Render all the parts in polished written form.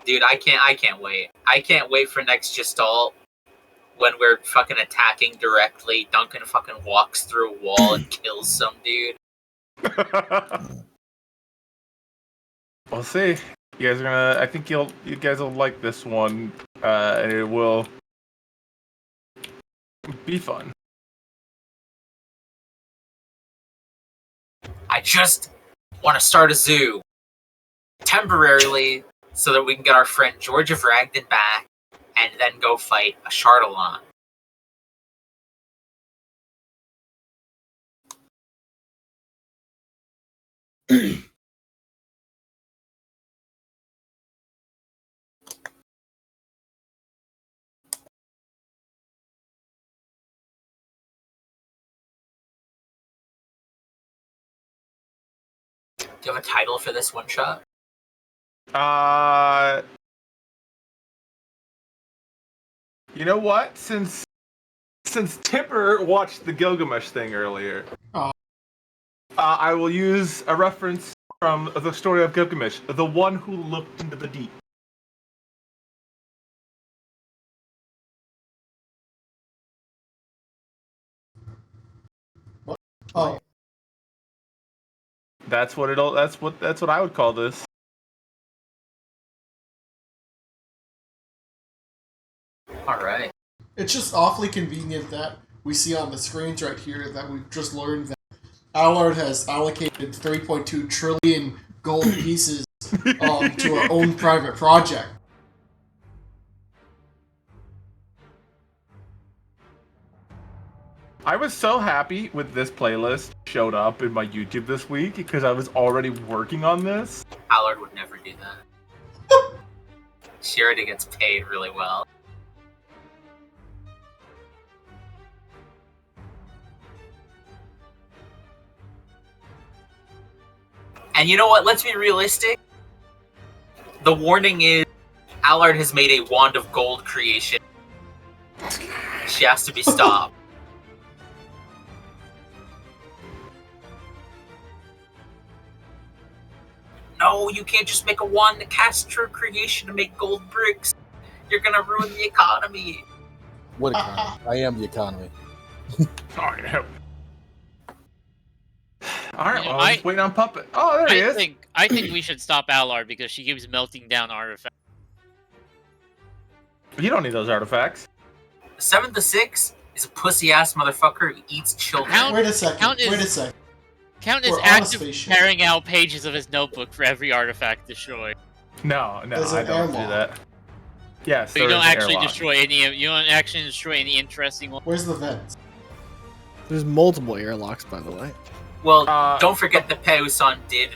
Dude, I can't wait. I can't wait for next gestalt when we're fucking attacking directly. Duncan fucking walks through a wall and kills some dude. We'll see. You guys are gonna. I think you guys will like this one, and it will be fun. I just want to start a zoo temporarily so that we can get our friend George of Ragden back and then go fight a Shardalon. Do you have a title for this one shot? You know what? Since Tipper watched the Gilgamesh thing earlier, I will use a reference from the story of Gilgamesh, the one who looked into the deep. What? Oh. That's what I would call this. Alright. It's just awfully convenient that we see on the screens right here that we've just learned that Allard has allocated 3.2 trillion gold pieces to our own private project. I was so happy with this playlist showed up in my YouTube this week because I was already working on this. Allard would never do that. She already gets paid really well. And you know what? Let's be realistic. The warning is Allard has made a wand of gold creation. She has to be stopped. No, you can't just make a wand to cast true creation to make gold bricks. You're gonna ruin the economy. What economy? I am the economy. Sorry. Alright, well, I'm just waiting on Puppet. Oh, there he is. I think we should stop Allard because she keeps melting down artifacts. You don't need those artifacts. 7 to 6 is a pussy-ass motherfucker who eats children. Wait a second. Count is We're on a actively spaceship. tearing out pages of his notebook for every artifact destroyed. No, There's I an don't do airlock. that. Yes, But you there don't is an actually airlock. destroy any. You don't actually destroy any interesting ones. Where's the vents? There's multiple airlocks, by the way. Well, don't forget that Peuson did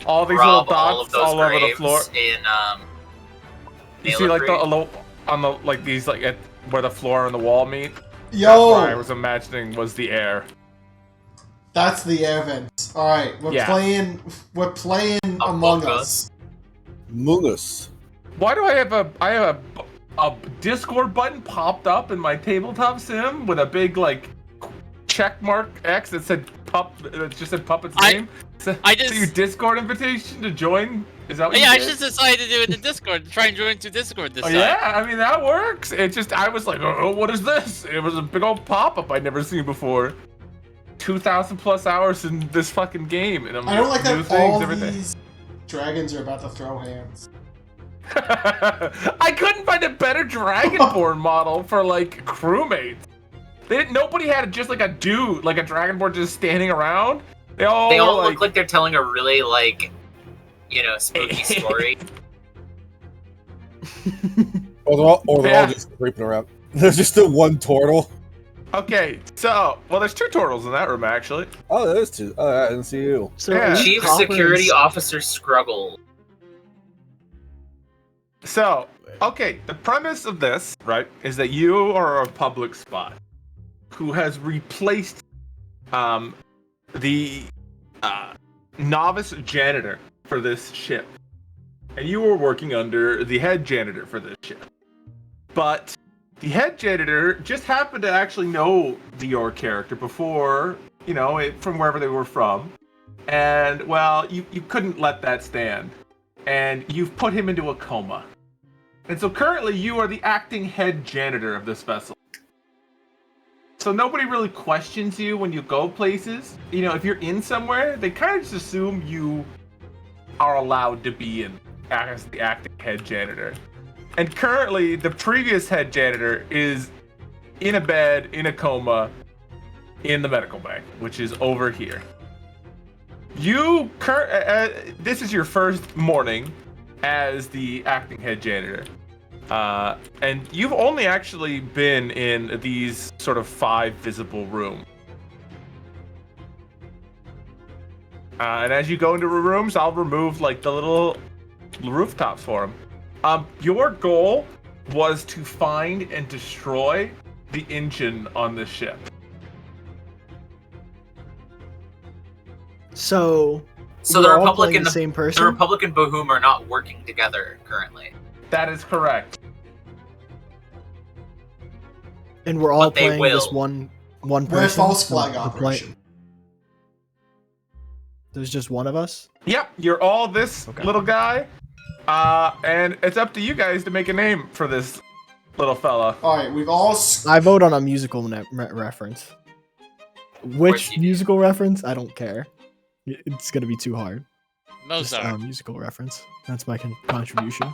all these little rob all of dots those all over the graves floor. in You see, like these where the floor and the wall meet. Yo! That's what I was imagining was the air. That's the air vents. Alright, we're playing Among Us. Mungus. Why do I have a Discord button popped up in my tabletop sim with a big check mark X that said just said Puppet's name? So your Discord invitation to join? Is that what you Yeah, I did? just decided to do it in Discord. To try and join to Discord this time. Yeah, I mean that works. It just I was like, oh, what is this? It was a big old pop-up I'd never seen before. 2,000 plus hours in this fucking game, and I don't like new that things all every day. these dragons are about to throw hands. I couldn't find a better Dragonborn model for crewmates. Nobody had just like a dude, like a Dragonborn just standing around. They all look like they're telling a really spooky story. Or they're all just creeping around. There's just the one turtle. Okay, so there's 2 turtles in that room actually. Oh, there's 2. Oh, I didn't see you. So Yeah. Chief Security Officer Scruggle. So, okay, the premise of this, right, is that you are a public spot who has replaced the novice janitor for this ship. And you were working under the head janitor for this ship. But the head janitor just happened to actually know your character before, from wherever they were from. And, well, you couldn't let that stand. and you've put him into a coma. And so currently you are the acting head janitor of this vessel. So nobody really questions you when you go places. You know, if you're in somewhere, they kind of just assume you are allowed to be in as the acting head janitor. And currently, the previous head janitor is in a bed, in a coma, in the medical bay, which is over here. This is your first morning as the acting head janitor. And you've only actually been in these sort of 5 visible rooms. And as you go into the rooms, I'll remove like the little rooftops for them. Your goal was to find and destroy the engine on the ship. So the we're all Republic playing and the same person. the Republic and Bahum are not working together currently. That is correct. And we're all But they playing will. this one person. We're a false flag The operation. There's just one of us. Yep, you're all this Okay. little guy. And it's up to you guys to make a name for this little fella. All right, we've all. I vote on a musical reference. course Which you do. musical reference? I don't care. It's gonna be too hard. Just Mozart, musical reference. That's my contribution.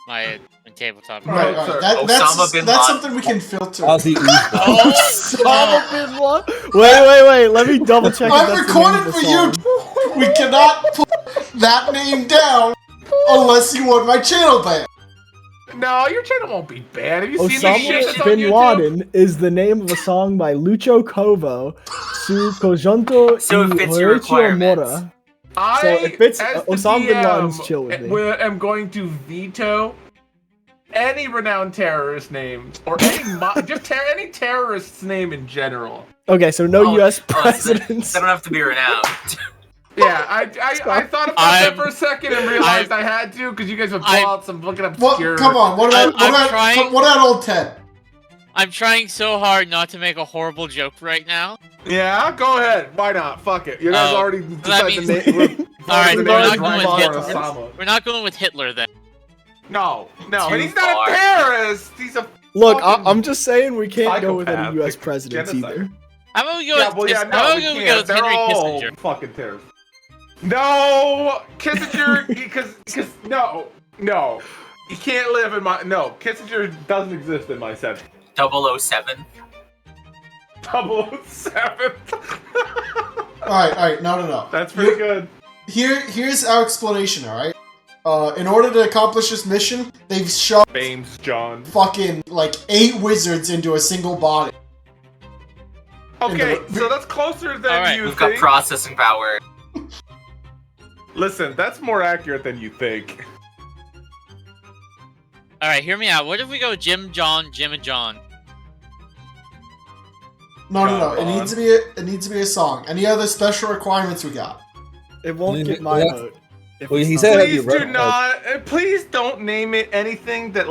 my tabletop. Right, Right, sir. Osama bin that's Laden. something we can filter. Ozzy Osbourne. Osama bin Laden. Wait. Let me double check. if I'm that's the recording name of the for you. song. We cannot put that name down unless you want my channel back. No, your channel won't be bad. Have you seen the shit Osama that's on bin YouTube? Laden is the name of a song by Lucio Covo su conjunto So it y fits your Horacio requirements. Mora. I, So if it's as the Osama bin DM, Laden's chill with me. am going to veto any renowned terrorist name or any any terrorist's name in general. Okay, so no Oh, U.S. so presidents. They don't have to be renowned. Yeah, I thought about that for a second and realized I had to because you guys would pull I'm- out some fucking What? obscure. Come on. What about I'm trying- what about old Ted? I'm trying so hard not to make a horrible joke right now. Yeah, go ahead. Why not? Fuck it. You guys Oh, already that decided means- the name. Alright, the we're name not is going Von Hitler. Osama. We're not going with Hitler then. No, and Too he's not far. a terrorist. He's a Look, fucking I'm just saying we can't go with any psychopath. U.S. presidents Genocide. either. How about we go Yeah, with well, yeah, Kiss- no, how about we we go can't. with They're Henry all Kissinger? fucking terrorists. No, Kissinger, because no, you can't live in my Kissinger doesn't exist in my set. 007. 007. All right. No. That's pretty good. Here's our explanation. All right. In order to accomplish this mission, they've shoved Bames John. fucking like 8 wizards into a single body. Okay, so that's closer than Alright, you We've got think. processing power. Listen, that's more accurate than you think. Alright, hear me out. What if we go Jim, John, Jim, and John? No. Come It on. needs to be a song. Any other special requirements we got? It won't Yeah, get my yeah. vote. if Well, it's he not- said- Please you do read- not. Please don't name it anything that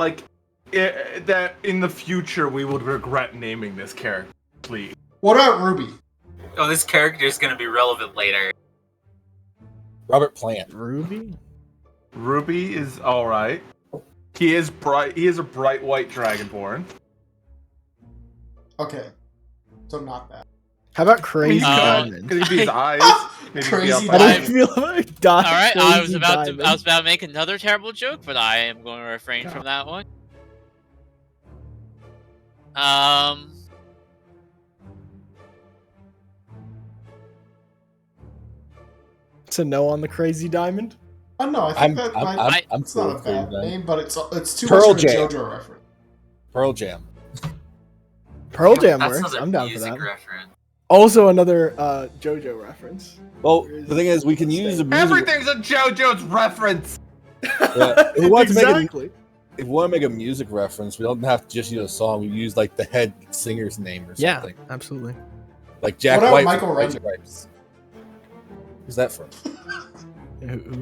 that in the future we would regret naming this character. Please. What about Ruby? Oh, this character is going to be relevant later. Robert Plant. Ruby. Ruby is all right. He is bright. He is a bright white dragonborn. Okay, so not that. How about Crazy He's Diamond? Could he be his eyes? Maybe Crazy be I up don't high. feel like dying. Alright, I was Crazy about Diamond. to make another terrible joke, but I am going to refrain from that one. It's a no on the Crazy Diamond. Oh no, I I'm think that might. I'm It's cool not a with Crazy bad Diamond. name, but it's too Pearl much of a Jam. JoJo reference. Pearl Jam. Pearl Jam That's works. another I'm down for music that. reference. Also another JoJo reference. Well, the thing is, we can use the music. Everything's a JoJo's reference. Yeah, if we want to make Exactly. if we want to make a music reference, we don't have to just use a song. We use like the head singer's name or Yeah, something. absolutely. Like Jack What about White. Michael from Redman? Magic Rights. Who's that from?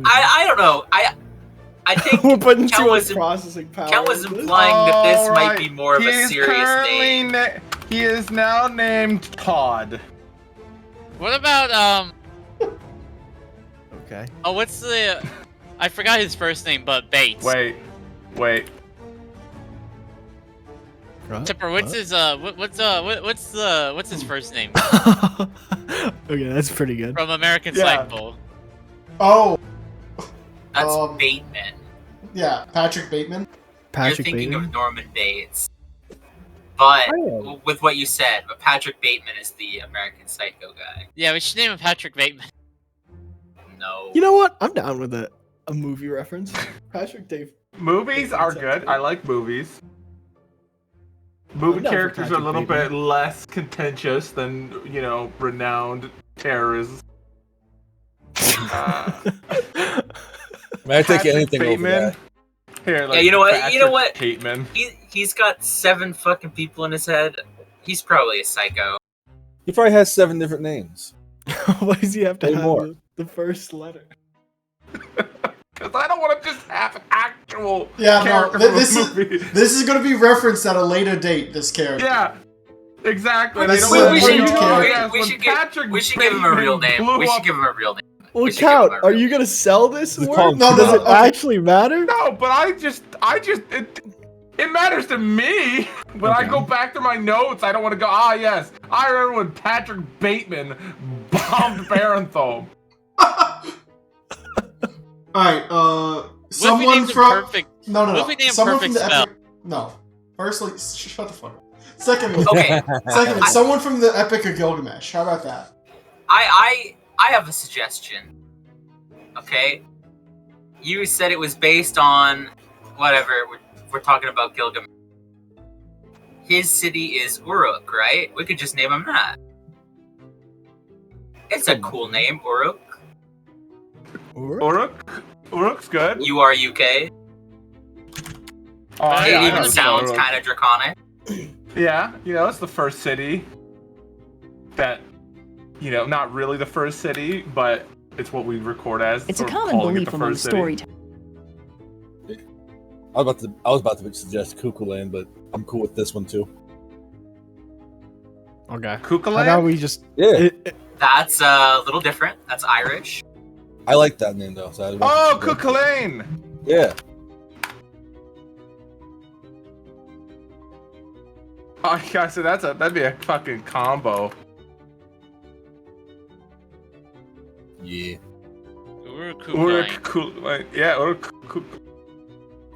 I don't know. I think We're putting Cal too much was- processing power. Cal was into this. implying that this might Alright, be more of he a is serious currently name. He is now named Todd. what about, Okay. oh, what's the, I forgot his first name, but Bates. Wait. Tipper, what's his what's his first name Okay, that's pretty good. from American Yeah. Psycho? Oh, That's Um, Bateman. yeah, Patrick Bateman. Patrick You're thinking Bateman. of Norman Bates. But Oh. with what you said, but Patrick Bateman is the American Psycho guy. Yeah, we should name him Patrick Bateman. No. You know what? I'm down with it. A movie reference. Patrick Dave. Movies are good. I like movies. Movie I'm down for characters are a Patrick little Bateman. bit less contentious than, renowned terrorists. Man, I take Patrick anything over Bateman. that. Here, like, Yeah, you know what? Patrick You know what? Bateman. He's got 7 fucking people in his head. He's probably a psycho. He probably has 7 different names. Why does he have to Say have more. the first letter? Because I don't want to just have an actual Yeah, no, character this from a movie. This is going to be referenced at a later date. This character. Yeah, exactly. This They is don't a want to main know, character. yes, We when should give- Patrick We should give him a real Bateman name. blew We should up- give him a real name. Well, We should give Count, him a are real you name. gonna sell this Just word? call him No, Does it okay. actually matter? No, but it matters to me. When I Okay. go back to my notes, I don't want to go, yes, I remember when Patrick Bateman bombed Barenthal. All right. What if we Someone named him from Perfect? no. What if we named Someone Perfect from the Spell? Epic. No. Firstly, shut the fuck up. Secondly, Okay, someone from the Epic of Gilgamesh. How about that? I have a suggestion. Okay, you said it was based on whatever. We're talking about Gilgamesh. His city is Uruk, right? We could just name him that. It's a cool name, Uruk. Uruk's good. URUK. Oh, It It I even know sounds Uruk. kind of draconic. Yeah, it's the first city that, not really the first city, but it's what we record as. It's a sort of common calling it belief the among first city. storytellers. I was about to suggest Kukulane, but I'm cool with this one too. Okay. How Kukulane? about we just? Yeah, That's a little different. That's Irish. I like that name though. So I want Oh, to suggest it. Kukulane! Yeah, Oh, yeah, so that'd be a fucking combo. yeah. Uruk Kukulane. Yeah, Uruk Kukulane.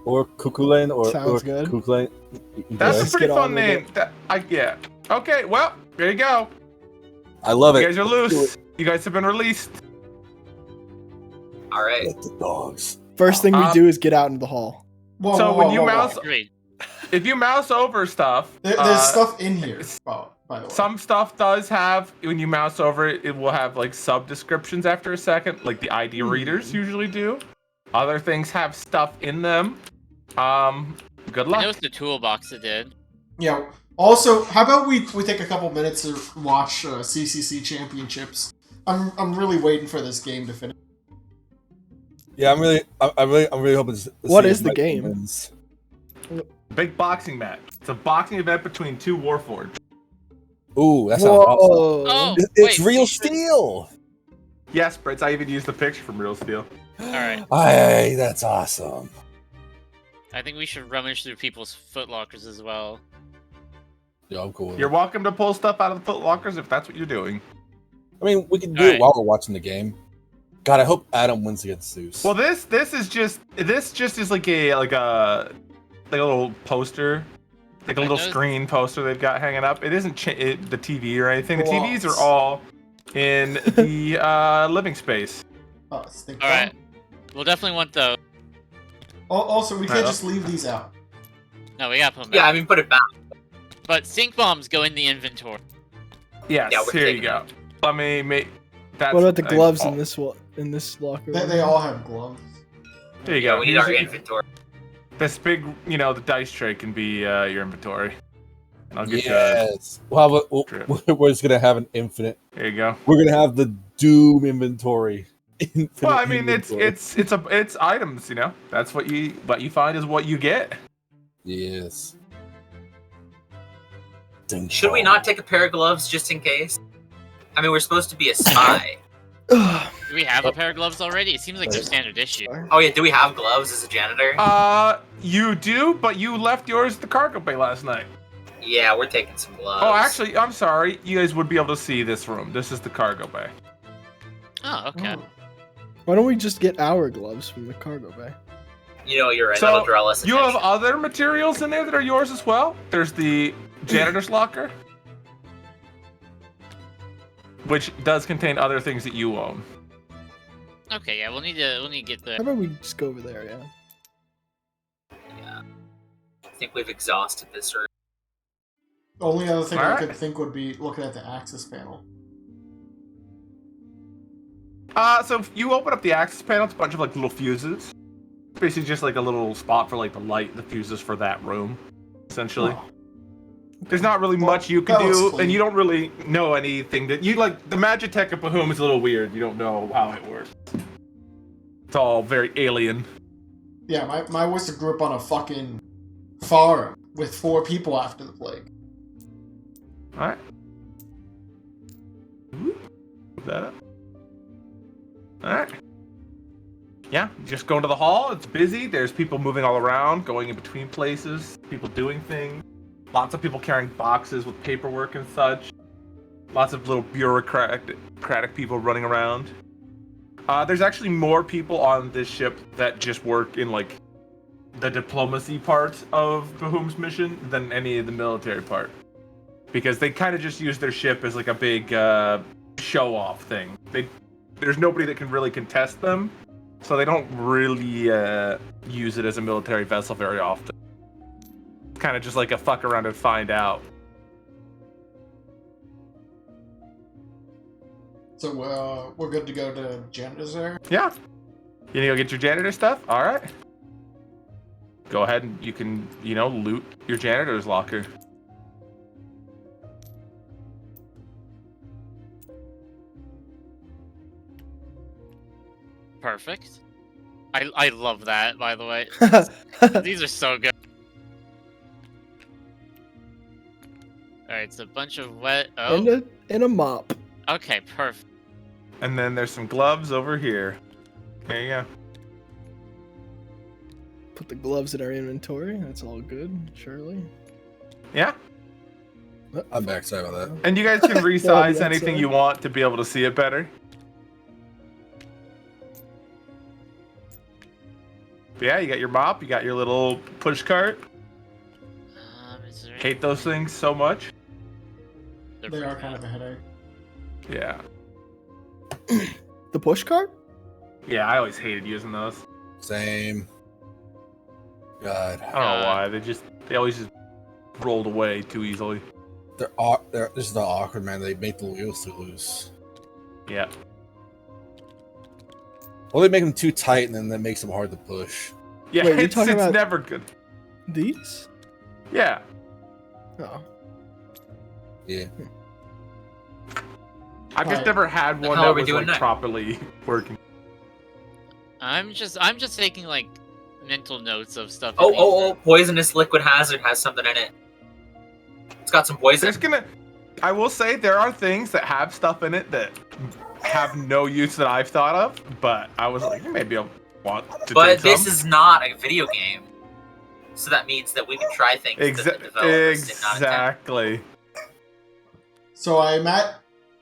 Or Kukulane, or Sounds or good. Kukulane. That's Let's a pretty get on fun with name. Yeah. Okay, well, there you go. I love You it. guys are loose. You guys have been released. All right. Let the dogs. First thing we Um, do is get out into the hall. Whoa, So whoa, when whoa, you whoa, whoa. mouse- Agreed. If you mouse over stuff, There's stuff in here. Oh, by the way. some stuff does have, when you mouse over it, it will have like sub descriptions after a second, like the ID readers usually do. Other things have stuff in them. Good I luck. know it's the toolbox that did. Yeah. Also, how about we take a couple minutes to watch CCC Championships? I'm really waiting for this game to finish. Yeah, I'm really hoping. To What see is if the my game? wins. Big boxing match. It's a boxing event between two Warforged. Ooh, that sounds awesome. Whoa. Oh, It's wait, real so you- steel. Yes, Brits, I even used the picture from Real Steel. Alright. Hey, that's awesome. I think we should rummage through people's footlockers as well. Yeah, I'm cool. with You're it. welcome to pull stuff out of the foot lockers if that's what you're doing. I mean, we can do Alright. it while we're watching the game. God, I hope Adam wins against Zeus. Well, this just is like a little poster, like a I little noticed- screen poster they've got hanging up. It isn't the TV or anything. The TVs Blocks. are all in the living space. Oh, stick Alright. bomb. We'll definitely want those. Also, we can't Right. just leave these out. No, we gotta put them Yeah, back. I mean, put it back. But sync bombs go in the inventory. Yes, Yeah, we're here you taking go. Let me make that. What about the gloves in this locker? They all have gloves. There you Yeah, go. we need our Here's- inventory. This big, the dice tray can be your inventory. And I'll get yes. Well, True. we're just gonna have an infinite. There you go. We're gonna have the Doom inventory. Infinite Well, I mean, inventory. it's items. That's what you find is what you get. Yes. Ding Should we dong. not take a pair of gloves just in case? I mean, we're supposed to be a spy. Do we have a pair of gloves already? It seems like they're standard issue. Oh yeah, do we have gloves as a janitor? You do, but you left yours at the cargo bay last night. Yeah, we're taking some gloves. Oh, actually, I'm sorry. You guys would be able to see this room. This is the cargo bay. Oh, okay. Why don't we just get our gloves from the cargo bay? You know, you're right. So, That'll draw less you attention. have other materials in there that are yours as well. There's the janitor's locker, which does contain other things that you own. Okay, yeah, we'll need to get How the. about we just go over there, yeah? Yeah. I think we've exhausted this room. The only other thing I Alright. could think would be looking at the access panel. So if you open up the access panel, it's a bunch of like little fuses. It's basically just like a little spot for like the light, the fuses for that room, essentially. Oh. There's not really Well, much you can that looks do, clean. and you don't really know anything that you like. The Magitech of Bahum is a little weird. You don't know how it works. It's all very alien. Yeah, my wizard grew up on a fucking farm with 4 people after the plague. All right. Move that up. All right. Yeah, just go into the hall. It's busy. There's people moving all around, going in between places, people doing things. Lots of people carrying boxes with paperwork and such. Lots of little bureaucratic people running around. There's actually more people on this ship that just work in like the diplomacy part of Bahum's mission than any of the military part. Because they kind of just use their ship as like a big show-off thing. There's nobody that can really contest them, so they don't really use it as a military vessel very often. It's kind of just like a fuck around and find out. So we're good to go to janitor's there. Yeah. You need to go get your janitor stuff? Alright. Go ahead and you can, loot your janitor's locker. Perfect. I love that, by the way. These are so good. Alright, it's a bunch of wet. Oh, and a mop. okay, perfect. And then there's some gloves over here. There you go. Put the gloves in our inventory. That's all good, surely. Yeah. I'm back. Sorry about that. And you guys can resize that's anything you want to be able to see it better. But yeah, you got your mop, you got your little push cart. Is there... Hate those things so much. They're They are freaking kind out. of a headache. Yeah. The push cart? Yeah, I always hated using those. Same. God, I don't know why. They always just rolled away too easily. they're this is not awkward, man. They make the wheels too loose. Yeah. Well, they make them too tight, and then that makes them hard to push. Yeah, Wait, you're it's talking about- never good. These? Yeah. Oh. Yeah. I've just Right. never had The one hell are that we was doing like next? properly working. I'm just taking like mental notes of stuff. Oh, poisonous liquid hazard has something in it. It's got some poison. I will say there are things that have stuff in it that have no use that I've thought of, but I was like, maybe I'll want to But take this some. is not a video game. So that means that we can try things that the developers did not attempt. Exactly. So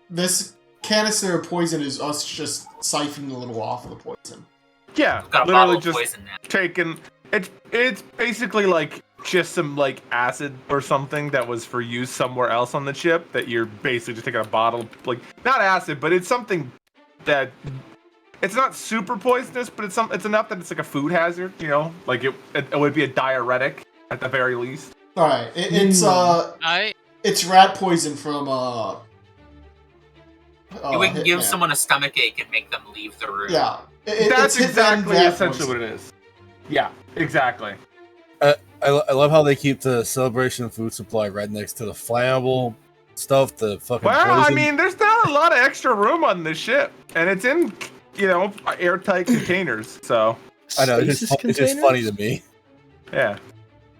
this canister of poison is us just siphoning a little off of the poison. Yeah, We've got a bottle literally of just poison now. taking it's basically like just some like acid or something that was for use somewhere else on the ship that you're basically just taking a bottle, like not acid, but it's something that it's not super poisonous, but it's enough that it's like a food hazard, like it would be a diuretic at the very least. All right, it's rat poison from we can give Hitman. someone a stomach ache and make them leave the room. Yeah, That's it's Hitman exactly rat essentially poison. what it is. Yeah, exactly. I love how they keep the celebration food supply right next to the flammable stuff. The fucking Well, I poison. mean, there's not a lot of extra room on this ship, and it's in airtight containers. So I know Stasis it's just funny to containers? me. yeah,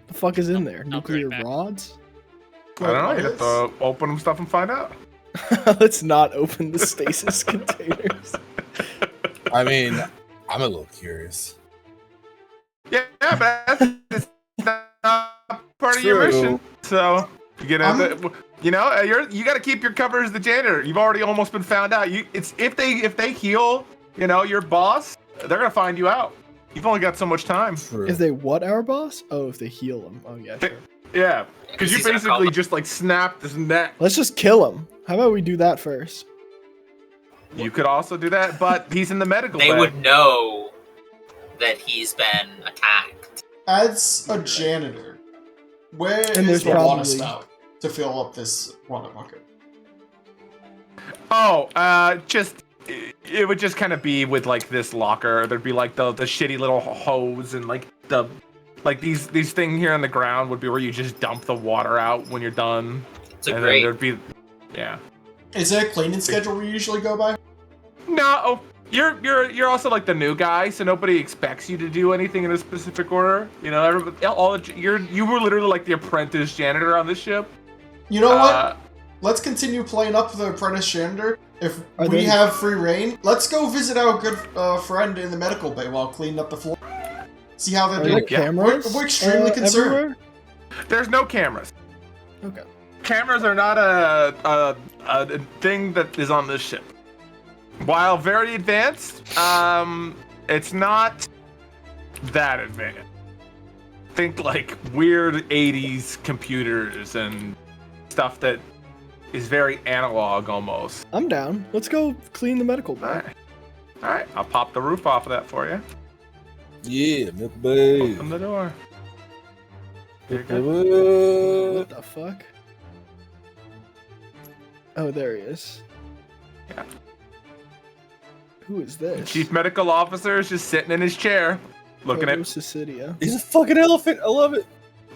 The fuck is in there? I'll be right Nuclear back. rods? I don't know. What You have is? to open them stuff and find out. Let's not open the stasis containers. I mean, I'm a little curious. Yeah, but it's not part of your True. mission. So you got to keep your cover as the janitor. You've already almost been found out. If they heal, your boss, they're gonna find you out. You've only got so much time. True. If they what our boss? Oh, if they heal him. Oh yeah, sure. Yeah, because you basically just like snapped his neck. Let's just kill him. How about we do that first? You could also do that, but he's in the medical They bay. would know that he's been attacked. As a janitor, where And is there's the water probably- spout to fill up this water bucket? Oh, it would just kind of be with like this locker. There'd be like the shitty little hose and like these things here on the ground would be where you just dump the water out when you're done. It's a And great. then there'd be, yeah. Is there a cleaning schedule we usually go by? No, you're also like the new guy, so nobody expects you to do anything in a specific order. You were literally like the apprentice janitor on this ship. You know what? Let's continue playing up the apprentice janitor. If Are we they- have free reign, let's go visit our good friend in the medical bay while cleaning up the floor. See how they're Are doing. there cameras? We're extremely concerned. everywhere? There's no cameras. Okay. Cameras are not a thing that is on this ship. While very advanced, it's not that advanced. Think like weird 80s computers and stuff that is very analog almost. I'm down. Let's go clean the medical bay. Alright, I'll pop the roof off of that for you. Yeah, milk bay. Open the door. What the fuck? Oh, there he is. Yeah. Who is this? Chief medical officer is just sitting in his chair, looking at. Cecilia. He's a fucking elephant. I love it.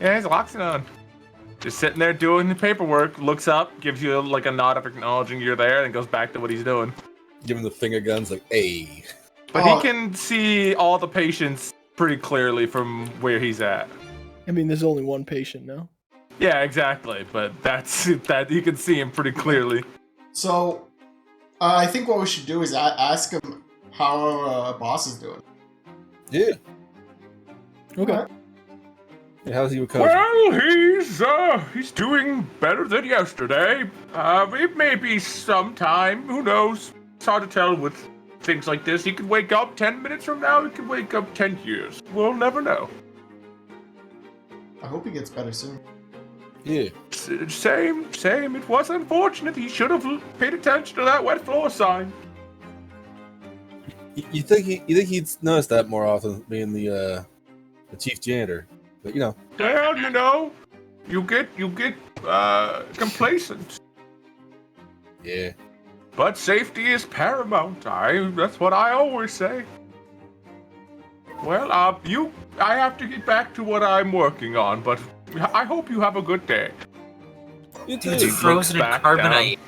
Yeah, he's locked on. Just sitting there doing the paperwork, looks up, gives you like a nod of acknowledging you're there, and goes back to what he's doing. Give him the finger guns, like, hey. But he can see all the patients pretty clearly from where he's at. I mean, there's only one patient now. Yeah, exactly. But that's that you can see him pretty clearly. So, I think what we should do is ask him how our boss is doing. Yeah. Okay. Alright. Yeah, how's he recovering? Well, he's doing better than yesterday. It may be some time. Who knows? It's hard to tell with things like this. He could wake up 10 minutes from now. He could wake up 10 years. We'll never know. I hope he gets better soon. Yeah. Same. It was unfortunate. He should have paid attention to that wet floor sign. You think he'd notice that more often, being the chief janitor? But Well, you get complacent. Yeah. But safety is paramount. That's what I always say. Well, I have to get back to what I'm working on, but I hope you have a good day. You too. It's frozen in back carbonite.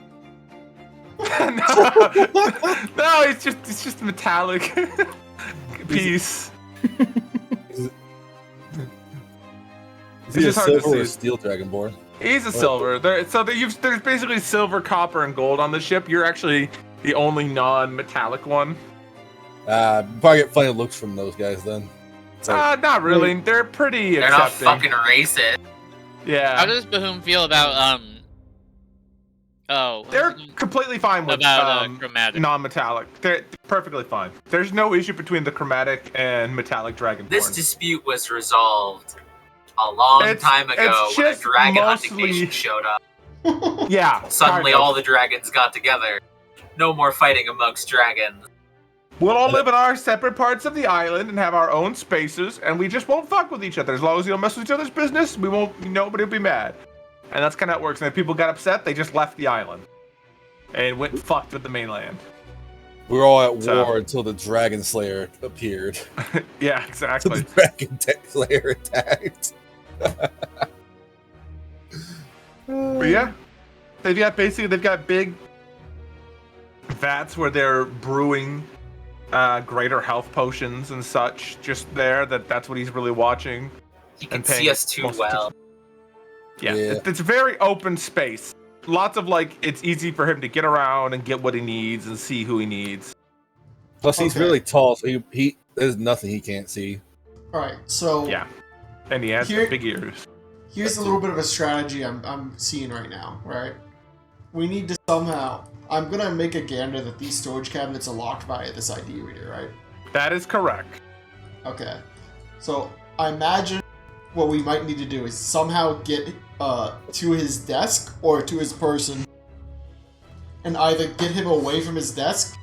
No, it's just metallic piece. Is he a just hard to silver or a see. steel dragonborn? He's a silver. There's basically silver, copper, and gold on the ship. You're actually the only non-metallic one. Probably get funny looks from those guys then. It's like, Not really. They're pretty They're not accepting. fucking racist. How Yeah, does Bahum feel about they're completely fine with about chromatic? non-metallic. They're perfectly fine. There's no issue between the chromatic and metallic dragonborn. This dispute was resolved a long time ago it's when a just dragon hunting mostly- nation showed up. Yeah. Suddenly kind of. all the dragons got together. No more fighting amongst dragons. We'll all live in our separate parts of the island and have our own spaces, and we just won't fuck with each other. As long as you don't mess with each other's business, we won't. Nobody will be mad. And that's kind of how it works. And if people got upset, they just left the island and went and fucked with the mainland. we were all at So- war until the Dragon Slayer appeared. Yeah, Until the exactly. Dragon Slayer attacked. But yeah, they've got big vats where they're brewing greater health potions and such. Just there, that's what he's really watching. He can And paying see us too most well. Yeah, Yeah. It's a very open space. lots of like it's easy for him to get around and get what he needs and see who he needs. Plus, he's Okay. really tall, so he there's nothing he can't see. All right, so Yeah, and he has big ears. here's a little bit of a strategy I'm seeing right now. Right, we need to somehow. I'm gonna make a gander that these storage cabinets are locked via this ID reader, right? That is correct. Okay, so I imagine what we might need to do is somehow get to his desk or to his person, and either get him away from his desk.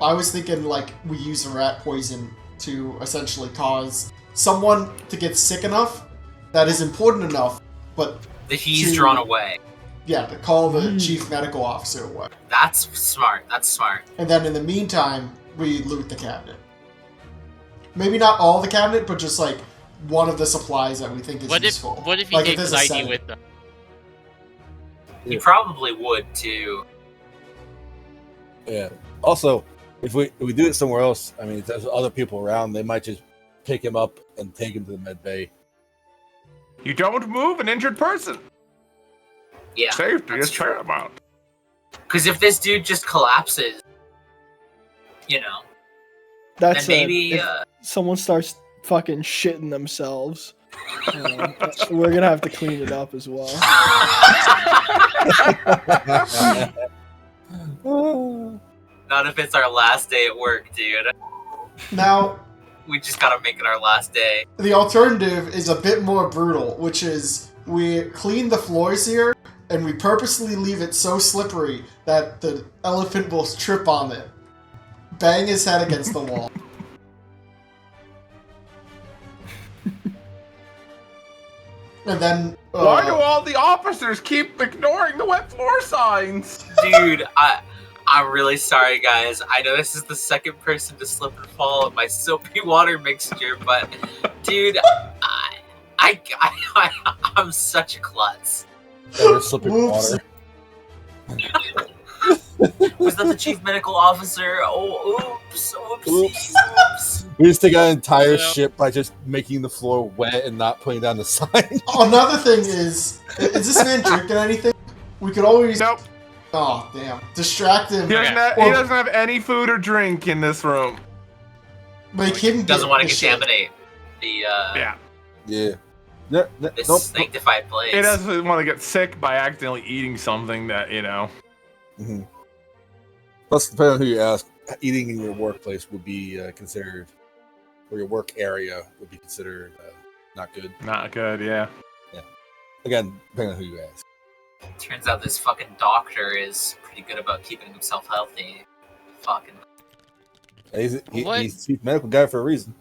I was thinking like we use rat poison to essentially cause someone to get sick enough that is important enough, but That he's drawn away. yeah, to call the chief medical officer away. That's smart. That's smart. And then in the meantime, we loot the cabinet. Maybe not all the cabinet, but just like one of the supplies that we think is useful. What if he like takes there's his a ID seven. with them? He probably would too. Yeah. Also, if we do it somewhere else, I mean, if there's other people around, they might just pick him up and take him to the med bay. You don't move an injured person. Yeah. Safety is paramount. Because if this dude just collapses, you know, That's then maybe if someone starts fucking shitting themselves. We're gonna have to clean it up as well. not if it's our last day at work, dude. Now, We just gotta make it our last day. the alternative is a bit more brutal, which is we clean the floors here and we purposely leave it so slippery that the elephant will trip on it, bang his head against the wall. And then Why do all the officers keep ignoring the wet floor signs? Dude, I'm really sorry, guys. I know this is the second person to slip and fall at my soapy water mixture, but dude, I'm such a klutz. Ever slipping Whoops. water. Was that the chief medical officer? Oh, oops, whoopsies, oops. We just take our entire Yeah. ship by just making the floor wet and not putting down the sign. Another thing is this man drinking anything? We could always Nope. oh damn distract him. He doesn't, have, Or he doesn't have any food or drink in this room. make him Doesn't get want to the shit. contaminate the Yeah. Yeah. No, this nope. sanctified place. He doesn't want to get sick by accidentally eating something that, you know. Mm-hmm. Plus, depending on who you ask, eating in your workplace would be considered, or your work area would be considered not good. Not good, yeah. Again, depending on who you ask. Turns out this fucking doctor is pretty good about keeping himself healthy. Fucking. What? He's chief medical guy for a reason.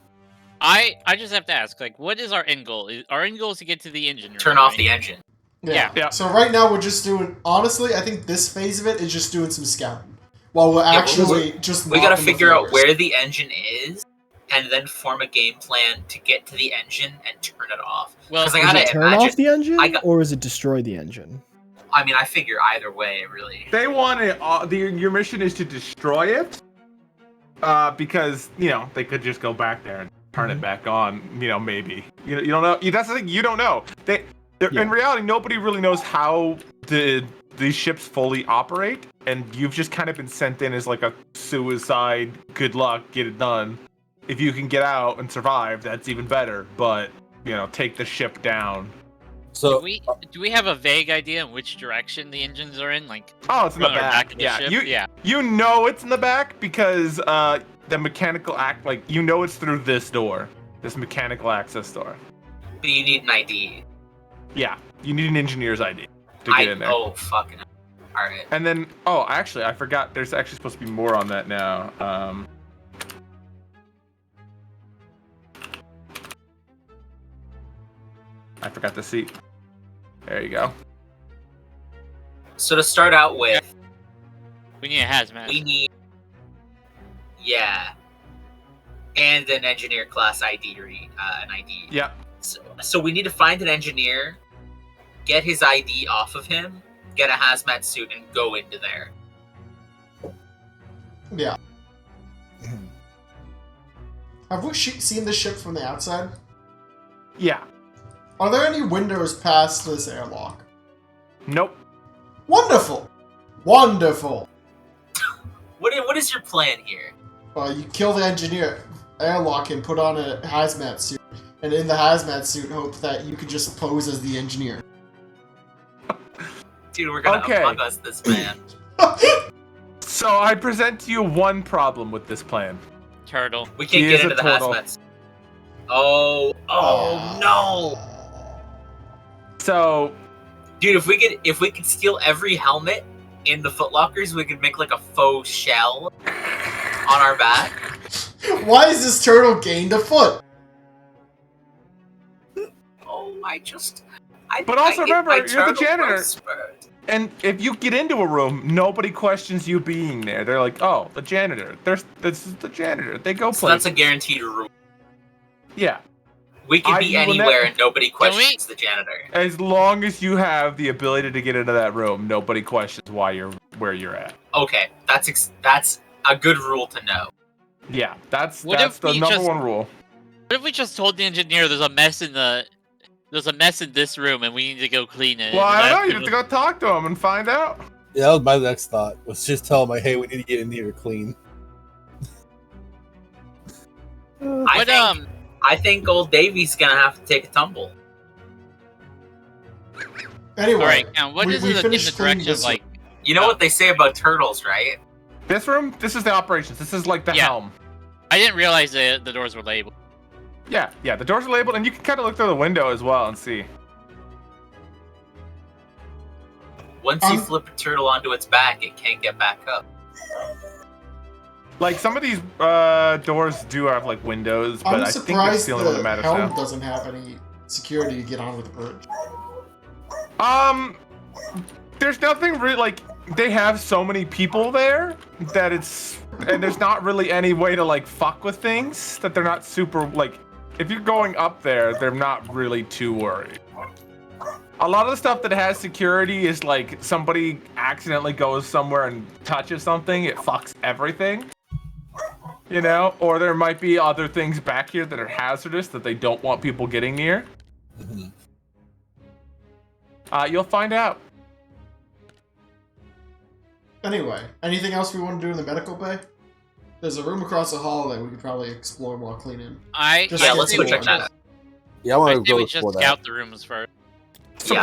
I just have to ask, like, what is our end goal? Our end goal is to get to the engine room. Turn off right? the engine. Yeah. Yeah. So right now we're just doing. Honestly, I think this phase of it is just doing some scouting, while we're actually just. We gotta mopping the figure out floors. where the engine is, and then form a game plan to get to the engine and turn it off. Well, Because I Does gotta it turn imagine. off the engine, I got- or is it destroy the engine? I mean, I figure either way, really. They want it. Your mission is to destroy it, because you know they could just go back there and turn it back on. You know, maybe you don't know. That's the thing. You don't know. In reality, nobody really knows how these ships fully operate, and you've just kind of been sent in as like a suicide. Good luck, get it done. If you can get out and survive, that's even better. But you know, take the ship down. So, Do we have a vague idea in which direction the engines are in? Like, oh, it's in the front or back. of the Yeah, ship? you know it's in the back because the mechanical like you know it's through this door, this mechanical access door. But you need an ID. Yeah, you need an engineer's ID to get in there. Oh, fucking. Alright. And then, actually, I forgot. There's actually supposed to be more on that now. I forgot the seat. There you go. So to start out with, We need a hazmat. we need. Yeah. And an engineer class ID an ID. Yeah. So we need to find an engineer, get his ID off of him, get a hazmat suit, and go into there. Yeah. Have we seen the ship from the outside? Yeah. Are there any windows past this airlock? Nope. Wonderful! Wonderful! What is your plan here? You kill the engineer, airlock him, put on a hazmat suit, and in the hazmat suit hope that you could just pose as the engineer. Dude, we're gonna Among Us this man. So I present to you one problem with this plan. Turtle. We can't get into the hazmat. Oh no! So, dude, if we could steal every helmet in the Footlockers, we could make like a faux shell on our back. Why is this turtle gained a foot? Oh, but also remember, you're the janitor. And if you get into a room, nobody questions you being there. They're like, oh, the janitor. This is the janitor. They go so places. that's a guaranteed room. Yeah. We can be anywhere and nobody questions the janitor. As long as you have the ability to get into that room, nobody questions why you're where you're at. Okay, that's a good rule to know. Yeah, that's the number one rule. What if we just told the engineer there's a mess in this room and we need to go clean it? Well, I don't know. You have to go talk to him and find out. Yeah, that was my next thought. Was just tell him, like, hey, we need to get in here to clean. I think old Davy's gonna have to take a tumble. Anyway, alright, now what is it in the direction of like... You know what they say about turtles, right? This room, this is the operations. This is like the helm. I didn't realize the doors were labeled. Yeah, the doors are labeled, and you can kind of look through the window as well and see. Once you flip a turtle onto its back, it can't get back up. Like, some of these doors do have, like, windows, but I think it's the only one that matters now. Helm doesn't have any security to get onto the bridge. There's nothing really, like, they have so many people there that and there's not really any way to, like, fuck with things, that they're not super, like, if you're going up there, they're not really too worried. A lot of the stuff that has security is, like, somebody accidentally goes somewhere and touches something, it fucks everything. You know, or there might be other things back here that are hazardous that they don't want people getting near. Mm-hmm. You'll find out. Anyway, anything else we want to do in the medical bay? There's a room across the hall that we could probably explore while cleaning. Let's go check that out. Yeah, I want to go we explore just scout the rooms first. So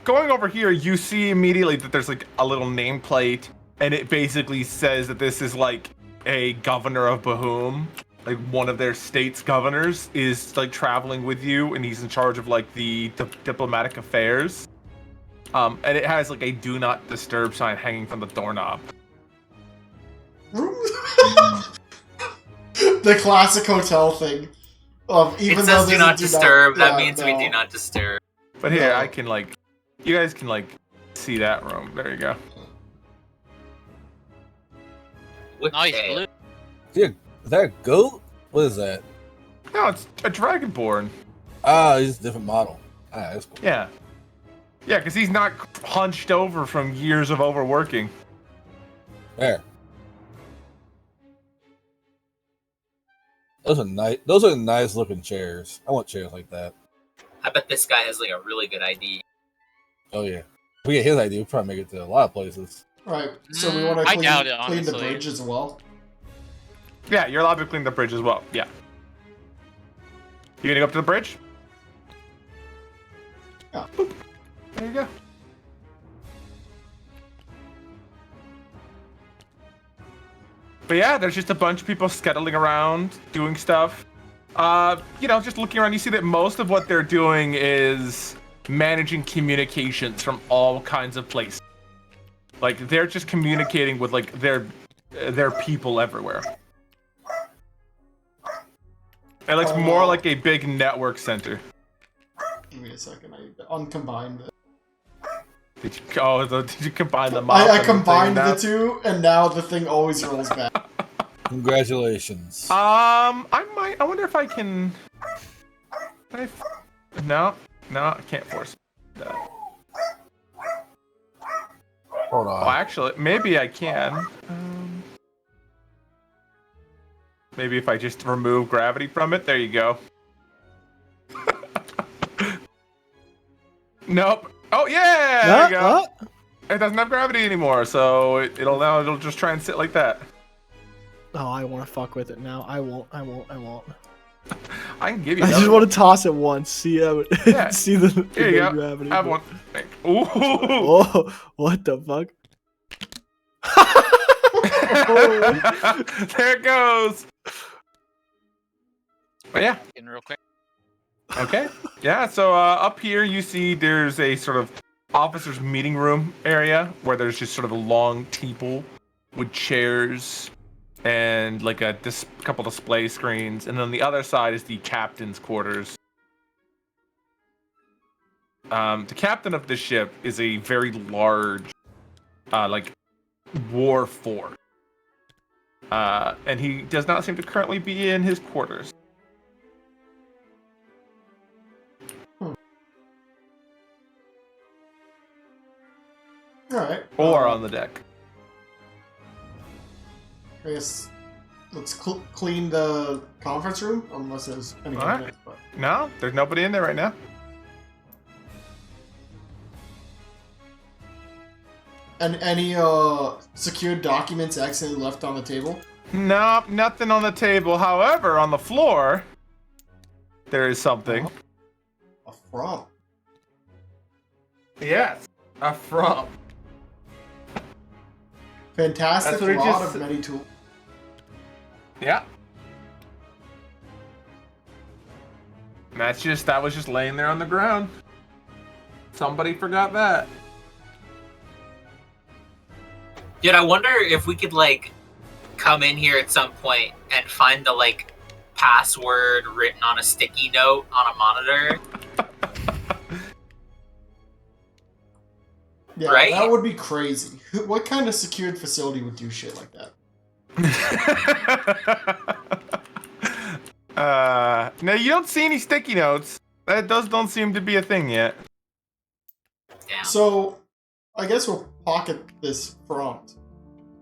going over here, you see immediately that there's like a little nameplate, and it basically says that this is like a governor of Bahum, like one of their state's governors is like traveling with you, and he's in charge of like the diplomatic affairs. And it has like a do not disturb sign hanging from the doorknob. The classic hotel thing. Even it says do not disturb. That means we do not disturb. But here, I can like, you guys can like see that room. There you go. Nice blue. Is that a goat? What is that? No, it's a dragonborn. Ah, it's a different model. Ah, that's cool. Yeah. Yeah, because he's not hunched over from years of overworking. There. Those are nice looking chairs. I want chairs like that. I bet this guy has like a really good ID. Oh yeah. If we get his ID, we'll probably make it to a lot of places. Right. So we want to clean the bridge as well. Yeah, you're allowed to clean the bridge as well. Yeah. You gonna go up to the bridge? Yeah. Boop. There you go. But yeah, there's just a bunch of people scuttling around, doing stuff. You know, just looking around, you see that most of what they're doing is managing communications from all kinds of places. Like, they're just communicating with, like, their people everywhere. It looks more like a big network center. Give me a second, I uncombined it. Did you combine them? I combined the two, and now the thing always rolls back. Congratulations. I wonder if I can... No, I can't force that. Hold on. Oh, actually, maybe I can. Maybe if I just remove gravity from it, there you go. Nope. Oh yeah! There you go. it doesn't have gravity anymore, so it'll just try and sit like that. Oh, I want to fuck with it now. I won't. I can give you. I just want to toss it once. See see the Here you go. gravity. Have one. Ooh. Oh, what the fuck? There it goes. But yeah. In real quick. Okay. Yeah. So up here you see there's a sort of officers' meeting room area where there's just sort of a long table with chairs and like a couple display screens, and on the other side is the captain's quarters. The captain of this ship is a very large, like, war force, and he does not seem to currently be in his quarters. All right. Or on the deck. I guess let's clean the conference room, unless there's anything All right. in it. But... No, there's nobody in there right now. And any secured documents accidentally left on the table? No, nothing on the table. However, on the floor, there is something. A front. Yes, a front. Fantastic. That's what he Lot just- of many tools. Yeah. And that was just laying there on the ground. Somebody forgot that. Dude, I wonder if we could, like, come in here at some point and find the, like, password written on a sticky note on a monitor. Yeah, Right? that would be crazy. What kind of secured facility would do shit like that? No, you don't see any sticky notes. Those don't seem to be a thing yet. Damn. So, I guess we'll pocket this front.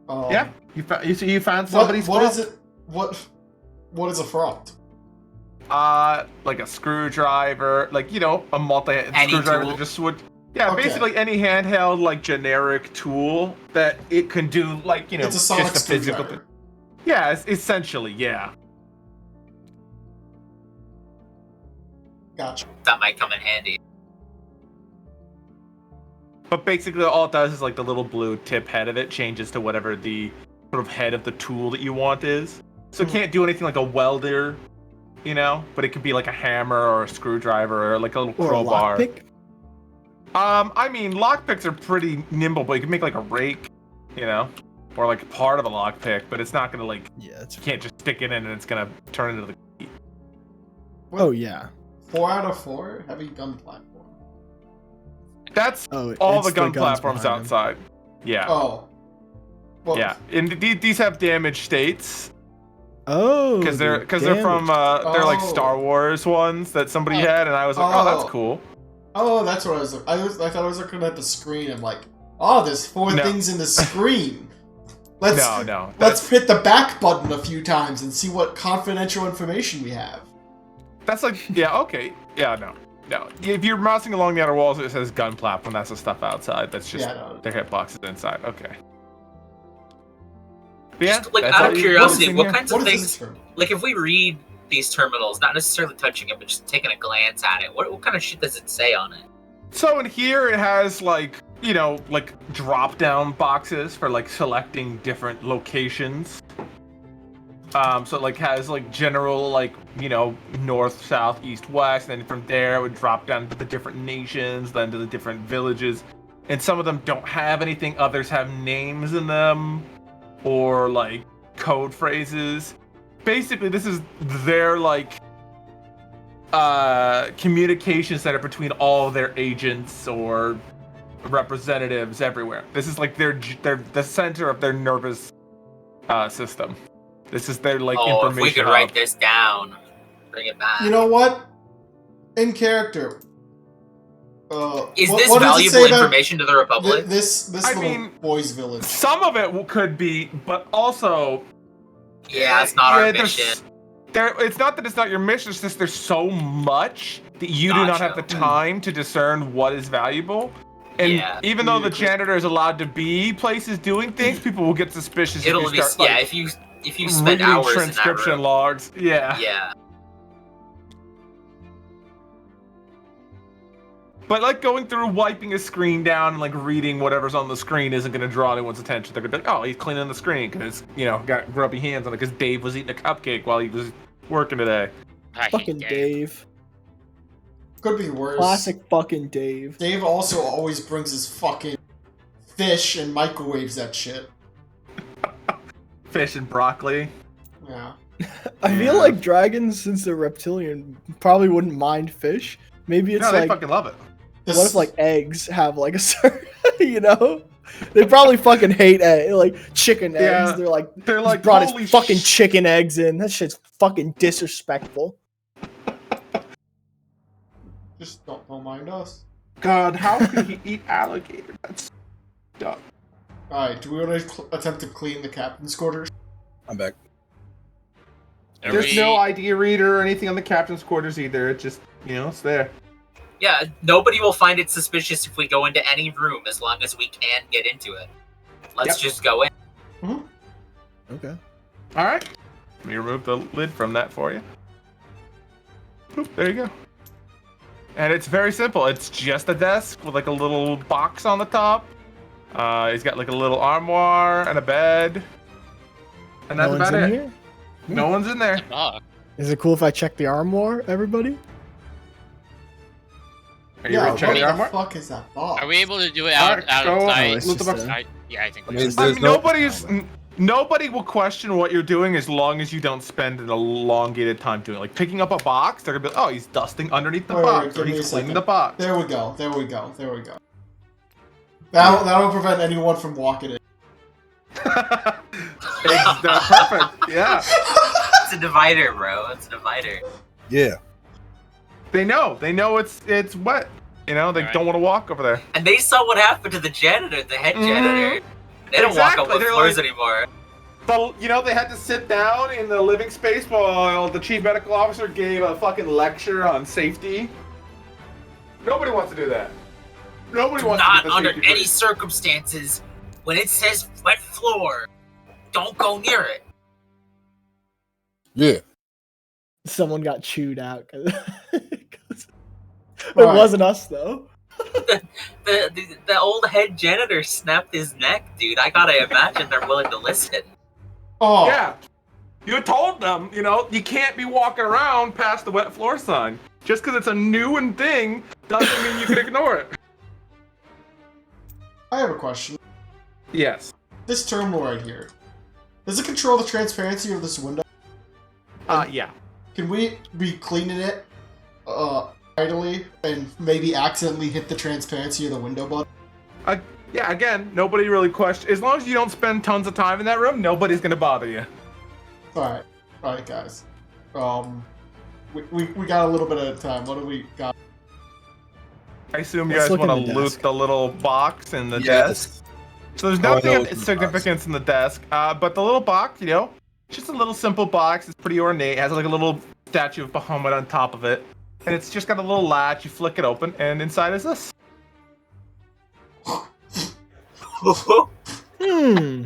Yeah, you found somebody's What front? is it? What is a front? Like a screwdriver, like, a Any screwdriver tool? that just would. Yeah, Okay. basically any handheld, like, generic tool that it can do, like, It's a sonic just a physical thing. screwdriver. Yeah, essentially, yeah. Gotcha. That might come in handy. But basically, all it does is, like, the little blue tip head of it changes to whatever the sort of head of the tool that you want is. So it can't do anything like a welder, but it could be like a hammer or a screwdriver or like a little Or a crowbar. lockpick? I mean, lockpicks are pretty nimble, but you can make like a rake, or like part of a lockpick, but it's not gonna like, Yeah, it's. you can't just stick it in and it's gonna turn into the key. Oh yeah. 4 out of 4 heavy gun platform. That's Oh, all it's the gun guns platforms behind him. outside. Yeah. Oh. Well, Yeah, and these have damaged states. Oh. Because they're from they're like Oh. Star Wars ones that somebody Oh. had, and I was like, oh, that's Oh. cool. Oh, that's what I was. I thought I was looking at the screen. I'm like, oh, there's 4 No. things in the screen. Let's No. let's hit the back button a few times and see what confidential information we have. That's like, yeah, okay, yeah, no. If you're mousing along the outer walls, it says gun platform. That's the stuff outside. That's just Yeah, no. their hitboxes inside. Okay. But yeah, Just, like, that's out all of you- curiosity, in what here. kinds What of is things, this term? like, if we read these terminals, not necessarily touching it, but just taking a glance at it, what kind of shit does it say on it? So in here, it has like, like drop-down boxes for like selecting different locations. So it like has like general like, north, south, east, west, and then from there it would drop down to the different nations, then to the different villages. And some of them don't have anything, others have names in them or like code phrases. Basically, this is their like communication center between all of their agents or representatives everywhere. This is like their the center of their nervous system. This is their like Oh, information if we could hub. write this down, bring it back. You know what? In character. Is what this does it valuable say about information to the Republic? This I little mean, boys' village. Some of it could be, but also Yeah, it's not our there's- mission. It's not that it's not your mission, it's just there's so much that you do not have the Gotcha. time to discern what is valuable. And Yeah. even though the janitor is allowed to be places doing things, people will get suspicious It'll if be you start, yeah. like, If you spend reading hours in that transcription room. logs. Yeah. Yeah. But like going through, wiping a screen down, and like reading whatever's on the screen isn't going to draw anyone's attention. They're going to be like, oh, he's cleaning the screen because, got grubby hands on it because Dave was eating a cupcake while he was working today. I hate Fucking Dave. Could be worse. Classic fucking Dave. Dave also always brings his fucking fish and microwaves that shit. Fish and broccoli. Yeah. I feel like dragons, since they're reptilian, probably wouldn't mind fish. Maybe it's No, they like, fucking love it. what if like eggs have like a certain, They probably fucking hate like chicken eggs. Yeah, They're like, like, brought holy his fucking chicken eggs in. That shit's fucking disrespectful. Just don't mind us. God, how could he eat alligator? That's dumb. Alright, do we want to attempt to clean the captain's quarters? I'm back. There's no ID reader or anything on the captain's quarters either. It just, it's there. Yeah, nobody will find it suspicious if we go into any room as long as we can get into it. Let's just go in. Okay. All right. Let me remove the lid from that for you. Boop, there you go. And it's very simple. It's just a desk with like a little box on the top. He's got like a little armoire and a bed. And that's about it. Here? No one's in there. Is it cool if I check the armoire, everybody? Are you ready to check the what armoire? the fuck is that box? Are we able to do it Alright, out go on. outside? It's just Yeah, I think I we mean, should. I mean, nobody will question what you're doing as long as you don't spend an elongated time doing it. Like picking up a box, they're gonna be like, oh, he's dusting underneath the box, or give me he's a cleaning second. the box. There we go. That'll prevent anyone from walking in. That's perfect. Yeah. It's a divider, bro. It's a divider. Yeah. They know it's wet. They don't want to walk over there. And they saw what happened to the janitor, the head janitor. They don't Exactly, walk on the they're floors like- anymore. But they had to sit down in the living space while the chief medical officer gave a fucking lecture on safety. Nobody wants to do that. Nobody wants Not to do the under safety any brief. circumstances. When it says wet floor, don't go near it. Yeah. Someone got chewed out. 'Cause it Right. wasn't us, though. The old head janitor snapped his neck, dude. I gotta imagine they're willing to listen. Oh, Yeah. You told them, you can't be walking around past the wet floor sign. Just because it's a new thing doesn't mean you can ignore it. I have a question. Yes. This terminal right here, does it control the transparency of this window? Yeah. Can we be cleaning it idly and maybe accidentally hit the transparency of the window button? Yeah, again, nobody really questions. As long as you don't spend tons of time in that room, nobody's going to bother you. Alright, guys. We got a little bit of time. What do we got? I assume you Let's guys look in want to the loot desk. the little box in the desk. Yes. So there's Oh, I know nothing what's of in the significance in the desk, but the little box, just a little simple box. It's pretty ornate. It has like a little statue of Bahum on top of it. And it's just got a little latch. You flick it open, and inside is this. Hmm.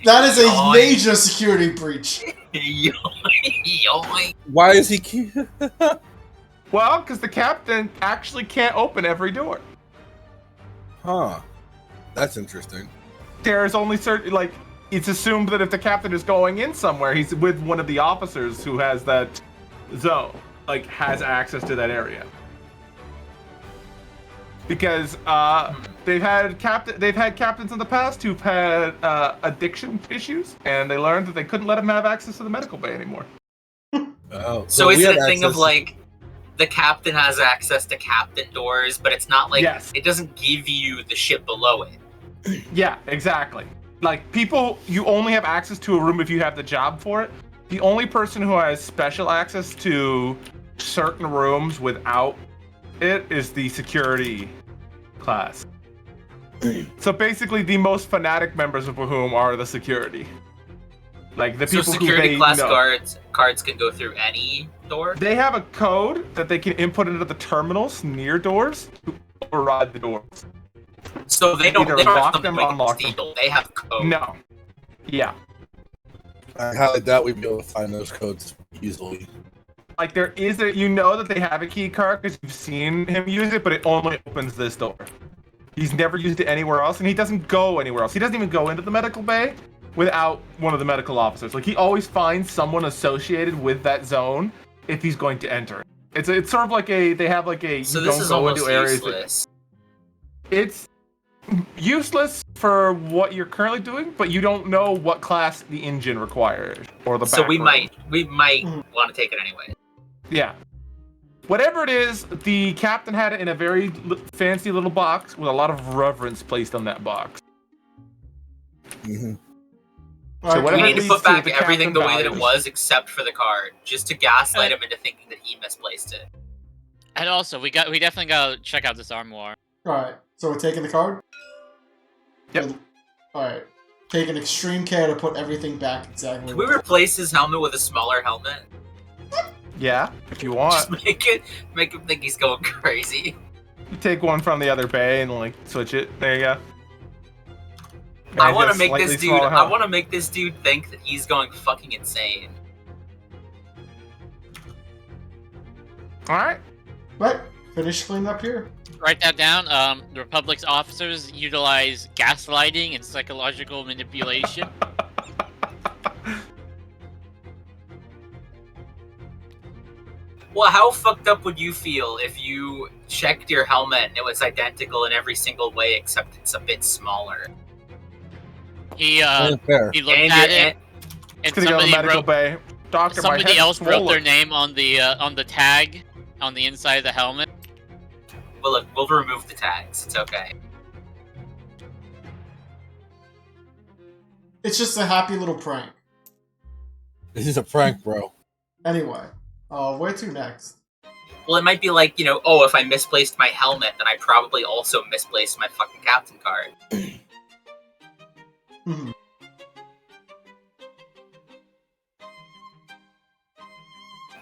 That is a Yoink. major security breach. Yoink. Why is he? Well, because the captain actually can't open every door. Huh. That's interesting. There's only certain, it's assumed that if the captain is going in somewhere, he's with one of the officers who has that zone, has access to that area. Because they've had captains in the past who've had addiction issues, and they learned that they couldn't let them have access to the medical bay anymore. Oh. So we is it had a thing of access- the captain has access to captain doors, but it's not Yes. it doesn't give you the ship below it. Yeah, exactly. People, you only have access to a room if you have the job for it. The only person who has special access to certain rooms without it is the security class. So basically, the most fanatic members of whom are the security. The So people who security they class know. cards can go through any door. They have a code that they can input into the terminals near doors. override the doors. So they don't Either have lock something them we or can unlock them. steal. They have code. No. Yeah. I highly doubt we'd be able to find those codes easily. Like there is you know that they have a key card because you've seen him use it, but it only opens this door. He's never used it anywhere else, and he doesn't go anywhere else. He doesn't even go into the medical bay without one of the medical officers. Like he always finds someone associated with that zone if he's going to enter. It's sort of like they have like a So you this don't is go almost into areas. useless. It's useless for what you're currently doing, but you don't know what class the engine requires or the. So we room. might want to take it anyway. Yeah. Whatever it is, the captain had it in a very fancy little box with a lot of reverence placed on that box. Mm-hmm. So We whatever need it to leads put back the everything the captain way that it values. was, except for the card, just to gaslight him into thinking that he misplaced it. And also, we definitely gotta check out this armoire. Alright, so we're taking the card? Yep. Alright. Taking extreme care to put everything back exactly. Can we replace his helmet with a smaller helmet? Yeah, if you want. Just make him think he's going crazy. You take one from the other bay and like switch it. There you go. I And want to just make slightly this dude. smaller I helmet. want to make this dude think that he's going fucking insane. All right. Right, finish cleaning up here. Write that down. The Republic's officers utilize gaslighting and psychological manipulation. Well, how fucked up would you feel if you checked your helmet and it was identical in every single way except it's a bit smaller? He Fair. he looked And at you're- it, and It's gonna go to the somebody medical wrote. bay. Doctor, my Somebody head's else wrote swollen. their name on the tag on the inside of the helmet. We'll remove the tags. It's okay. It's just a happy little prank. This is a prank, bro. Anyway, where to next? Well, it might be like, oh, if I misplaced my helmet, then I probably also misplaced my fucking captain card. Hmm.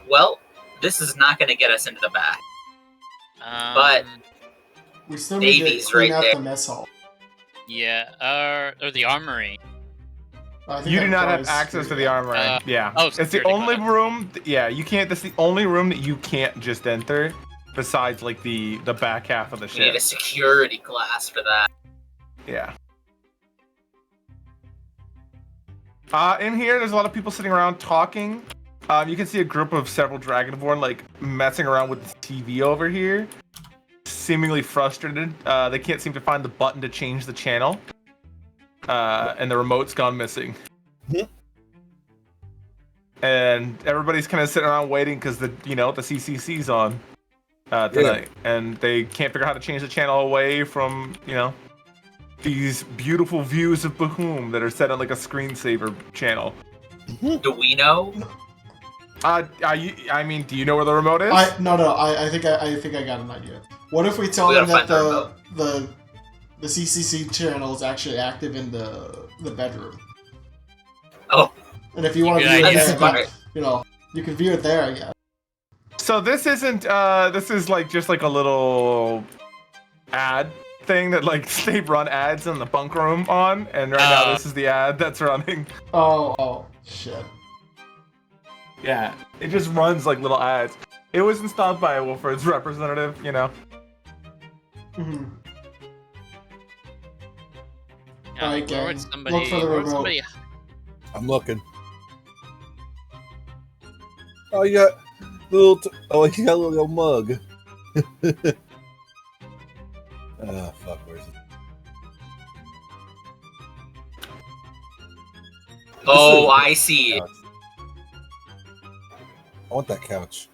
Well, this is not going to get us into the back. But We still need to Davies clean right out there. the mess hall. yeah, or the armory. I think You that do not have applies access to the armory. Yeah. oh, It's the security only guard. room. Yeah, you can't. That's the only room that you can't just enter. Besides, like the back half of the We need a ship. security class for that. Yeah. In here, there's a lot of people sitting around talking. You can see a group of several Dragonborn like messing around with the TV over here, seemingly frustrated. They can't seem to find the button to change the channel, and the remote's gone missing. Mhm. And everybody's kind of sitting around waiting because the CCC's on tonight, and they can't figure out how to change the channel away from these beautiful views of Bahum that are set on like a screensaver channel. Do we know? I mean, do you know where the remote is? I think I got an idea. What if we tell We them gotta that find the CCC channel is actually active in the bedroom? Oh, And if you want to Good view it idea. there, Smart. you can view it there, I guess. So this isn't. This is like just like a little ad thing that like they run ads in the bunk room on, and right now this is the ad that's running. Oh, shit. Yeah, it just runs like little ads. It was installed by a Wolford's representative, Mm-hmm. Yeah, Alright, where would gang. somebody? Look for the where would remote. somebody- I'm looking. Oh, you got little. You got a little mug. Fuck. Where's it? oh, I see. I want that couch.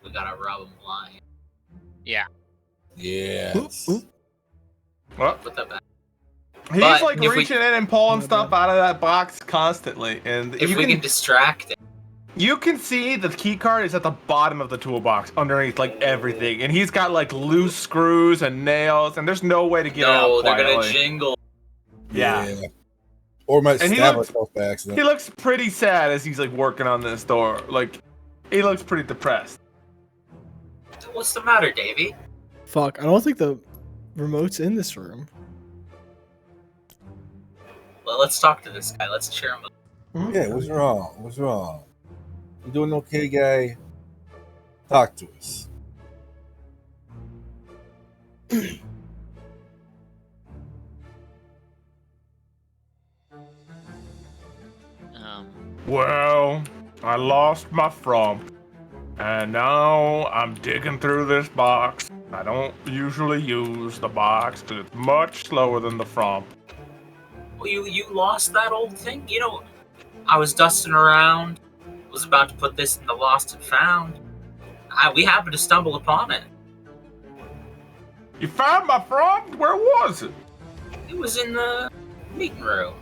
We gotta rob him blind. Yeah. Yes. What? Put that back. He's But like if we- reaching in and pulling stuff out of that box constantly, and If we can distract him. You can see the key card is at the bottom of the toolbox, underneath like everything, and he's got like loose screws and nails, and there's no way to get out No, they're quietly. gonna jingle. Yeah. Or might And he stab looks- myself by accident. He looks pretty sad as he's like working on this door. Like, he looks pretty depressed. What's the matter, Davey? Fuck, I don't think the remote's in this room. Well, let's talk to this guy. Let's cheer him up. Yeah, what's wrong? What's wrong? You doing okay, guy? Talk to us. Well, I lost my frump, and now I'm digging through this box. I don't usually use the box because it's much slower than the frump. Well, you lost that old thing? You know, I was dusting around, was about to put this in the lost and found. We happened to stumble upon it. You found my frump? Where was it? It was in the meeting room.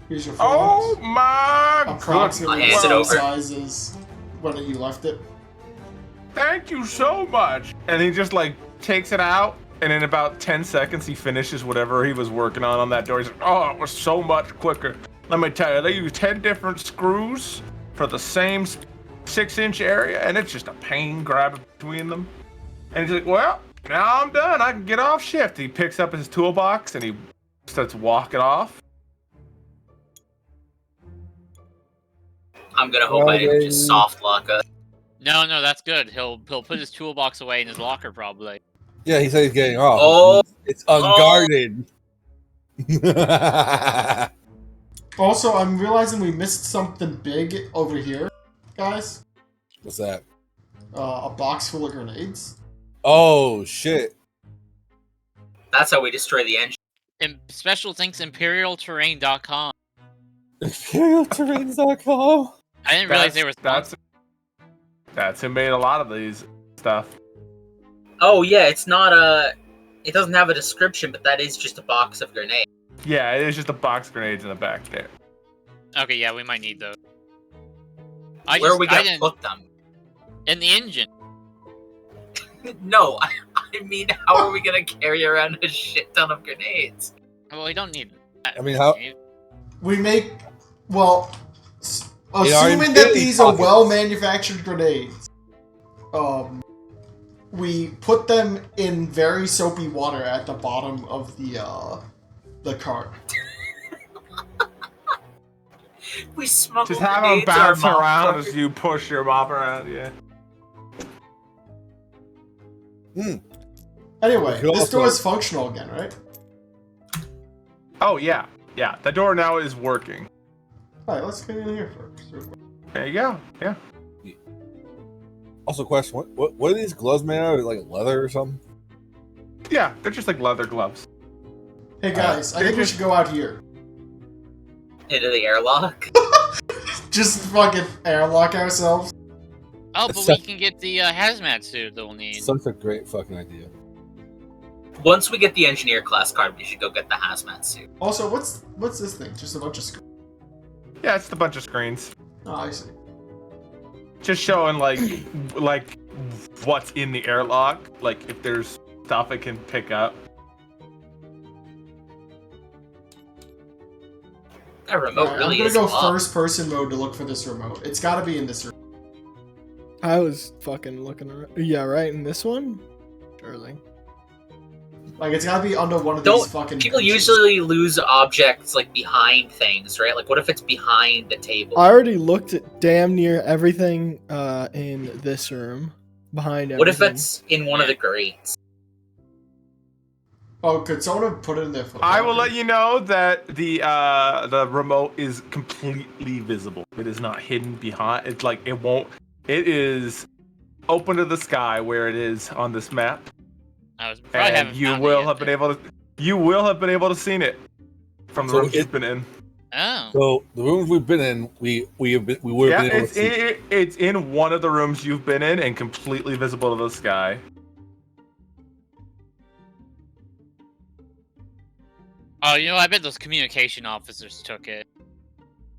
Here's your Oh my approximately I'll hand it the over. same size as when you left it. Thank you so much. And he just like takes it out, and in about 10 seconds he finishes whatever he was working on that door. He's like, oh, it was so much quicker. Let me tell you, they use 10 different screws for the same 6-inch area, and it's just a pain grabbing between them. And he's like, well, now I'm done. I can get off shift. He picks up his toolbox and he starts walking off. I'm gonna hope I didn't just soft lock us. No, that's good. He'll put his toolbox away in his locker probably. Yeah, he said he's getting off. Oh, It's unguarded. Also, I'm realizing we missed something big over here, guys. What's that? A box full of grenades. Oh, shit. that's how we destroy the engine. And special thanks ImperialTerrain.com. ImperialTerrains.com. I didn't realize they were That's who made a lot of these stuff. Oh yeah, it's not it doesn't have a description, but that is just a box of grenades. Yeah, it is just a box of grenades in the back there. Okay, yeah, we might need those. Where are we gonna put them? In the engine. No, I mean, how are we gonna carry around a shit ton of grenades? Well, we don't need that. I mean, how- We make, well, They are assuming in that Billy these are pockets. well-manufactured grenades, we put them in very soapy water at the bottom of the cart. We smuggle Just have them grenades in our bounce around mouth. as you push your mop around, yeah. Anyway, We could this also- door is functional again, right? Oh, yeah. Yeah, the door now is working. Alright, let's get in here first. real quick. There you go, yeah. Also, question: what are these gloves made out of? Like leather or something? Yeah, they're just like leather gloves. Hey guys, I think we should go out here. Into the airlock. Just fucking airlock ourselves. Oh, That's but we can get the hazmat suit that we'll need. Such a great fucking idea. Once we get the engineer class card, we should go get the hazmat suit. Also, what's this thing? Just a bunch of screws. Yeah, it's a bunch of screens. Oh, I see. Just showing like what's in the airlock, like if there's stuff it can pick up. That remote Alright, really I'm is gonna go up. first person mode to look for this remote. It's gotta be in this room. I was fucking looking around. Yeah, right in this one? Surely. Like, it's gotta be under one of Don't- these fucking People benches. usually lose objects like behind things, right? Like, what if it's behind the table? I already looked at damn near everything in this room. Behind everything. What if it's in one of the grates? Oh, could someone have put it in there for I will let you know that the remote is completely visible. It is not hidden behind. It's like it won't. It is open to the sky where it is on this map, I was probably and haven't you found it will yet, have been but- able to. You will have been able to seen it from the So rooms you've been in. Oh. So the rooms we've been in, we would have been Yeah, able to see. it's in one of the rooms you've been in and completely visible to the sky. Oh, you know, I bet those communication officers took it.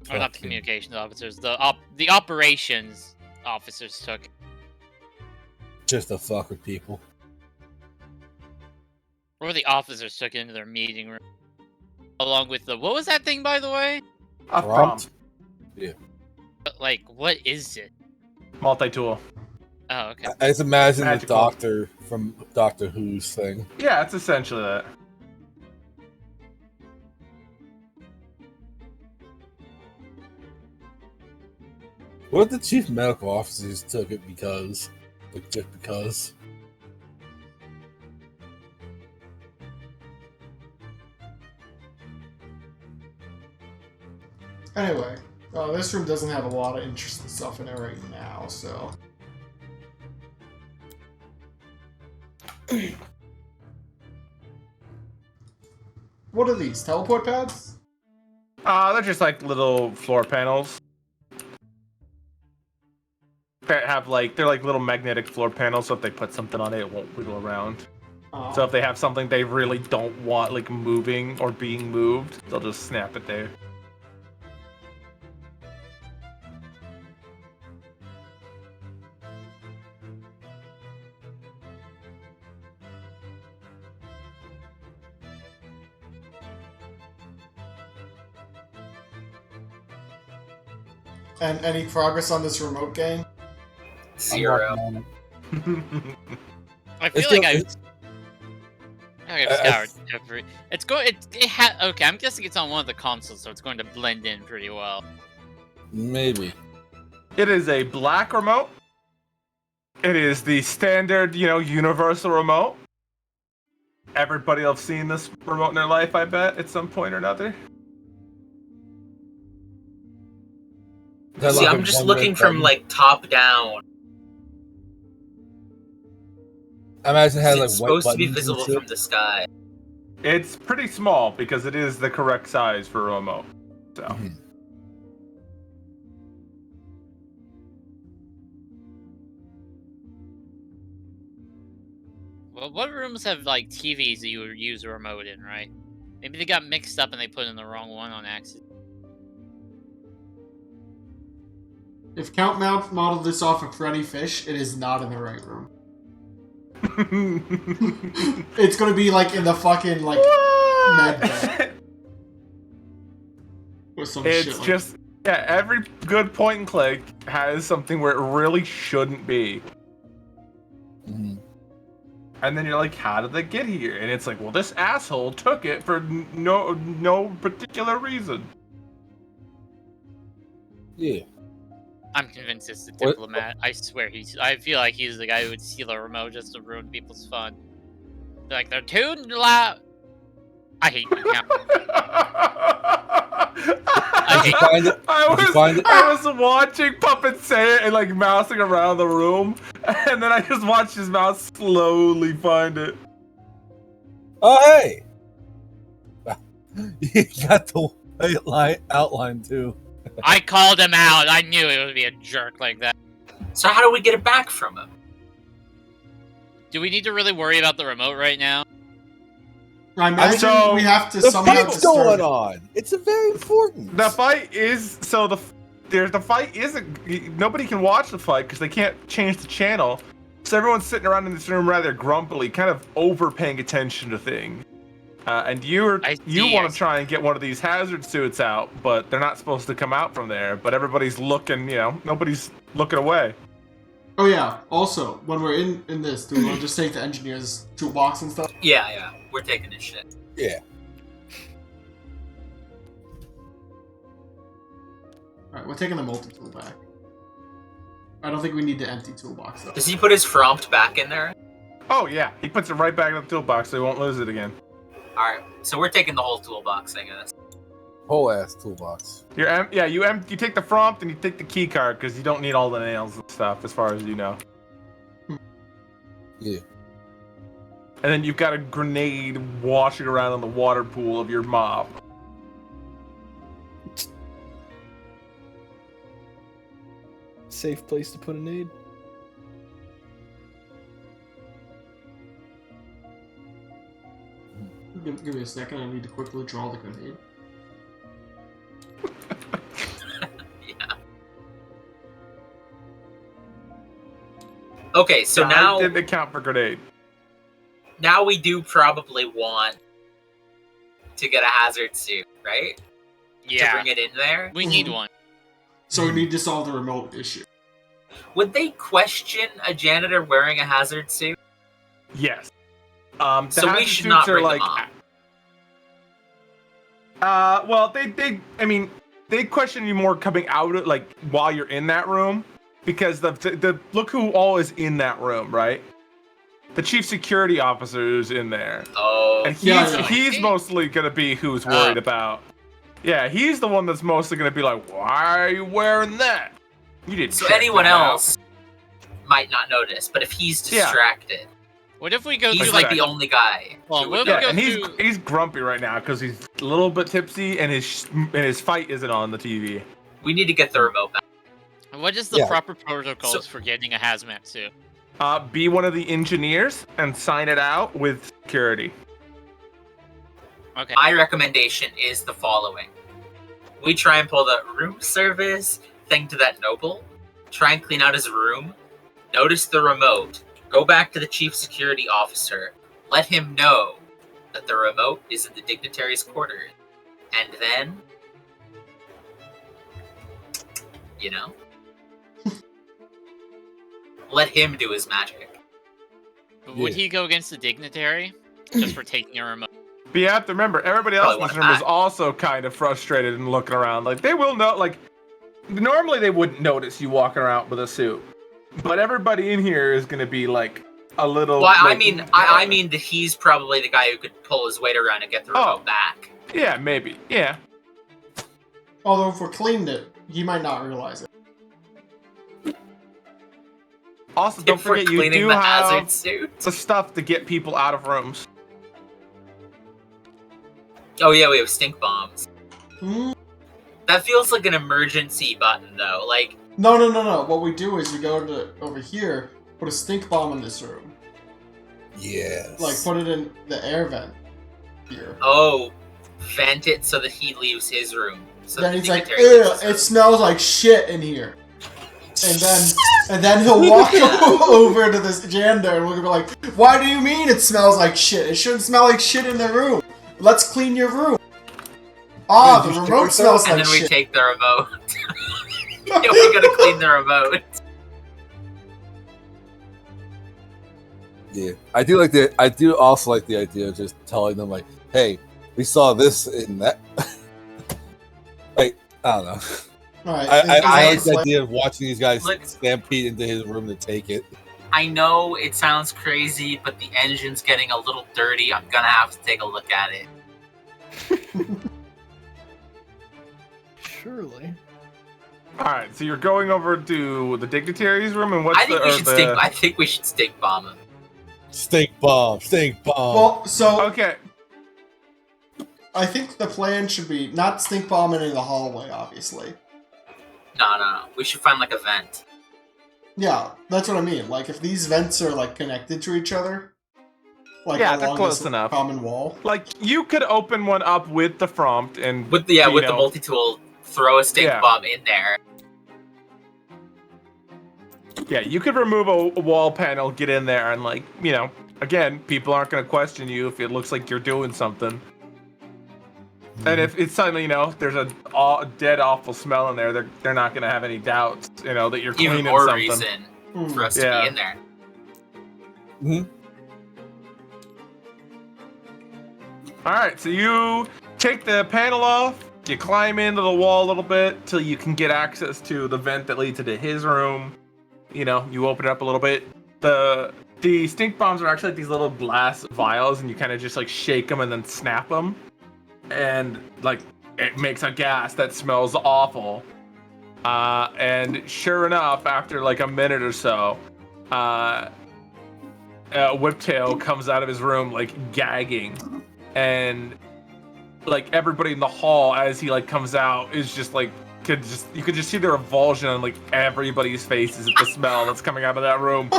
Or not the Fucking- communications officers, the operations officers took it. Just to fuck with people. Or the officers took it into their meeting room. Along with the, what was that thing, by the way? A Prompt? prompt. Like, what is it? Multi-tool. Oh, okay. I just imagine the Magical. doctor from Doctor Who's thing. Yeah, it's essentially that. What if the chief medical officers took it because, like, just because? Anyway, this room doesn't have a lot of interesting stuff in it right now, so. What are these? Teleport pads? They're just like little floor panels. That have they're like little magnetic floor panels, so if they put something on it, it won't wiggle around. Oh. So if they have something they really don't want like moving or being moved, they'll just snap it there. And any progress on this remote game? 0. I feel It's like still- I've scoured every. It's go. It okay. I'm guessing it's on one of the consoles, so it's going to blend in pretty well. Maybe. It is a black remote. It is the standard, universal remote. Everybody will have seen this remote in their life, I bet, at some point or another. See, I'm just looking from like top down. I imagine it has like It's white supposed to be buttons and visible shit. from the sky. It's pretty small because it is the correct size for a remote. So. Mhm. Well, what rooms have like TVs that you would use a remote in, right? Maybe they got mixed up and they put in the wrong one on accident. If Count Mount modeled this off of Freddy Fish, it is not in the right room. It's gonna be like in the fucking like med bay. Or some shit It's like just every good point and click has something where it really shouldn't be. Mhm. And then you're like, how did they get here? And it's like, well, this asshole took it for no particular reason. Yeah. I'm convinced it's the What- diplomat. I swear I feel like he's the guy who would steal a remote just to ruin people's fun. They're like, they're too loud. I hate you, Count. Did you find it? Did you find it? I was watching Puppet say it and like mousing around the room, and then I just watched his mouse slowly find it. Oh, hey! You got the white outline too. I called him out. I knew it would be a jerk like that. So how do we get it back from him? Do we need to really worry about the remote right now? I imagine So, we have to The somehow fight's disturb going it. on. It's a very important. The fight is the fight isn't. Nobody can watch the fight because they can't change the channel. So everyone's sitting around in this room rather grumpily, kind of over paying attention to things. And you want to try and get one of these hazard suits out, but they're not supposed to come out from there. But everybody's looking, nobody's looking away. Oh yeah. Also, when we're in this, do we want to just take the engineer's toolbox and stuff? Yeah, we're taking this shit. Yeah. Alright, we're taking the multi-tool back. I don't think we need the empty toolbox though. Does he put his frompt back in there? Oh yeah, he puts it right back in the toolbox so he won't lose it again. Alright, so we're taking the whole toolbox, I guess. Whole ass toolbox. You take the frompt and you take the key card because you don't need all the nails and stuff, as far as you know. Yeah. And then you've got a grenade washing around in the water pool of your mob. Safe place to put a nade. Give me a second, I need to quickly draw the grenade. Yeah. Okay, so now I didn't account for grenade. now we do probably want to get a hazard suit, right? To Yeah, bring it in there. we need one. So we need to solve the remote issue. Would they question a janitor wearing a hazard suit? Yes. The So we hazard should suits not are bring like, them on. well, they question you more coming out of, like, while you're in that room, because the look who all is in that room, right? The chief security officer is in there, Oh, and Yeah. he's mostly gonna be who's worried about. Yeah, he's the one that's mostly gonna be like, why are you wearing that? You didn't. so check anyone that out." else might not notice, but if he's distracted, What if we go he's through like the only guy. Well, who what would if we Yeah, go notice. and through- he's grumpy right now because he's a little bit tipsy, and his fight isn't on the TV. We need to get the remote back. What is the Yeah. proper protocols So- for getting a hazmat suit? Be one of the engineers and sign it out with security. Okay. My recommendation is the following. We try and pull the room service thing to that noble, try and clean out his room, notice the remote, go back to the chief security officer, let him know that the remote is in the dignitary's quarters, and then, let him do his magic. But would he go against the dignitary just for taking a remote? But you have to remember, everybody else in Probably this want room is that. also kind of frustrated and looking around. Like, they will know, like, normally they wouldn't notice you walking around with a suit. But everybody in here is going to be, like, a little... Well, I like, mean that he's probably the guy who could pull his weight around and get the remote back. Yeah, maybe. Yeah. Although if we're cleaning it, he might not realize it. Also, don't If we're forget, you cleaning do the have hazard suit. the stuff to get people out of rooms. Oh yeah, we have stink bombs. Hmm? That feels like an emergency button, though. Like, No. What we do is we go to over here, put a stink bomb in this room. Yes. Like, put it in the air vent here. oh, vent it so that he leaves his room. So Then the he's like, dignitary leaves ew, his it room. smells like shit in here. And then he'll walk over to this janitor and we'll be like, why do you mean it smells like shit? It shouldn't smell like shit in the room. Let's clean your room. Ah, Wait, the you remote should- smells And like then we shit. take the remote. Yeah, we gotta clean the remote. Yeah, I do also like the idea of just telling them like, "Hey, we saw this in that." Like, I don't know. Alright, I like it's the idea of watching these guys Look- stampede into his room to take it. I know it sounds crazy, but the engine's getting a little dirty. I'm gonna have to take a look at it. Surely. Alright, so you're going over to the dignitary's room, and what's I think we should stink. I think we should stink bomb him. Stink bomb, stink bomb. Well, so Okay, I think the plan should be not stink bombing in the hallway, obviously. No. We should find like a vent. Yeah, that's what I mean. Like, if these vents are like connected to each other, like Yeah, they're along close this enough. common wall. like, you could open one up with the prompt, and With the you with the know, multi-tool, throw a stink Yeah. bomb in there. Yeah, you could remove a wall panel, get in there, and like, you know, again, people aren't going to question you if it looks like you're doing something. And if it's suddenly, you know, there's a dead, awful smell in there, they're not going to have any doubts, you know, that you're Even cleaning more something. reason Hmm. for us to Yeah. be in there. All right, so you take the panel off, you climb into the wall a little bit till you can get access to the vent that leads into his room. You know, you open it up a little bit. The stink bombs are actually like these little glass vials, and you kind of just like shake them and then snap them, and like it makes a gas that smells awful. And sure enough, after like a minute or so, Whiptail comes out of his room like gagging, and like everybody in the hall as he like comes out is just like you could just see the revulsion on like everybody's faces at the smell that's coming out of that room,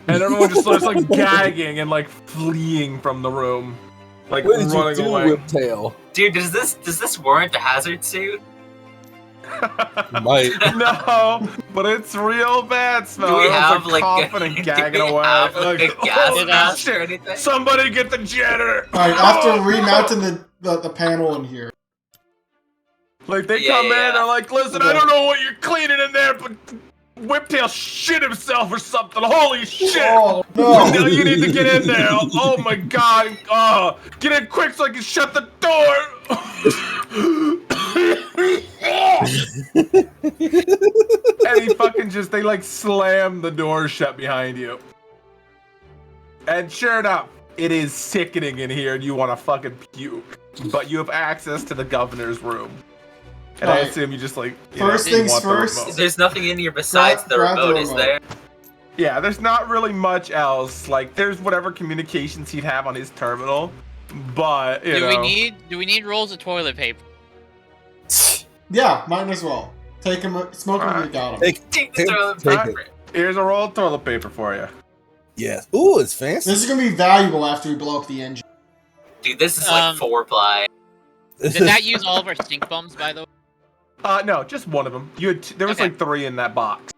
and everyone just starts like gagging and like fleeing from the room, like What did you running do, away. Whiptail? Dude, does this warrant a hazard suit? You might. No, but it's real bad smell. Do we Everyone's, have like coughing and do gagging we away? have, like, a gas oh, mask or shit. anything? Somebody get the janitor! Alright, after remounting the panel in here. Like, they Yeah, come in, yeah. they're like, listen, I don't know what you're cleaning in there, but Whiptail shit himself or something. Holy shit! Oh no! Now you need to get in there. Oh my god. Oh, get in quick so I can shut the door. And he fucking just, they like slam the door shut behind you. And sure enough, it is sickening in here and you want to fucking puke. But you have access to the governor's room. And I assume you just like... First things first. There's nothing in here besides the remote, is there? Yeah, there's not really much else. Like, there's whatever communications he'd have on his terminal. But, you know... Do we need rolls of toilet paper? Yeah, might as well. Take him, smoke him, we got him. Take the toilet paper. Here's a roll of toilet paper for you. Yes. Ooh, it's fancy. This is gonna be valuable after we blow up the engine. Dude, this is like four-ply. Did that use all of our stink bombs, by the way? No, just one of them. There was like 3 in that box.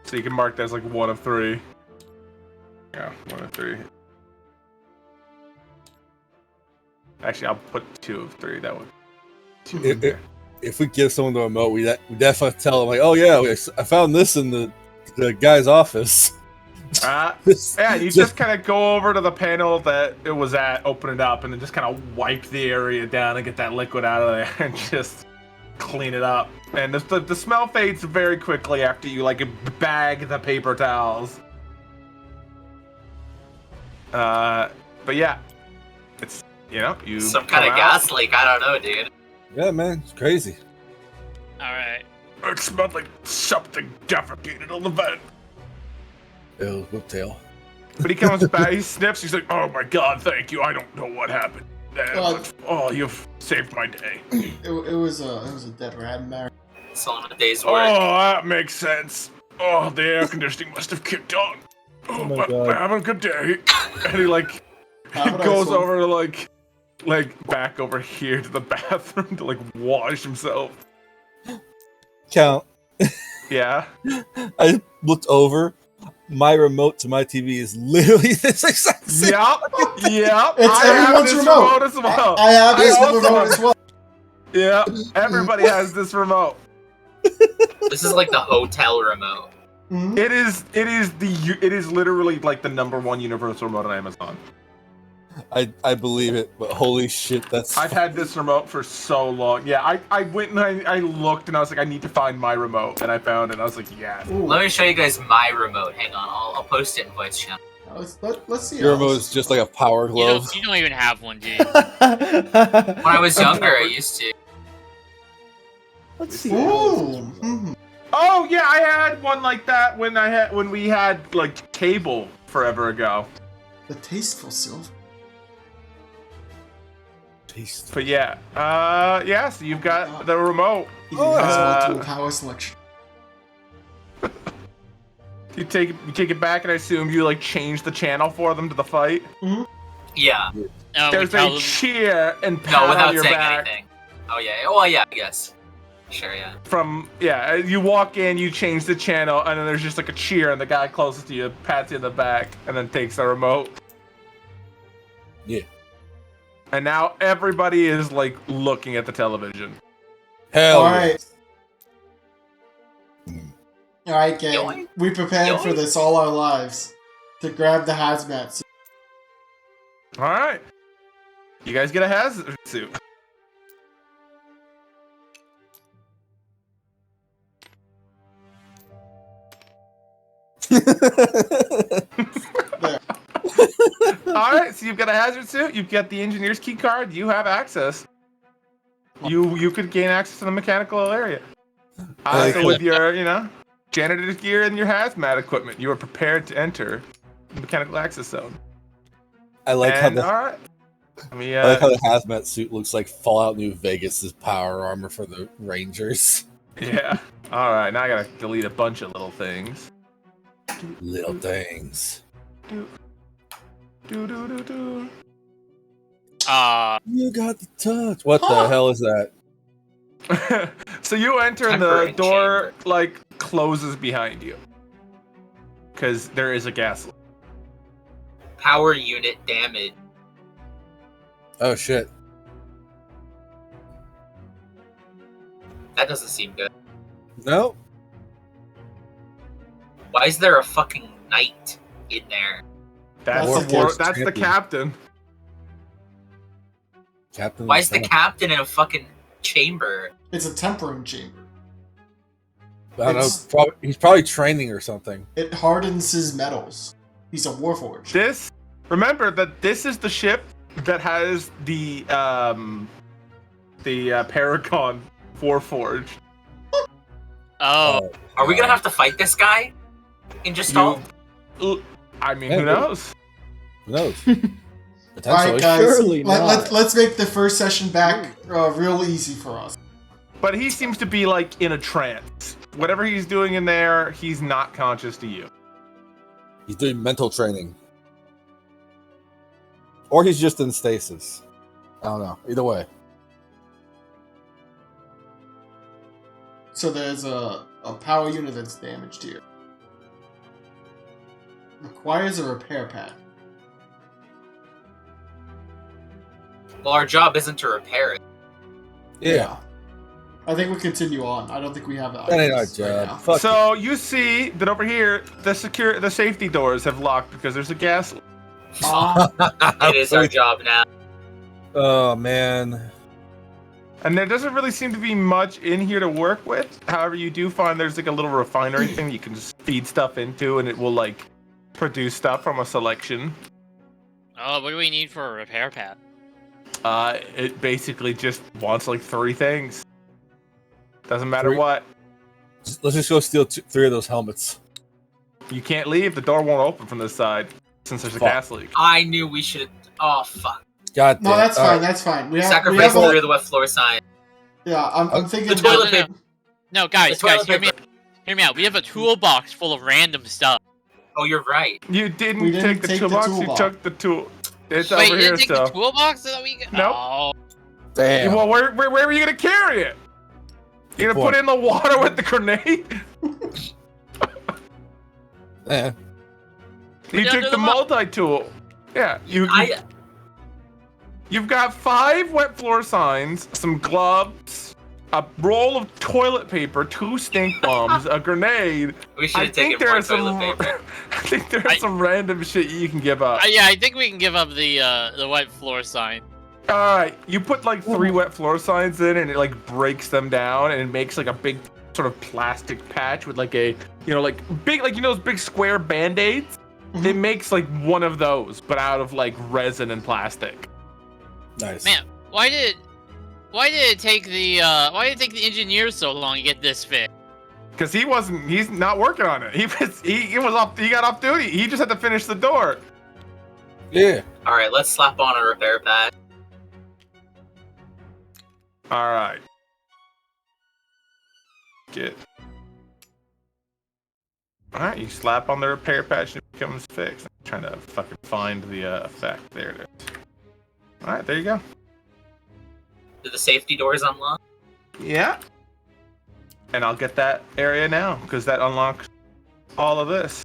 So you can mark that as like 1 of 3. Yeah, 1 of 3. Actually, I'll put 2 of 3. That would. If we give someone the remote, we definitely tell them like, oh yeah, I found this in the guy's office. Yeah, you just kind of go over to the panel that it was at, open it up, and then just kind of wipe the area down and get that liquid out of there and just clean it up. And the smell fades very quickly after you like bag the paper towels. But yeah, it's you some kind of gas leak. I don't know, dude. Yeah, man, it's crazy. All right. It smelled like something defecated on the vent. Ew, Whiptail. But he comes back, he sniffs, he's like, oh my god, thank you, I don't know what happened. You've saved my day. It was a dead rat in there. It's on a day's Oh, work. that makes sense. Oh, the air conditioning must have kicked on. Oh my god. Have a good day. And he like goes over to like back over here to the bathroom to like wash himself. Count. Yeah. I looked over. My remote to my TV is literally this exact same. Yep. It's everyone's remote. As well. I have this remote as well. Yeah, everybody has this remote. This is like the hotel remote. Mm-hmm. It is literally like the #1 universal remote on Amazon. I believe it, but holy shit, I've had this remote for so long. Yeah, I went and I looked and I was like, I need to find my remote, and I found it. And I was like, yeah. Ooh. Let me show you guys my remote. Hang on, I'll post it in voice chat. Let's see. Your remote is just like a power glove. You don't even have one, do you? When I was younger, I used to. Let's see. Ooh. Mm-hmm. Oh yeah, I had one like that when we had like cable forever ago. The tasteful silver. But yeah, so you've got the remote. Power selection. You take it back, and I assume you like change the channel for them to the fight. Mm-hmm. Yeah. There's a cheer and pat No, on without your saying back. anything. Oh yeah. Well, yeah, I guess. Sure, yeah. You walk in, you change the channel, and then there's just like a cheer, and the guy closest to you pats you in the back, and then takes the remote. Yeah. And now everybody is like looking at the television. Hell. All yeah. right, gang. We prepared for this all our lives. To grab the hazmat suit. All right. You guys get a hazard suit. There. All right, so you've got a hazard suit. You've got the engineer's key card. You have access. You could gain access to the mechanical area. So with your, janitor's gear and your hazmat equipment, you are prepared to enter the mechanical access zone. I like how the all right. I like how the hazmat suit looks like Fallout New Vegas' power armor for the Rangers. Yeah. All right. Now I gotta delete a bunch of little things. Little things. Do. You got the touch. What the hell is that? So you enter and the door like closes behind you because there is a gas leak. Power unit damage. Oh shit. That doesn't seem good. No. Why is there a fucking knight in there? That's the captain. Captain. Why is the captain in a fucking chamber? It's a tempering chamber. I don't know. He's probably training or something. It hardens his metals. He's a warforged. Remember that this is the ship that has the Paragon Warforged. Oh. Are we gonna have to fight this guy in gestalt? I mean, who knows? Who knows? All right, guys. Surely not. Let's make the first session back real easy for us. But he seems to be like in a trance. Whatever he's doing in there, he's not conscious to you. He's doing mental training. Or he's just in stasis. I don't know. Either way. So there's a power unit that's damaged here. Requires a repair pack. Well, our job isn't to repair it. Yeah. I think we continue on. I don't think we have That ain't our items right job. now. Fuck So you see that over here, the safety doors have locked because there's a gas leak. It is our job now. Oh, man. And there doesn't really seem to be much in here to work with. However, you do find there's like a little refinery thing you can just feed stuff into, and it will like produce stuff from a selection. Oh, what do we need for a repair pad? It basically just wants like 3 things. Doesn't matter 3? what. Let's just go steal 3 of those helmets. You can't leave. The door won't open from this side since there's a Fuck. gas leak. I knew we should. Oh fuck! God damn. No, that's All fine. right. That's fine. We Sacrifice have 3 of the wet floor sign. Yeah, I'm thinking. The toilet no, paper. No, guys, The toilet hear me paper. out. Hear me out. We have a toolbox full of random stuff. Oh, you're right. You didn't, We didn't take the take the toolbox. You toolbox. took the tool. It's Wait, over you here didn't take still. the toolbox that we got? Nope. Oh. Damn. Well, where were you gonna carry it? You're gonna put it in the water with the grenade? Eh. You Yeah, took the multi-tool. Yeah, you've got 5 wet floor signs, some gloves, a roll of toilet paper, 2 stink bombs, a grenade. We should I have think taken more there's toilet some. paper. I think there's some random shit you can give up. Yeah, I think we can give up the wet floor sign. All right, you put like 3 wet floor signs in, and it like breaks them down, and it makes like a big sort of plastic patch with like a like big those big square band-aids. Mhm. It makes like one of those, but out of like resin and plastic. Nice. Man, why did it take the engineers so long to get this fixed? Because he's not working on it. He got off duty. He just had to finish the door. Yeah. All right, let's slap on a repair pad. All right. Alright, you slap on the repair patch and it becomes fixed. I'm trying to fucking find the effect. There it is. Alright, there you go. Do the safety doors unlock? Yeah. And I'll get that area now, because that unlocks all of this.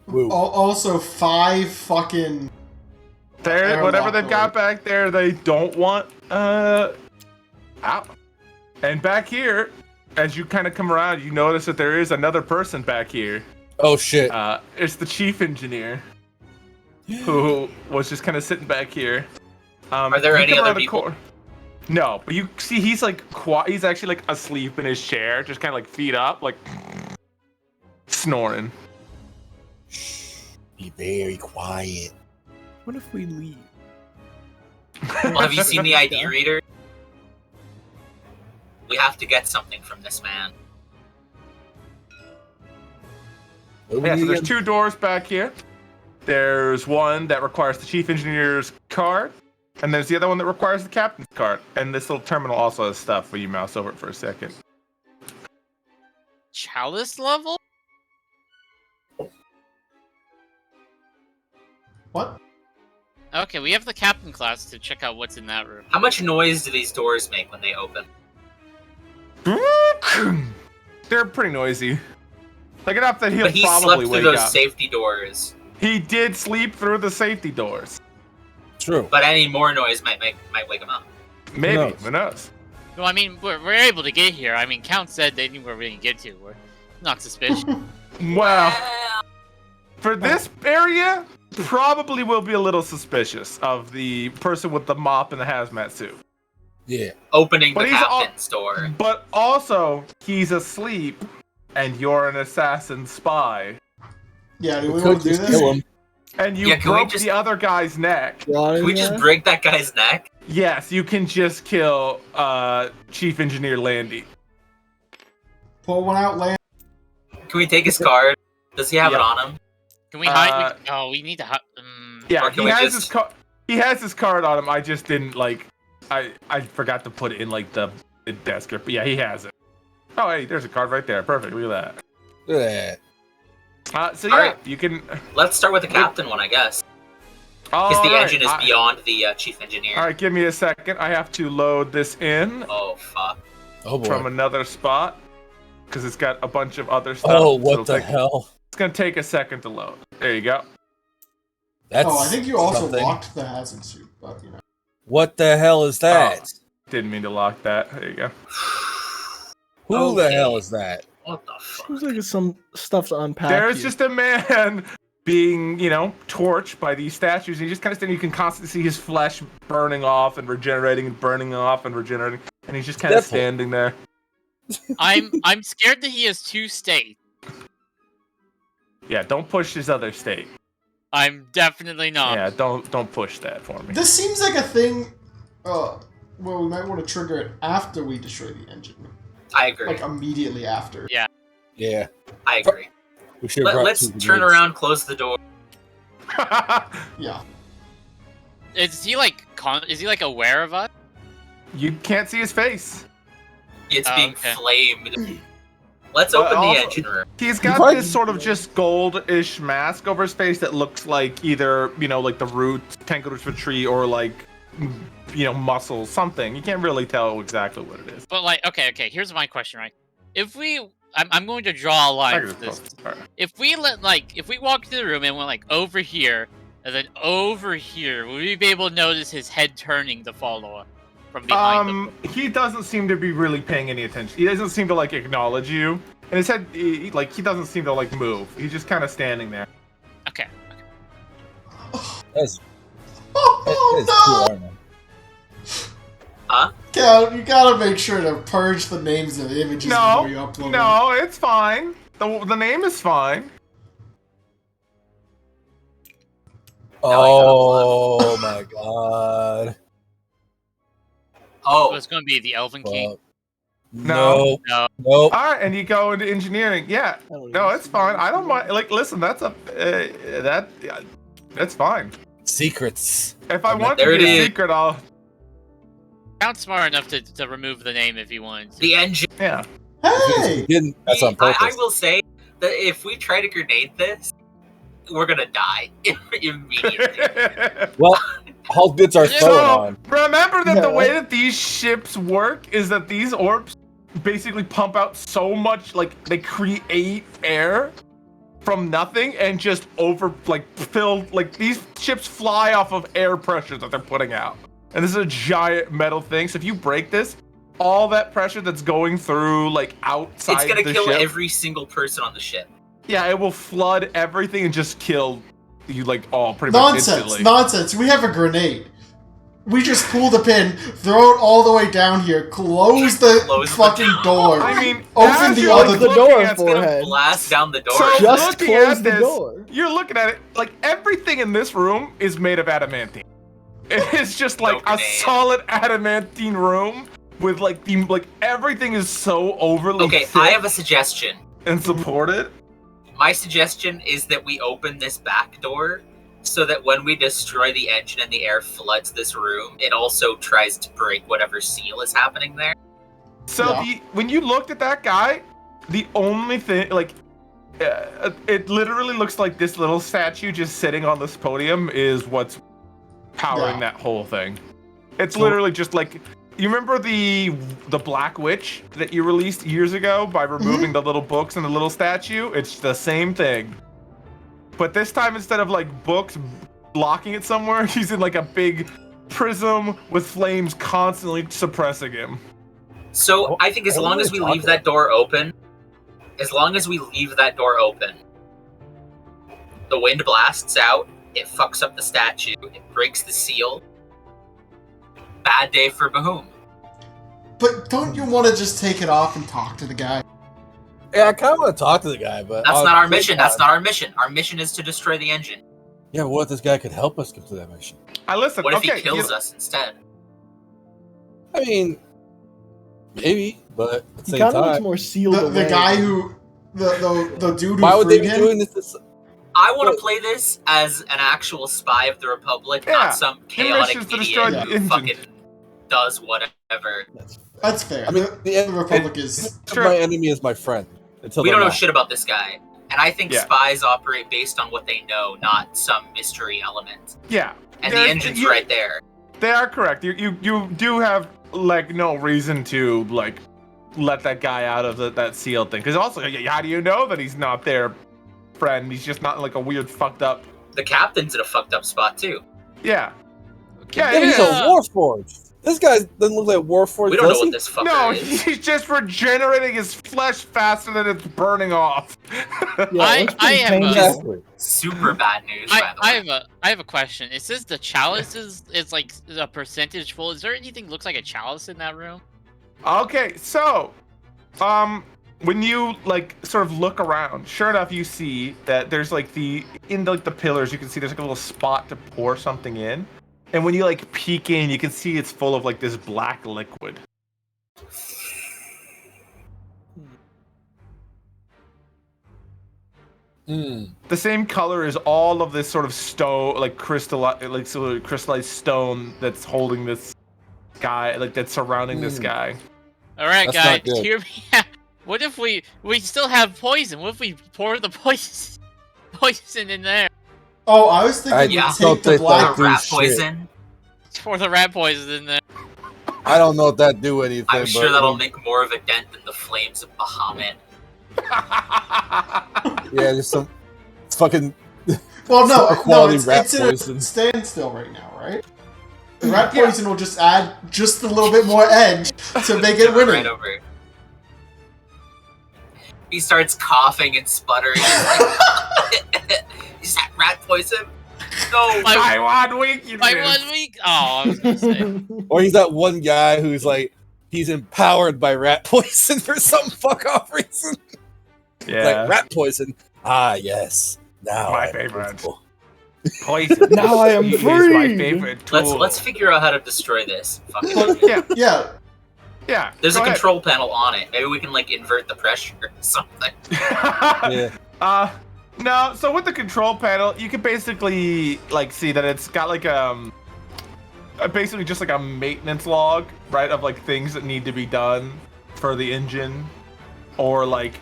Woo. Also, 5 fucking. There, whatever Airlock they've got door. back there, they don't want out. And back here, as you kind of come around, you notice that there is another person back here. Oh shit. It's the chief engineer, who was just kind of sitting back here. Are there you any come other around the people? No, but you see, he's like he's actually like asleep in his chair, just kind of like feet up, like snoring. Be very quiet. What if we leave? Well, have you seen the ID reader? We have to get something from this man. What do we Yeah, so need there's again? 2 doors back here. There's one that requires the chief engineer's card, and there's the other one that requires the captain's card. And this little terminal also has stuff when you mouse over it for a second. Chalice level? What? Okay, we have the captain class to check out what's in that room. How much noise do these doors make when they open? They're pretty noisy. Like enough that he'll But he slept probably through wake those up. safety doors. He did sleep through the safety doors. True. But any more noise might wake him up. Maybe. knows? Who knows? Well, I mean, we're able to get here. I mean, Count said they knew where we didn't get to. We're not suspicious. Well, for this area, probably will be a little suspicious of the person with the mop and the hazmat suit. Yeah. Opening But the he's captain's door. But also, he's asleep, and you're an assassin spy. Yeah, do we Could want to do just this? kill him. And you Yeah, can we broke just- the other guy's neck. Can we just break that guy's neck? Yes, you can just kill Chief Engineer Landy. Pull one out, land. Can we take his card? Does he have it Yeah. on him? Can we hide? Oh, we need to hide. Yeah, Or can he we has just- he has his card on him. I just didn't like. I forgot to put it in like the desk. But yeah, he has it. Oh, hey, there's a card right there. Perfect. Look at Look at that. So All yeah, right. you can. Let's start with the captain one, I guess. Because the engine is beyond the chief engineer. All right, give me a second. I have to load this in Oh, fuck. that. Oh boy. from another spot because it's got a bunch of other stuff. Oh, so what it'll the take- hell? It's gonna take a second to load. There you go. That's Oh, I think you also something. locked the hazard suit, but you know. What the hell is that? Didn't mean to lock that. There you go. Who the Okay. hell is that? What the fuck? Seems like it's some stuff to unpack. There's here. just a man being, torched by these statues. You just kind of stand. You can constantly see his flesh burning off and regenerating and burning off and regenerating, and he's just kind of Deadpool. standing there. I'm scared that he has two states. Yeah, don't push his other state. I'm definitely not. Yeah, don't push that for me. This seems like a thing. Well, we might want to trigger it after we destroy the engine, I agree. like immediately after. Yeah. Yeah. I agree. We should have Let's turn around, close the door. Yeah. Is he like aware of us? You can't see his face. It's Oh, being okay. flamed. Let's But open also- the engine room. He's got What? this sort of just gold-ish mask over his face that looks like either, like the roots, tentacles of a tree, or like, muscles, something. You can't really tell exactly what it is. But like, okay. Here's my question, right? If I'm going to draw a I line can for this. just post it. If we walk into the room and went like over here and then over here, would we be able to notice his head turning to follow us from behind him? He doesn't seem to be really paying any attention. He doesn't seem to like acknowledge you, and his head, he doesn't seem to like move. He's just kind of standing there. Okay. That's Oh, too alarming. Huh? no! You gotta make sure to purge the names of images before you upload them. No, it's fine. The name is fine. Oh my god. Oh, So it's going to be the Elven King. Fuck. No. No. Nope. All right, and you go into engineering. Yeah, I don't no, even it's see fine. that. I don't mind. Like, listen, that's that's fine. Secrets. If I want to There it be a is. secret, I'll. Count smart enough to remove the name if he wanted to. the engine. Yeah. Hey! Didn't. That's on purpose. I will say that if we try to grenade this, we're gonna die immediately. Well, all bits are thrown So on. remember that the Yeah. way that these ships work is that these orbs basically pump out so much, like they create air from nothing and just fill, like these ships fly off of air pressure that they're putting out. And this is a giant metal thing. So if you break this, all that pressure that's going through like outside It's gonna the kill ship, every single person on the ship. yeah, it will flood everything and just kill you like all pretty much Nonsense! instantly. Nonsense! We have a grenade. We just pull the pin, throw it all the way down here, close the Close the fucking door. I mean, Open as the you're other the looking door at- It's gonna Forehead. blast down the door. So Just looking close at the this, door. you're looking at it like everything in this room is made of adamantine. It is just like a grenade. solid adamantine room with like everything is so overly Okay, thick I have a suggestion. and supported. My suggestion is that we open this back door so that when we destroy the engine and the air floods this room, it also tries to break whatever seal is happening there. So Yeah. when you looked at that guy, the only thing it literally looks like this little statue just sitting on this podium is what's powering Yeah. that whole thing. It's So- literally just like, you remember the Black Witch that you released years ago by removing the little books and the little statue? It's the same thing. But this time, instead of like books blocking it somewhere, he's in like a big prism with flames constantly suppressing him. So I think as long as we leave that door open, the wind blasts out, it fucks up the statue, it breaks the seal. Bad day for Bahum. But don't you want to just take it off and talk to the guy? Yeah, I kind of want to talk to the guy, but That's not our mission. That's not our mission. Our mission is to destroy the engine. Yeah, but what if this guy could help us complete that mission? Listen. What if okay, he kills us instead? I mean, maybe, but at the He same kind of looks time, more sealed away. The guy who, the dude who why would they freed be him? doing this? I want to play this as an actual spy of the Republic, Yeah. not some Your chaotic mission's to destroy idiot the who engine. fucking does whatever. That's fair. I mean, the Republic is. My enemy is my friend. Until We they're don't know not. shit about this guy. And I think Yeah. spies operate based on what they know, not some mystery element. Yeah. And the engine's right there. They are correct. You do have like no reason to like let that guy out of that sealed thing. Because also, how do you know that he's not their friend? He's just not like a weird fucked up. The captain's in a fucked up spot too. Yeah. Yeah, he's a Warforged. This guy doesn't look like Warforged. We don't know does he? what this fucker No, is. he's just regenerating his flesh faster than it's burning off. Yeah, it looks I pretty am, painful. Exactly. Super bad news, by the way. I have a question. It says the chalice is like a percentage full. Is there anything that looks like a chalice in that room? Okay, so, when you like sort of look around, sure enough, you see that there's like the pillars. You can see there's like a little spot to pour something in, and when you like peek in, you can see it's full of like this black liquid. The same color as all of this sort of stone, like crystallized stone that's holding this guy, like that's surrounding this guy. All right, That's not guys, good. hear me out. What if we still have poison? What if we pour the poison in there? Oh, I was thinking Yeah. you take the Don't black. do Rat shit. poison. Pour the rat poison in there. I don't know if that do anything. I'm but sure that'll make more of a dent than the flames of Bahamut. Yeah, just some fucking. Well, no, quality it's rat in poison. a standstill right now, right? The rat poison will just add just a little bit more edge to make it Right winning. over. He starts coughing and sputtering. He's like, is that rat poison? No. By 1 week, you By did. 1 week? Oh, I was gonna say. Or he's that one guy who's like, he's empowered by rat poison for some fuck off reason. Yeah. Like, rat poison? Ah, yes. Now My I'm favorite. invincible. Poison. Now I am He is my free. favorite tool. Let's figure out how to destroy this. Fucking Yeah, Yeah, yeah. There's a go ahead. control panel on it. Maybe we can like invert the pressure or something. Yeah. No, so with the control panel, you can basically like see that it's got like basically just like a maintenance log, right, of like things that need to be done for the engine, or like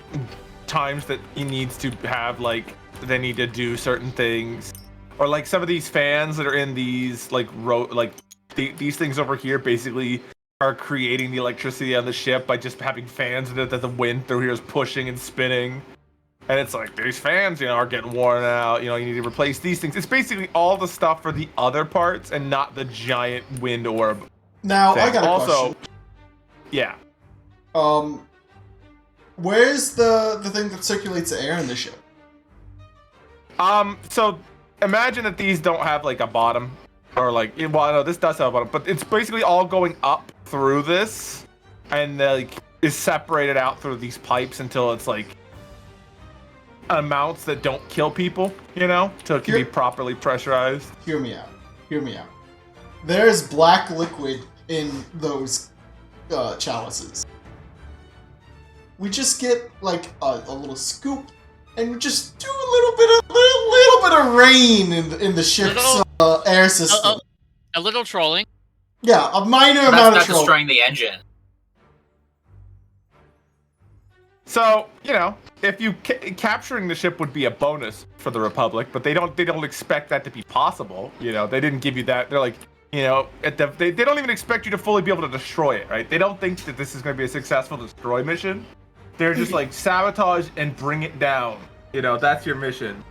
times that he needs to have like they need to do certain things, or like some of these fans that are in these like these things over here basically are creating the electricity on the ship by just having fans in it that the wind through here is pushing and spinning. And it's like, these fans, are getting worn out, you need to replace these things. It's basically all the stuff for the other parts and not the giant wind orb. now I thing. got a Also, question. yeah. Where's the thing that circulates the air in the ship? So imagine that these don't have like a bottom, or like, well, no, this does have a bottom, but it's basically all going up through this, and like is separated out through these pipes until it's like amounts that don't kill people, so it can be properly pressurized. Hear me out. There's black liquid in those chalices. We just get like a little scoop, and we just do a little bit of rain in the ship's air system. A little trolling. Yeah, a minor That's amount not of trouble. destroying the engine. So, if you capturing the ship would be a bonus for the Republic, but they don't expect that to be possible. They didn't give you that. They're like, they don't even expect you to fully be able to destroy it, right? They don't think that this is going to be a successful destroy mission. They're just like sabotage and bring it down. That's your mission.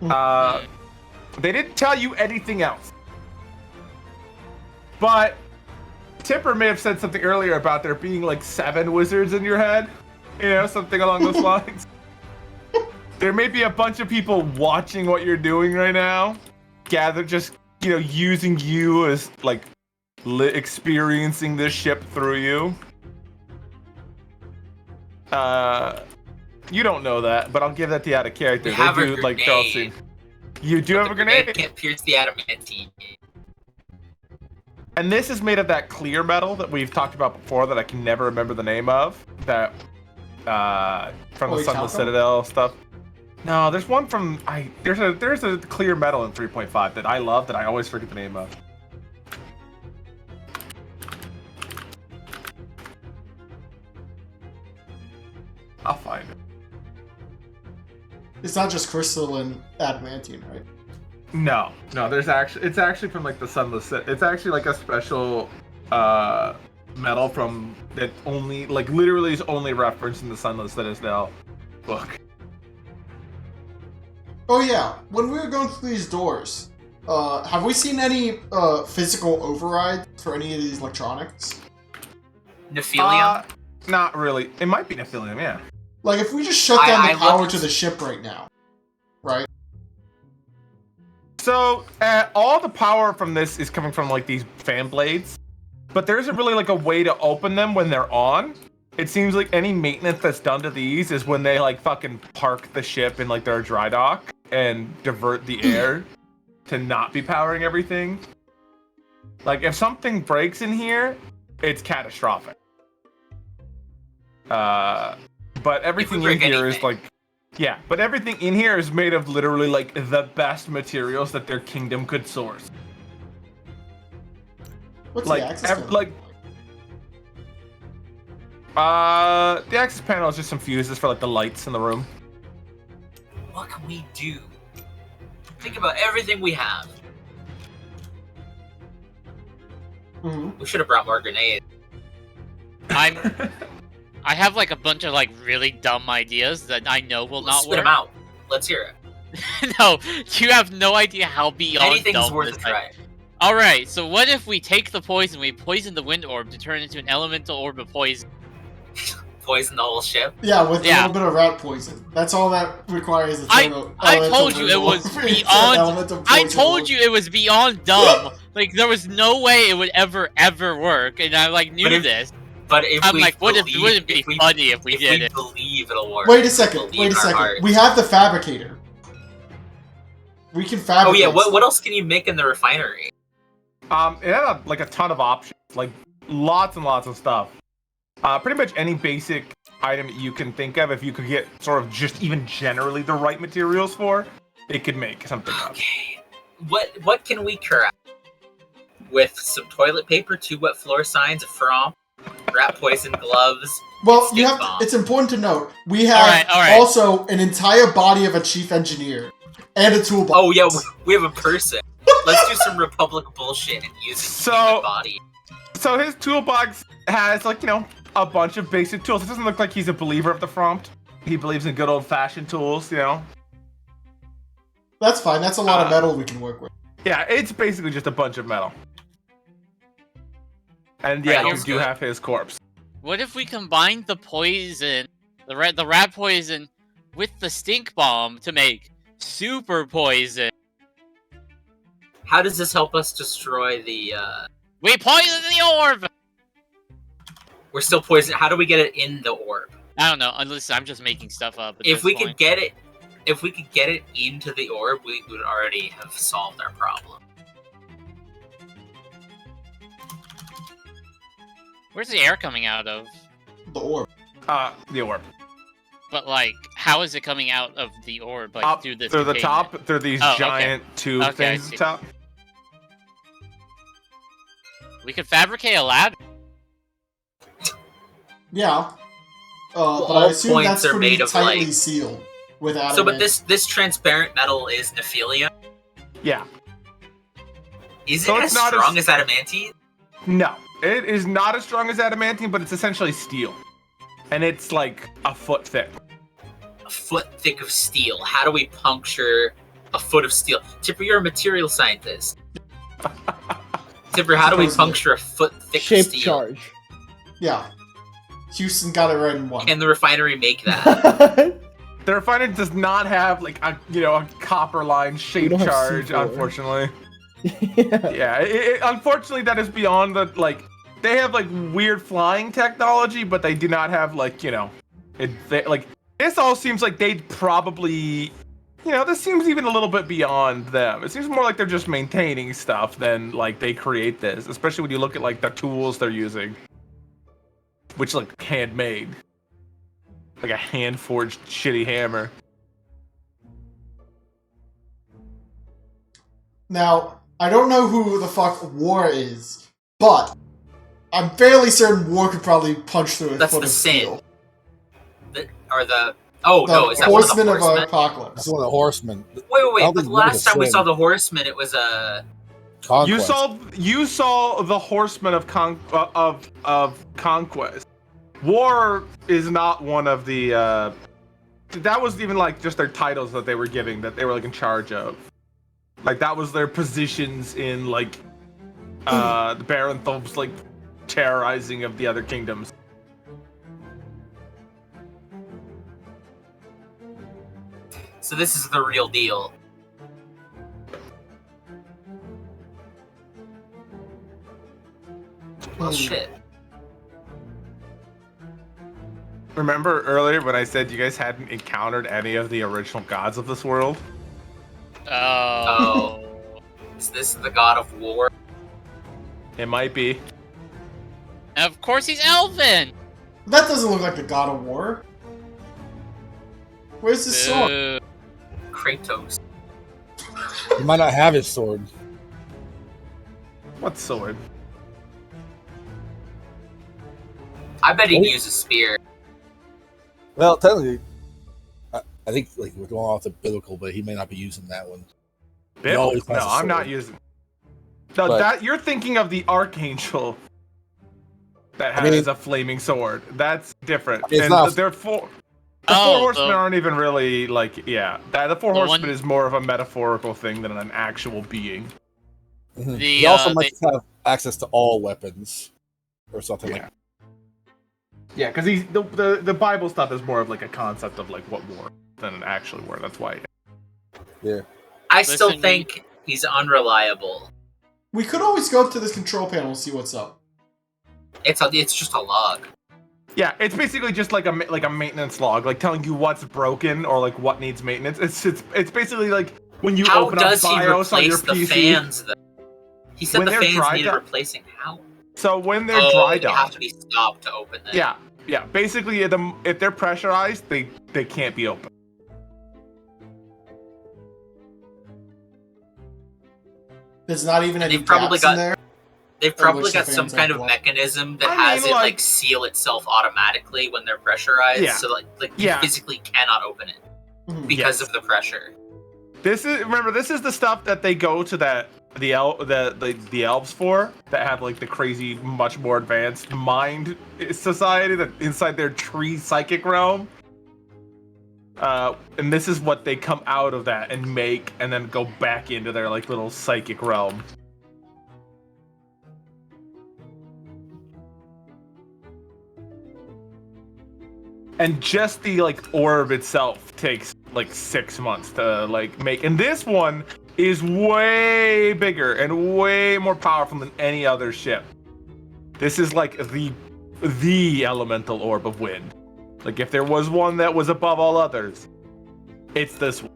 They didn't tell you anything else. But Tipper may have said something earlier about there being like 7 wizards in your head. You know, something along those lines. There may be a bunch of people watching what you're doing right now. Gathered just, you know, using you as like experiencing this ship through you. You don't know that, but I'll give that to you out of character. We have they a do like grenade. Charleston. You do have a grenade? Can't pierce the adamantine. And this is made of that clear metal that we've talked about before that I can never remember the name of. That from the Sunless Citadel stuff. No, there's one from there's a clear metal in 3.5 that I love that I always forget the name of. I'll find it. It's not just crystal and adamantine, right? No, it's actually from like the Sunless Citadel. It's actually like a special metal from that only like literally is only referenced in the Sunless Citadel book. Oh yeah, when we were going through these doors, have we seen any physical overrides for any of these electronics? Nephilium? Not really. It might be Nephilium, yeah. Like if we just shut down the power to the ship right now, right? So all the power from this is coming from like these fan blades, but there isn't really like a way to open them when they're on. It seems like any maintenance that's done to these is when they like fucking park the ship in like their dry dock and divert the air to not be powering everything. Like if something breaks in here, it's catastrophic. But everything in here is like, yeah, but everything in here is made of literally like the best materials that their kingdom could source. What's like, the access panel? The access panel is just some fuses for like the lights in the room. What can we do? Think about everything we have. Mm-hmm. We should have brought more grenades. I have like a bunch of like really dumb ideas that I know will not Spit work. them out. Let's hear it. No, you have no idea how beyond Anything's dumb worth a this try. Alright, so what if we take the poison, we poison the wind orb to turn it into an elemental orb of poison? Poison the whole ship. Yeah, with a little bit of rat poison. That's all that requires. I told you it was beyond. I told you it was beyond dumb. Like there was no way it would ever work, and I like knew this. But if I'm we like, wouldn't be funny if we did it? Believe it'll work. Wait a second. We have the fabricator. We can fabricate. Oh yeah. What else can you make in the refinery? It had like a ton of options, like lots and lots of stuff. Pretty much any basic item that you can think of, if you could get sort of just even generally the right materials for, it could make something up. Okay. What can we craft? With some toilet paper, 2 wet floor signs, a fromp, rat poison gloves. Well, you have. It's important to note we have also an entire body of a chief engineer and a toolbox. Oh yeah, we have a person. Let's do some Republic bullshit and use his human body. So his toolbox has like a bunch of basic tools. It doesn't look like he's a believer of the frompt. He believes in good old-fashioned tools, That's fine. That's a lot of metal we can work with. Yeah, it's basically just a bunch of metal. And yeah, you do have his corpse. What if we combine the poison, the rat poison, with the stink bomb to make super poison? How does this help us destroy the? We poison the orb. We're still poisoned. How do we get it in the orb? I don't know. Unless I'm just making stuff up. If we could get it into the orb, we would already have solved our problem. Where's the air coming out of? The orb. The orb. But like, how is it coming out of the orb? Like up through this? Through the top. Through these giant tube things at the top. We could fabricate a ladder. Yeah. But I assume that's pretty tightly sealed with adamant. So, but this transparent metal is Nephilium? Yeah. Is it as strong as adamantine? No. It is not as strong as adamantine, but it's essentially steel. And it's like a foot thick. A foot thick of steel. How do we puncture a foot of steel? Tipper, you're a material scientist. Tipper, how do we puncture a foot thick Shaped steel? charge. Yeah. Houston got it right in one. Can the refinery make that? The refinery does not have like a copper line shaped don't have charge, C4. unfortunately. Yeah. Yeah, unfortunately that is beyond the like. They have like weird flying technology, but they do not have like this all seems like they'd probably. This seems even a little bit beyond them. It seems more like they're just maintaining stuff than like they create this, especially when you look at like the tools they're using, which like handmade, like a hand forged shitty hammer. Now, I don't know who the fuck War is, but I'm fairly certain War could probably punch through a That's foot the of Sin. steel. No, is that one of the Horsemen of horsemen? Apocalypse. That's one of the horsemen. Wait, but think last time we Sin. saw the horseman, it was a... Conquest. You saw the horsemen of conquest. War is not one of the. That was even like just their titles that they were giving, that they were like in charge of. Like that was their positions in like the Baron Thulb's like terrorizing of the other kingdoms. So this is the real deal. Well, shit. Remember earlier when I said you guys hadn't encountered any of the original gods of this world? Oh. Is this the god of war? It might be. And of course he's elven! That doesn't look like the God of War. Where's his sword? Boo. Kratos. He might not have his sword. What sword? I bet he can use a spear. Well, technically, I think like we're going off the biblical, but he may not be using that one. Bill? always No, has a I'm not sword. using. No, But- that you're thinking of the archangel that has I mean- a flaming sword. That's different. It's and not- they're four. The Oh, four horsemen the- aren't even really like the four The horsemen one- is more of a metaphorical thing than an actual being. Mhm. The, He also uh, must have access to all weapons, or something like. Yeah, because the Bible stuff is more of like a concept of like what war than an actual war. That's why. Yeah. I still Listen, think he's unreliable. We could always go up to this control panel and see what's up. It's just a log. Yeah, it's basically just like a maintenance log, like telling you what's broken or like what needs maintenance. It's basically like when you How open up does he BIOS on your replace the PC. fans, though? He said When the they're fans dry needed dock- replacing. How? So when they're Oh, dry they have docked, to be stopped to open them. yeah. Basically, if they're pressurized, they can't be open. There's not even any They've probably gaps got- in there. They've probably which the got some fans kind are of blocked. mechanism that I has mean, it like- like seal itself automatically when they're pressurized. Yeah. So like Yeah. you physically cannot open it Mhm. because Yes. of the pressure. This is the stuff that they go to the elves for, that have like the crazy, much more advanced mind society that inside their tree psychic realm. And this is what they come out of that and make, and then go back into their like little psychic realm. And just the like orb itself takes like 6 months to like make, and this one is way bigger and way more powerful than any other ship. This is like the elemental orb of wind. Like if there was one that was above all others, it's this one.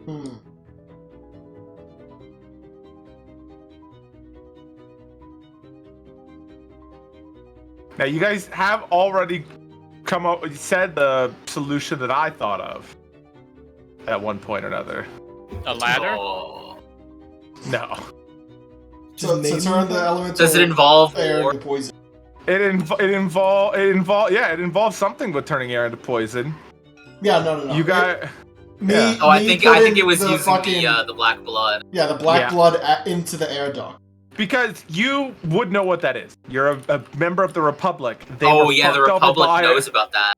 Hmm. Now you guys have already said the solution that I thought of at one point or another. A ladder? Oh. No. So turn the elemental Does it involve air war? into poison. It involves something with turning air into poison. Yeah, no. You got Me, Oh, I me think putting it was the using fucking, the black blood. yeah, the black Yeah. blood into the air duct. because you would know what that is. You're a member of the Republic. They Oh were yeah, the fucked up Republic by- knows about that.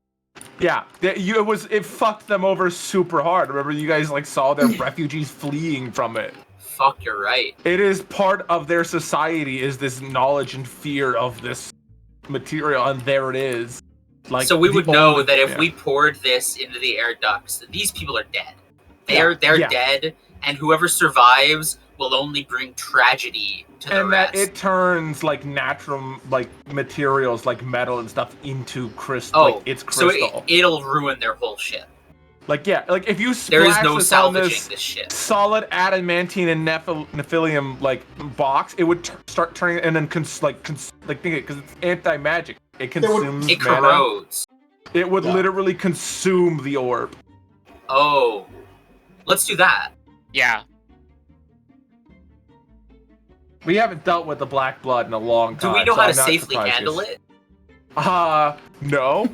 Yeah, it fucked them over super hard. Remember, you guys like saw their refugees fleeing from it. Fuck, you're right. It is part of their society. Is this knowledge and fear of this material, and there it is. Like, so we would know that if yeah. we poured this into the air ducts, these people are dead. They're dead, and whoever survives will only bring tragedy to the rest. And that it turns like natural like materials like metal and stuff into crystal. Like it's crystal. So it'll ruin their whole ship. Like like if you there is splash no this on salvaging this shit. Solid adamantine and nephilim like box, it would start turning and then think it because it's anti-magic. It consumes it mana. corrodes. It would literally consume the orb. Oh, let's do that. Yeah. We haven't dealt with the black blood in a long time. Do we know so how to I'm not safely surprised handle it? No.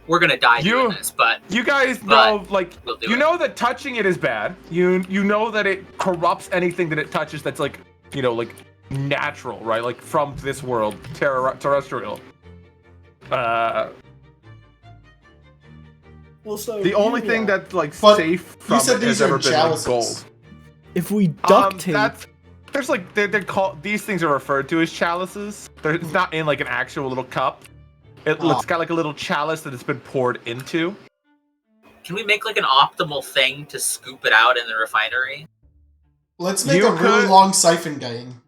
We're gonna die doing this, but you guys know, like, we'll you know that touching it is bad. You know that it corrupts anything that it touches that's like, like natural, right? Like from this world, terrestrial. Well, so the only thing that's like But safe from you said it these has are ever been like, chalices. gold. if we duct tape, There's like they're called, these things are referred to as chalices. It's not in like an actual little cup. It's got like a little chalice that it's been poured into. can we make like an optimal thing to scoop it out in the refinery? Let's make a really long siphon gang.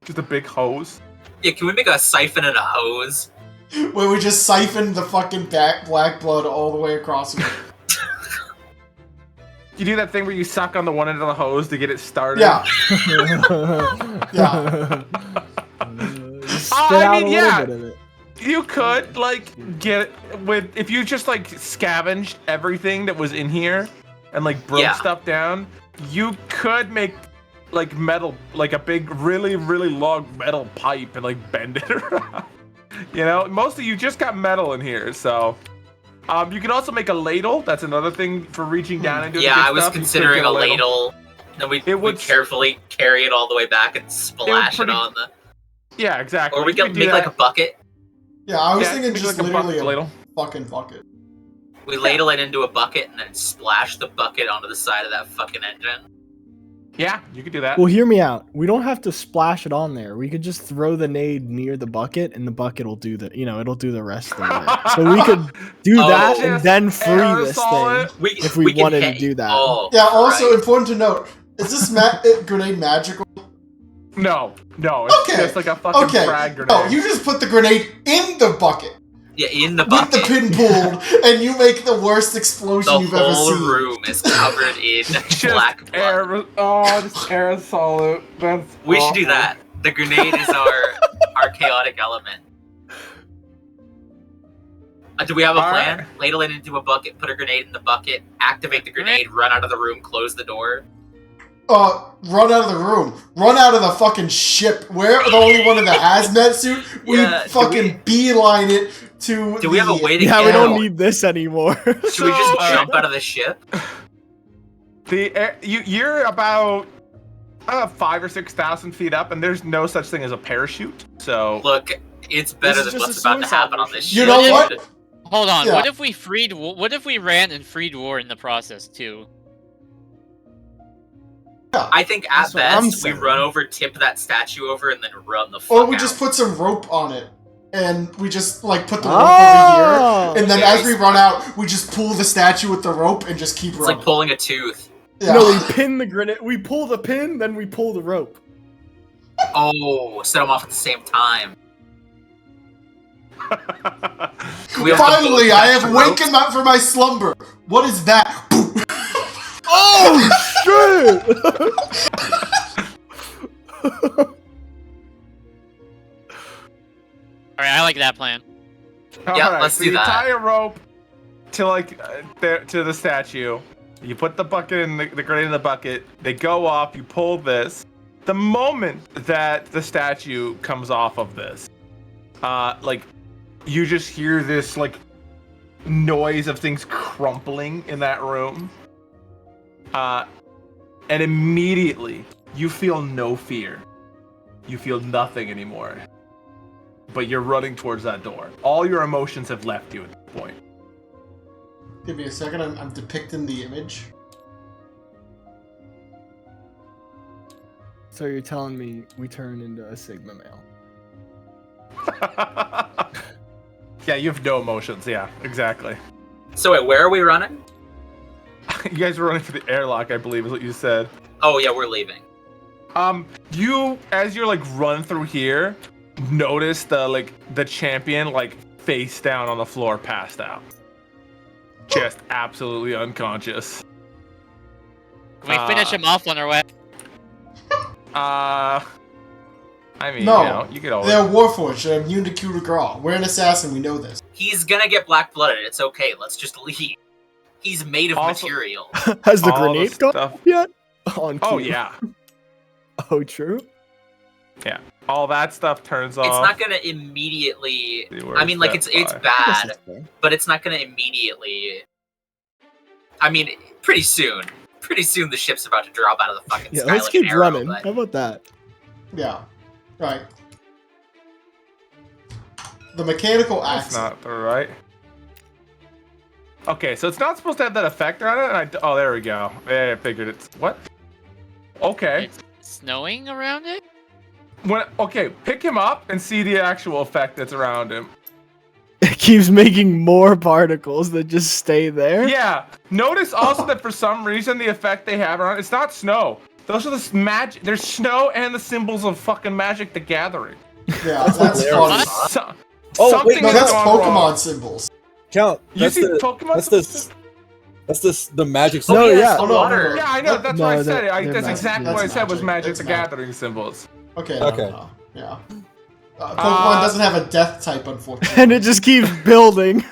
Just a big hose. Yeah, can we make a siphon and a hose? Where we just siphon the fucking black blood all the way across it. You do that thing where you suck on the one end of the hose to get it started? Yeah. Yeah. spit out a little bit of it. You could like get if you just like scavenged everything that was in here and like broke stuff down, you could make like metal, like a big, really, really long metal pipe and like bend it around. Mostly you just got metal in here, so. You can also make a ladle. That's another thing for reaching down into the big I was stuff. considering a ladle. Then we'd carefully carry it all the way back and splash it on the... Yeah, exactly. Or we can make like a bucket. Yeah, I was thinking just like literally a ladle. fucking bucket. We ladle it into a bucket and then splash the bucket onto the side of that fucking engine. Yeah, you could do that. Well, hear me out. We don't have to splash it on there. We could just throw the nade near the bucket, and the bucket will do it'll do the rest of the work. So we could do that and then free this thing if we wanted to do that. Yeah, also important to note, is this grenade magical? No, it's just like a fucking frag grenade. No, you just put the grenade in the bucket. Yeah, in the bucket. With the pin pulled, and you make the worst explosion you've ever seen. The whole room is covered in black blood. Just aerosol it. We should do that. The grenade is our chaotic element. Do we have a plan? Right. Ladle it into a bucket, put a grenade in the bucket, activate the grenade, run out of the room, close the door. Run out of the room. Run out of the fucking ship. We're the only one in the hazmat suit. We fucking beeline it to we have a way to get we don't need this anymore. Should we just jump out of the ship? You're about 5,000 or 6,000 feet up, and there's no such thing as a parachute. So look, it's better than what's about to happen on this ship. You know what? Hold on. Yeah. What if we ran and freed war in the process too? Yeah. I think at best we run over, tip that statue over, and then run the fuck Or we just put some rope on it, and we just like put the rope over here, and then as we run out, we just pull the statue with the rope and just keep running. It's like pulling a tooth. Yeah. No, we pin the grenade. We pull the pin, then we pull the rope. Oh, set them off at the same time. Finally, I have wakened up from my slumber. What is that? Oh shit! Alright, I like that plan. Let's do that. You tie a rope to to the statue. You put the bucket in the grenade in the bucket. They go off. You pull this. The moment that the statue comes off of this, you just hear this noise of things crumpling in that room. And immediately you feel no fear. You feel nothing anymore. But you're running towards that door. All your emotions have left you at that point. Give me a second. I'm depicting the image. So you're telling me we turn into a Sigma male? Yeah, you have no emotions. Yeah, exactly. So wait, where are we running? You guys were running to the airlock, I believe, is what you said. Oh yeah, we're leaving. You, as you're like run through here, notice the champion like face down on the floor, passed out, just absolutely unconscious. Can we finish him off on our way? I mean, No, you know, you could always. they're Warforged. They're immune to coup de grace. We're an assassin. We know this. He's gonna get black-blooded. It's okay. Let's just leave. He's made of Also- material. Has the All the grenade gone stuff- off yet? On Oh cue. yeah, Oh, true. yeah. All that stuff turns off. It's not gonna immediately. See, where I is mean, like that it's by? bad, but it's not gonna immediately. I mean, pretty soon. Pretty soon, the ship's about to drop out of the fucking Yeah, sky let's like an keep arrow. running. But How about that? Yeah. Right. The mechanical That's axe. not the right. Okay, so it's not supposed to have that effect on it. And oh, there we go. Yeah, I figured it's what? Okay. It's snowing around it? Okay, pick him up and see the actual effect that's around him. It keeps making more particles that just stay there. Yeah. Notice also that for some reason the effect they have around it's not snow. Those are the magic. There's snow and the symbols of fucking Magic the Gathering. Yeah, that's hilarious. funny. So, Oh, something wait, No, is that's gone Pokemon wrong. symbols. Count. You That's see the Pokemon? that's the magic. No, yes, yeah. the Oh, no, water. no, Yeah, I know. That's No, what I said. they're That's magic. exactly That's what I said was magic. Magic That's the magic. Gathering symbols. Okay. Okay. No, yeah. Pokemon doesn't have a death type, unfortunately. And it just keeps building.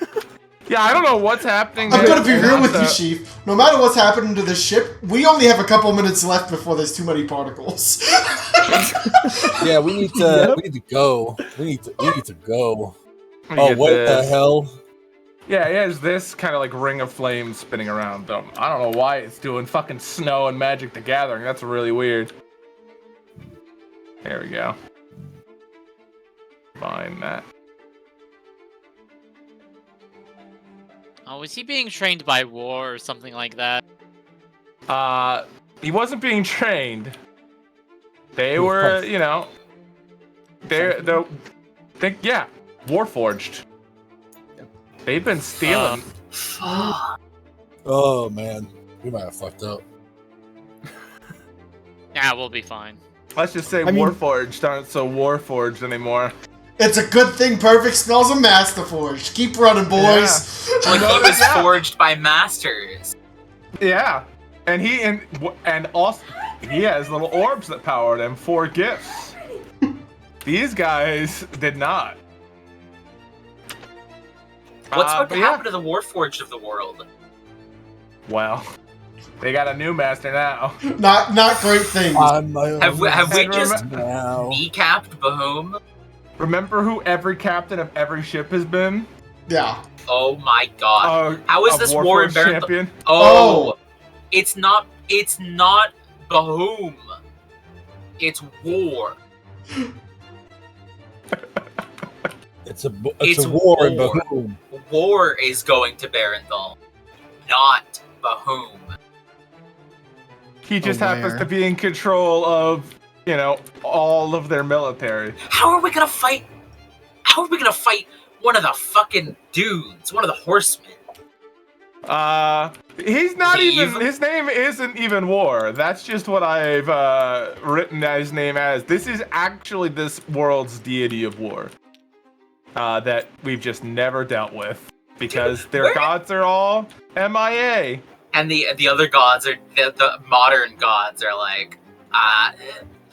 Yeah, I don't know what's happening. I'm there. gonna be real with you, That's, Chief. No matter what's happening to the ship, we only have a couple minutes left before there's too many particles. Yeah, we need to. Yep. We need to go. We need to go. Let me Oh, get what the this. hell? Yeah, it has this kind of like ring of flames spinning around them. I don't know why it's doing fucking snow and Magic the Gathering. That's really weird. There we go. Find that. Oh, was he being trained by War or something like that? He wasn't being trained. They He was were, punched. you know, yeah, Warforged. They've been stealing. Oh man, we might have fucked up. Yeah, we'll be fine. Let's just say I mean- Warforged aren't so Warforged anymore. It's a good thing Perfect smells a Masterforged. Keep running, boys. Like he was forged by masters. Yeah, and also he has little orbs that power them. 4 gifts. These guys did not. What's going but to yeah. happen to the Warforged of the world? Well, they got a new master now. Not great things. On my own Have we And just now. kneecapped Bahum? Remember who every captain of every ship has been? Yeah. Oh my god. How is A this war in Warforged Baron? champion? Oh, it's not Bahum. It's war. It's a It's war in war. Bahum. War is going to Barenthal, not Bahum. He just happens Aware. to be in control of, you know, all of their military. How are we gonna fight? How are we gonna fight one of the fucking dudes? One of the horsemen? He's not Leave. even. His name isn't even War. That's just what I've written his name as. This is actually this world's deity of war. That we've just never dealt with because their Where- gods are all MIA. And the other gods are the modern gods are like, I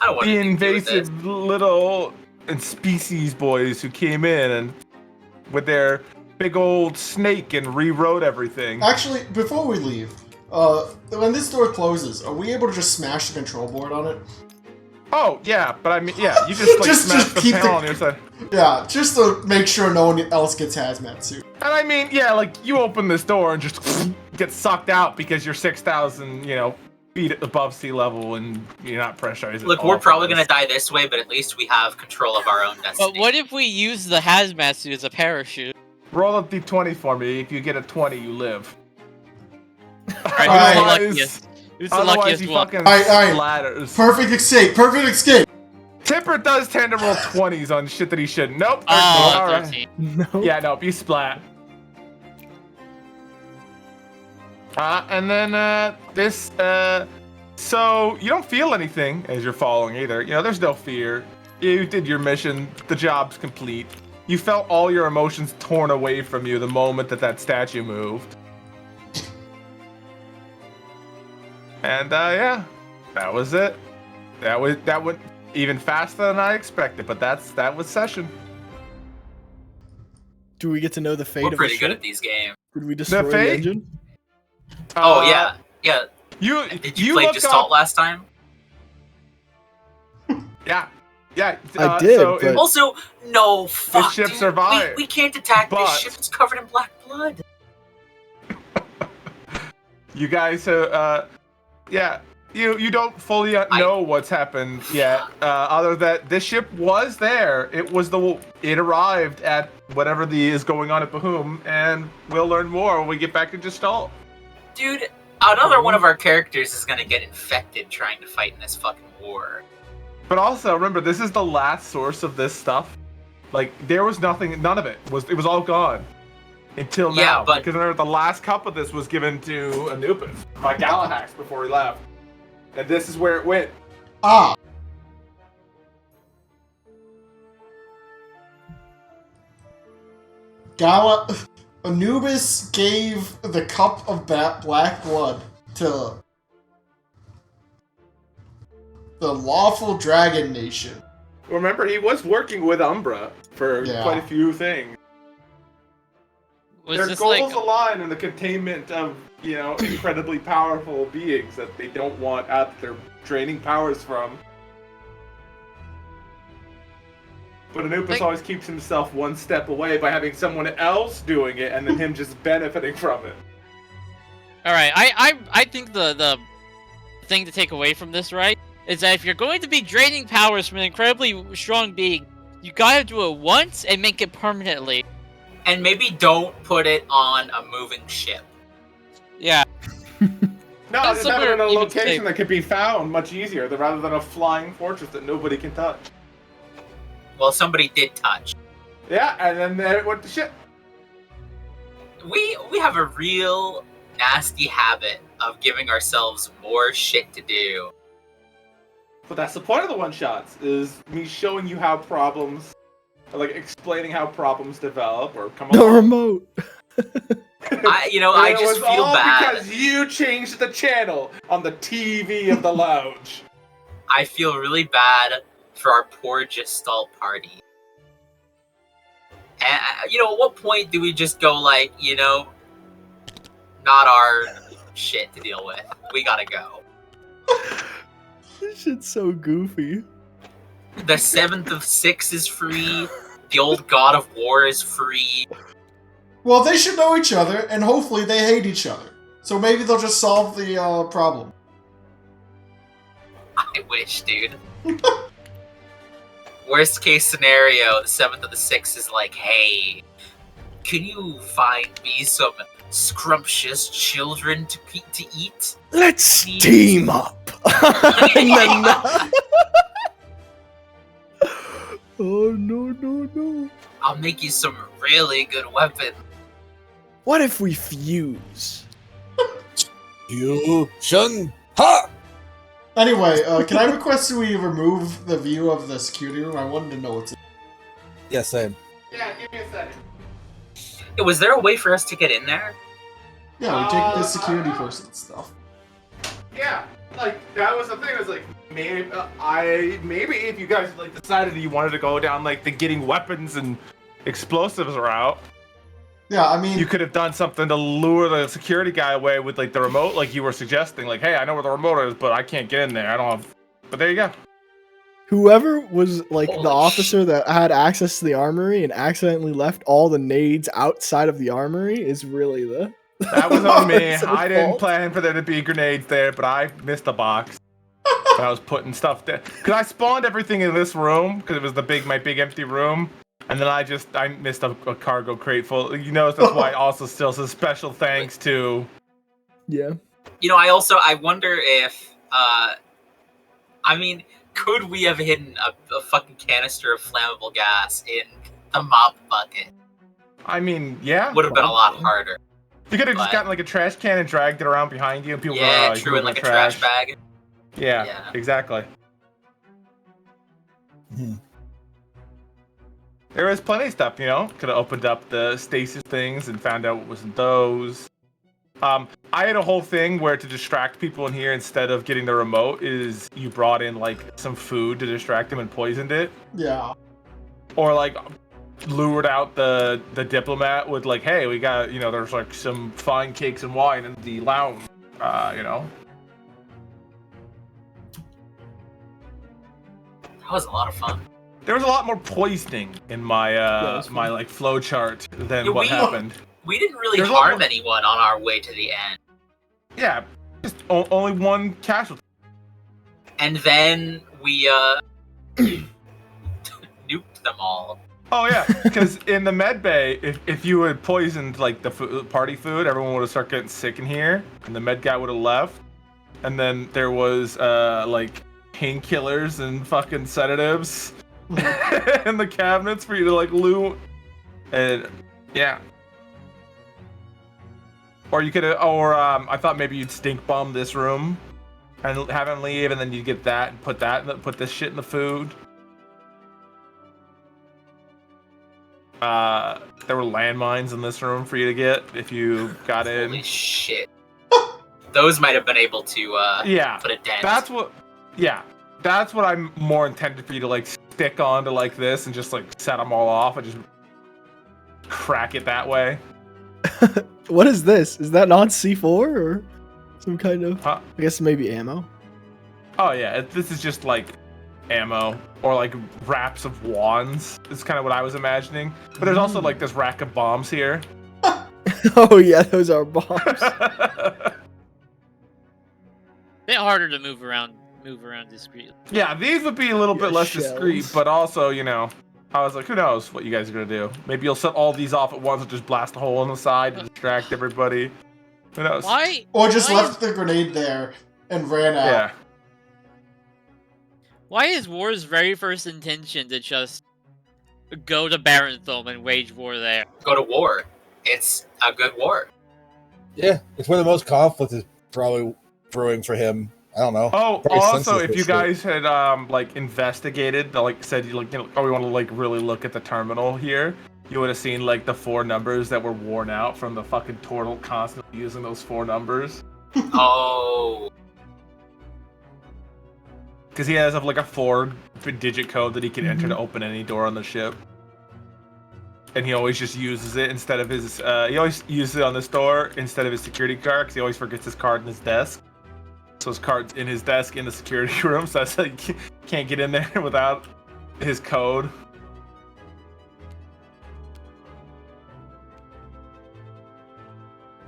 don't want The to do with this. invasive little and species boys who came in and with their big old snake and rewrote everything. Actually, before we leave, when this door closes, are we able to just smash the control board on it? Oh yeah, but I mean, yeah, you just like Just smash the keep panel the- on your side. Yeah, just to make sure no one else gets hazmat suit. And I mean, yeah, like you open this door and just get sucked out because you're 6,000, you know, feet above sea level and you're not pressurized. Look, at we're all probably for gonna this. die this way, but at least we have control of our own destiny. But what if we use the hazmat suit as a parachute? Roll a d20 for me. If you get a 20, you live. Alright, who's the luckiest you one? fucking Alright. splatters. Perfect escape. Tipper does tend to roll 20s on shit that he shouldn't. Nope. Oh, Alright. 13. No. Yeah, nope, you splat. And then so you don't feel anything as you're falling either. You know, there's no fear. You did your mission. The job's complete. You felt all your emotions torn away from you the moment that statue moved. And yeah, that was it. That went even faster than I expected. But that was session. Do we get to know the fate We're of the pretty good ship? at these games. Did we destroy the fate? engine? Oh yeah. Did you play look Gestalt up- last time? Yeah. I did, So but- Also, no, fuck. ship dude. survived, We can't attack but- this ship. It's covered in black blood. you guys, you don't fully know what's happened yet. Other than this ship was there. It arrived at whatever is going on at Bahum, and we'll learn more when we get back to Gestalt. Dude, another one of our characters is gonna get infected trying to fight in this fucking war. But also remember, this is the last source of this stuff. Like there was nothing. None of it was all gone until now. Yeah, but because remember, the last cup of this was given to Anubis by Galahax before he left, and this is where it went. Ah. Anubis gave the cup of black blood to the lawful dragon nation. Remember, he was working with Umbra for quite a few things. Their goals align in the containment of, incredibly powerful beings that they don't want out their draining powers from. But Anubis always keeps himself one step away by having someone else doing it and then him just benefiting from it. Alright, I think the thing to take away from this, right, is that if you're going to be draining powers from an incredibly strong being, you gotta do it once and make it permanently. And maybe don't put it on a moving ship. Yeah. No, just have it in a location that could be found much easier rather than a flying fortress that nobody can touch. Well, somebody did touch. Yeah, and then there it went to shit. We have a real nasty habit of giving ourselves more shit to do. But that's the point of the one-shots, is me showing you how problems, or like explaining how problems develop or come along. The remote. I just feel bad. Because you changed the channel on the TV of the lounge. I feel really bad for our poor Gestalt party. And, at what point do we just go like, not our shit to deal with. We gotta go. This shit's so goofy. The 7th of 6 is free. The old God of War is free. Well, they should know each other, and hopefully they hate each other. So maybe they'll just solve the problem. I wish, dude. Worst case scenario, the 7th of the 6th is like, hey, can you find me some scrumptious children to eat? Let's team up. And then, oh no. I'll make you some really good weapons. What if we fuse? Fusion! Ha! Anyway, can I request we remove the view of the security room? I wanted to know what's in. Yeah, same. Yeah, give me a second. Was there a way for us to get in there? Yeah, we take the security person stuff. Yeah, like that was the thing. I was like, maybe if you guys decided you wanted to go down the getting weapons and explosives route. Yeah, I mean, you could have done something to lure the security guy away with the remote, like you were suggesting. Like, hey, I know where the remote is, but I can't get in there. I don't have. But there you go. Whoever was the officer that had access to the armory and accidentally left all the nades outside of the armory is really the. That was on me. I didn't plan for there to be grenades there, but I missed a box. I was putting stuff there because I spawned everything in this room because it was my big empty room. And then I missed a cargo crate full. You notice that's why also still says special thanks to. Yeah. I wonder if, could we have hidden a fucking canister of flammable gas in the mop bucket? I mean, yeah. Would have been a lot harder. You could have just gotten like a trash can and dragged it around behind you, and people true, in like a trash bag. Yeah, exactly. There was plenty of stuff, Could have opened up the stasis things and found out what was in those. I had a whole thing where to distract people in here instead of getting the remote is you brought in like some food to distract them and poisoned it. Yeah. Or like lured out the diplomat with like, hey, we got, there's like some fine cakes and wine in the lounge, That was a lot of fun. There was a lot more poisoning in my my like flow chart than what happened. We didn't really harm anyone on our way to the end. Yeah, just only one casualty. And then we nuked them all. Oh yeah, because in the med bay, if you had poisoned like the party food, everyone would have started getting sick in here, and the med guy would have left. And then there was like painkillers and fucking sedatives in the cabinets for you to like loot. And yeah. Or you could have, I thought maybe you'd stink bomb this room and have him leave, and then you get that and put this shit in the food. There were landmines in this room for you to get if you got in. Holy shit. Those might have been able to put a dent. That's what I'm more intended for you to like stick onto like this and just like set them all off and just crack it that way. What is this? Is that not C4 or some kind of? I guess maybe ammo. Oh yeah, this is just like ammo or like wraps of wands. It's kind of what I was imagining. But there's also like this rack of bombs here. Oh yeah, those are bombs. Bit harder to move around discreetly. Yeah, these would be a little bit less discreet, but also, I was like, who knows what you guys are gonna do? Maybe you'll set all these off at once and just blast a hole in the side to distract everybody. Who knows? Why? Or just left the grenade there and ran out. Yeah. Why is war's very first intention to just go to Barenthal and wage war there? Go to war. It's a good war. Yeah, it's where the most conflict is probably brewing for him. I don't know. Oh, also, if you guys had like investigated, like said, we want to like really look at the terminal here, you would have seen like the 4 numbers that were worn out from the fucking turtle constantly using those 4 numbers. Oh. Because he has like a 4-digit code that he can enter to open any door on the ship. And he always just uses it instead of his, he always uses it on this door instead of his security card, because he always forgets his card in his desk. So his card's in his desk in the security room, so that's like, he can't get in there without his code.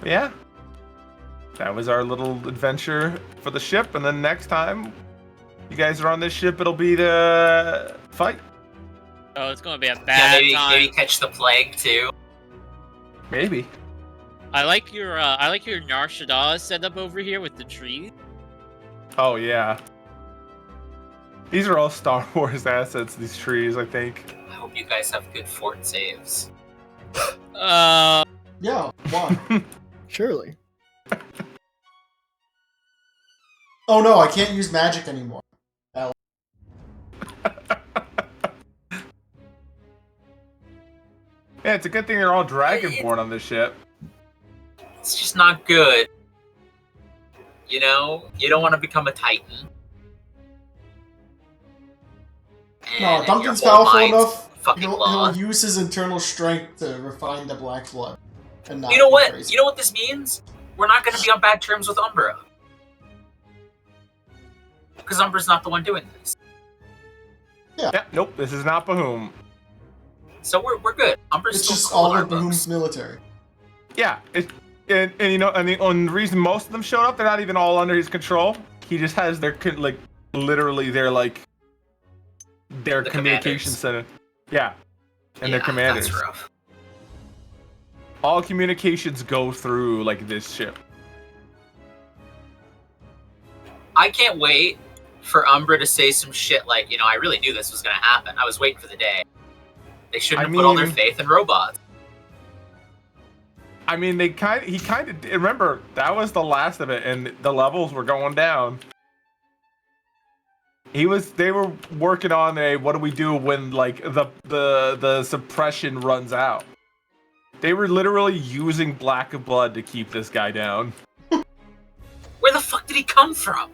But yeah. That was our little adventure for the ship, and then next time you guys are on this ship, it'll be the fight. Oh, it's gonna be a bad time. Maybe catch the plague too. Maybe. I like your Nar Shaddaa setup over here with the trees. Oh yeah. These are all Star Wars assets, these trees, I think. I hope you guys have good fort saves. Yeah, why? Surely. Oh no, I can't use magic anymore. Yeah, it's a good thing they're all Dragonborn on this ship. It's just not good. You don't want to become a Titan. No, Duncan's powerful enough. He'll use his internal strength to refine the black blood. And not you know what? crazy. You know what this means? We're not going to be on bad terms with Umbra. Because Umbra's not the one doing this. Yeah. Nope, this is not Bahum. So we're good. Umbra's It's still just cool all in of our Bahum's books. military. Yeah, and the reason most of them showed up, they're not even all under his control. He just has their literally their communication center. Yeah, and their commanders. That's rough. All communications go through like this ship. I can't wait for Umbra to say some shit like, I really knew this was gonna happen. I was waiting for the day. They shouldn't have put all their faith in robots. I mean, he kind of remember that was the last of it, and the levels were going down. They were working on what do we do when like the suppression runs out. They were literally using Black of Blood to keep this guy down. Where the fuck did he come from?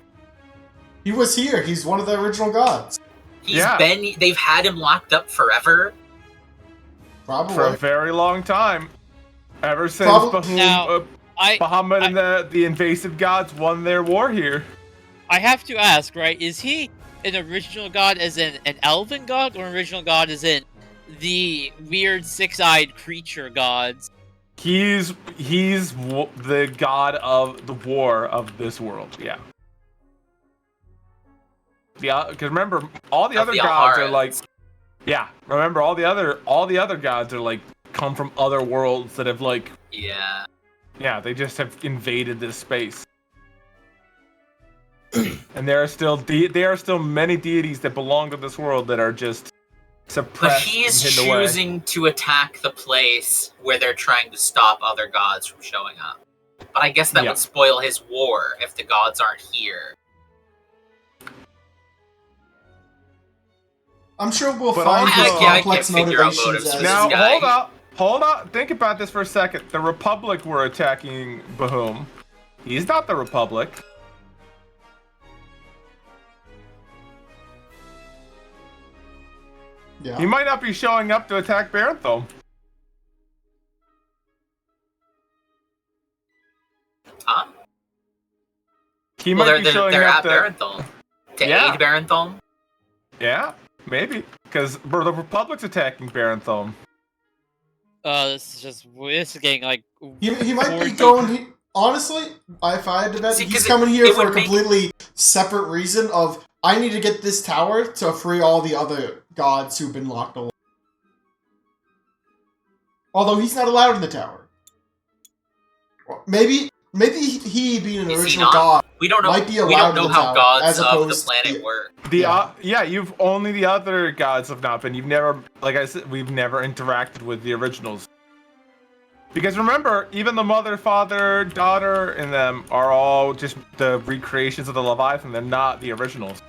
He was here. He's one of the original gods. They've had him locked up forever. Probably. For a very long time. Ever since Bahamut and the invasive gods won their war here. I have to ask, right? Is he an original god as in an elven god, or an original god as in the weird six-eyed creature gods? He's the god of the war of this world, yeah. Yeah, because remember, all the other gods are like... Yeah, remember, all the other gods are like, come from other worlds that have like... Yeah. Yeah, they just have invaded this space. And there are still many deities that belong to this world that are just suppressed. But he's and hidden away. choosing to attack the place where they're trying to stop other gods from showing up. But I guess that would spoil his war if the gods aren't here. I'm sure we'll find complex motivations. Now, hold up. Think about this for a second. The Republic were attacking Bahum. He's not the Republic. Yeah. He might not be showing up to attack Barenthal. Huh? He might be showing up to Barenthal. To aid Barenthal? Yeah, maybe. Because the Republic's attacking Barenthal. This is getting like... He might be going... Honestly, if I had to bet, he's coming here for a completely separate reason of, I need to get this tower to free all the other gods who've been locked away. Although he's not allowed in the tower. Maybe he being an original god we don't know, might be allowed in the how tower, gods of the planet work. You've only the other gods have not been. You've never, like I said, we've never interacted with the originals. Because remember, even the mother, father, daughter in them are all just the recreations of the Leviathan. They're not the originals.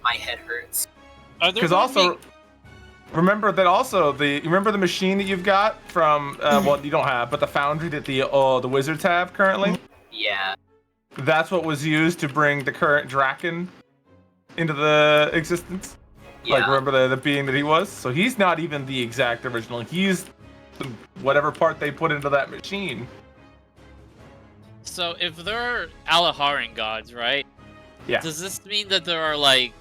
My head hurts. Because also, remember that also you remember the machine that you've got from well, you don't have, but the foundry that the wizards have currently. Yeah. That's what was used to bring the current Draken into the existence. Yeah. Like, remember the being that he was? So he's not even the exact original. He's whatever part they put into that machine. So if there are Alaharan gods, right? Yeah. Does this mean that there are, like,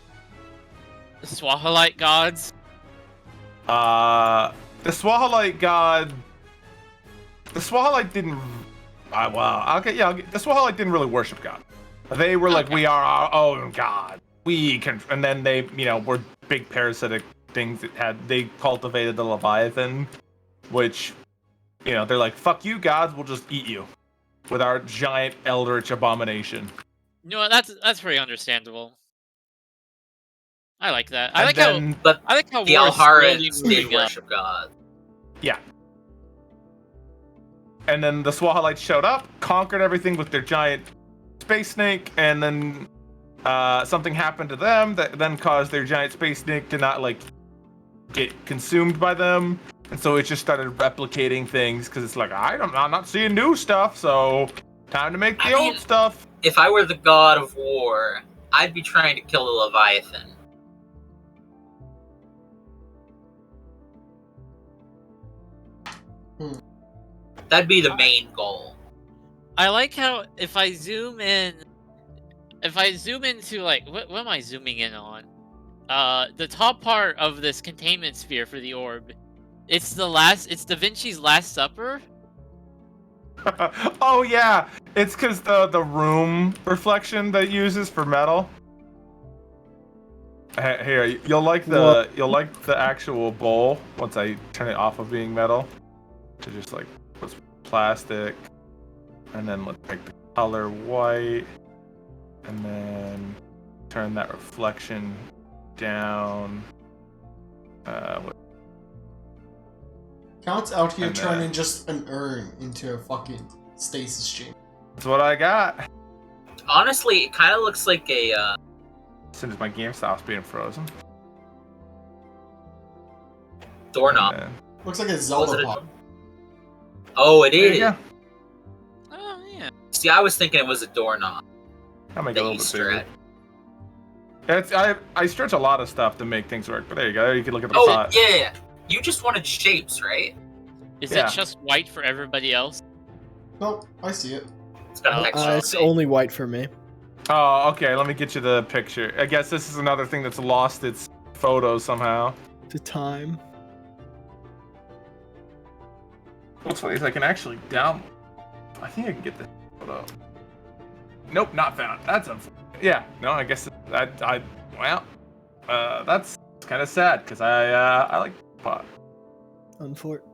Swahalite gods? The Swahalite god... The Swahalite didn't... the Swahalite didn't really worship God. They were like, we are our own god. We can... And then they, were big parasitic things that they cultivated the Leviathan, which, they're like, fuck you gods, we'll just eat you with our giant eldritch abomination. That's pretty understandable. I like that. I like how the Alharans did worship God. Yeah. And then the Swahalites showed up, conquered everything with their giant space snake, and then something happened to them that then caused their giant space snake to not get consumed by them, and so it just started replicating things because it's like I'm not seeing new stuff, so time to make the old stuff. If I were the god of war, I'd be trying to kill the Leviathan. That'd be the main goal. I like how if I zoom into like what am I zooming in on? The top part of this containment sphere for the orb. It's Da Vinci's Last Supper. Oh yeah, it's because the room reflection that it uses for metal. Here, you'll like the actual bowl once I turn it off of being metal. To just like put plastic, and then let's make the color white, and then turn that reflection down. Count's out here turning just an urn into a fucking stasis chamber. That's what I got. Honestly, it kind of looks like a. As soon as my game stops being frozen. Doorknob. Looks like a Zelda pop. Oh, it is. Oh, yeah. See, I was thinking it was a doorknob. I'll make it a little bit bigger. I stretch a lot of stuff to make things work, but there you go. You can look at the pot. Oh, yeah. You just wanted shapes, right? Is it just white for everybody else? Nope, I see it. It's got a texture. It's only white for me. Oh, okay. Let me get you the picture. I guess this is another thing that's lost its photos somehow. The time. What's funny is I can actually download. I think I can get this photo. Nope, not found. That's unfortunate. Yeah, no, I guess that's kind of sad because I like the pot. Unfortunate.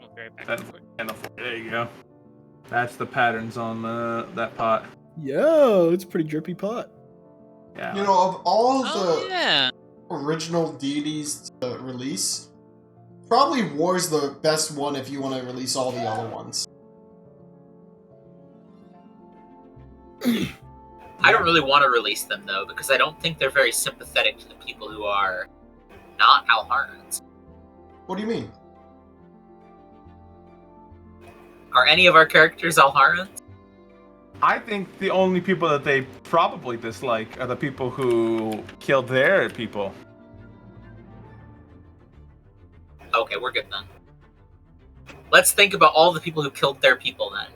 Okay, There you go. That's the patterns on that pot. Yo, it's a pretty drippy pot. Yeah. You know, of all of the original deities to release, probably War's the best one if you want to release all the other ones. I don't really want to release them though, because I don't think they're very sympathetic to the people who are not Aljarans. What do you mean? Are any of our characters Aljarans? I think the only people that they probably dislike are the people who killed their people. Okay, we're good then. Let's think about all the people who killed their people then.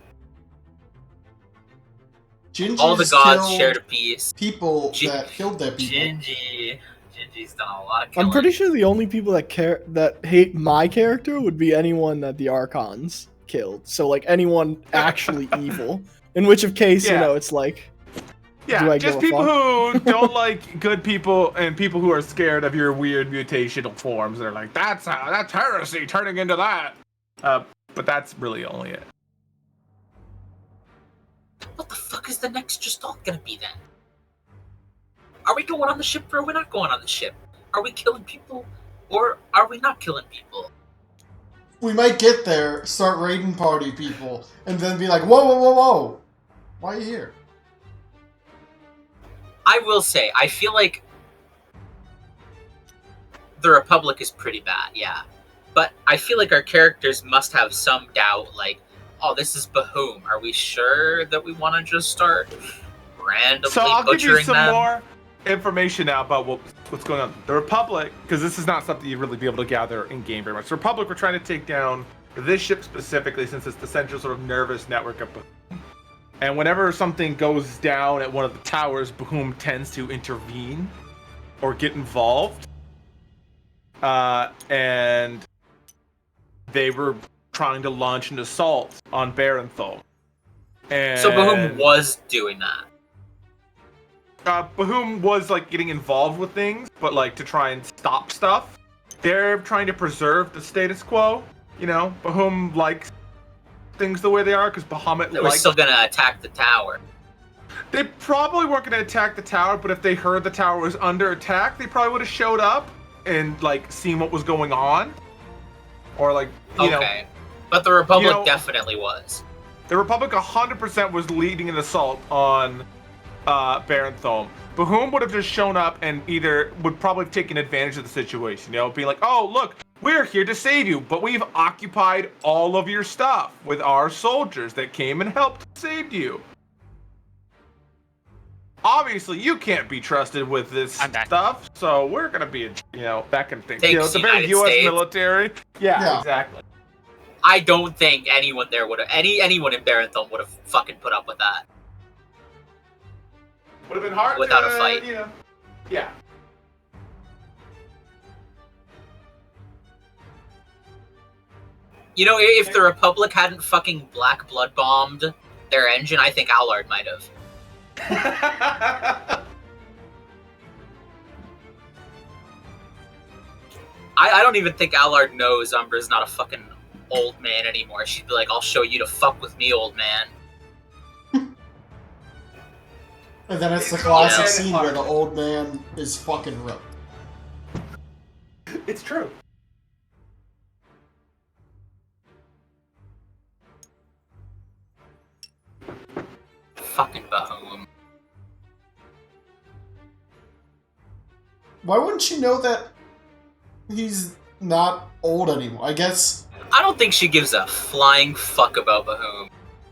Gingy's all the gods shared a piece. People that killed their people. Gingy's done a lot of killing. I'm pretty sure the only people that hate my character would be anyone that the Archons killed. So like anyone actually evil. In which of case, you know, it's like, yeah, just people who don't like good people and people who are scared of your weird mutational forms. They're like, that's heresy turning into that. But that's really only it. What the fuck is the next gestalt gonna be then? Are we going on the ship or are we not going on the ship? Are we killing people or are we not killing people? We might get there, start raiding party people, and then be like, whoa, whoa, whoa, whoa. Why are you here? I will say, I feel like the Republic is pretty bad, yeah. But I feel like our characters must have some doubt, like, oh, this is Bahum. Are we sure that we want to just start randomly So I'll give you some them? more information now about what's going on. The Republic, because this is not something you'd really be able to gather in game very much. The Republic, we're trying to take down this ship specifically, since it's the central sort of nervous network of Bahum. And whenever something goes down at one of the towers, Bahum tends to intervene or get involved. And they were trying to launch an assault on Barenthal. And so Bahum was doing that. Bahum was like getting involved with things, but like to try and stop stuff. They're trying to preserve the status quo. You know, Bahum likes things the way they are because Bahamut. They were still gonna attack the tower. They probably weren't gonna attack the tower, but if they heard the tower was under attack, they probably would have showed up and like seen what was going on, or like you know. But the Republic definitely was. The Republic 100% was leading an assault on Barenthal. Bahum would have just shown up and either would probably have taken advantage of the situation. You know, be like, oh, look, we're here to save you, but we've occupied all of your stuff with our soldiers that came and helped save you. Obviously, you can't be trusted with this stuff, so we're going to be, that kind of thing. Thanks, the very U.S. military. Yeah, exactly. I don't think anyone there would have, anyone in Barenthal would have fucking put up with that. Would have been hard without a fight. Yeah. You know, if the Republic hadn't fucking black blood bombed their engine, I think Allard might have. I don't even think Allard knows Umbra's not a fucking old man anymore. She'd be like, I'll show you to fuck with me, old man. And then it's the classic scene where the old man is fucking ripped. It's true. Fucking Bahum. Why wouldn't she know that he's not old anymore? I guess. I don't think she gives a flying fuck about Bahum.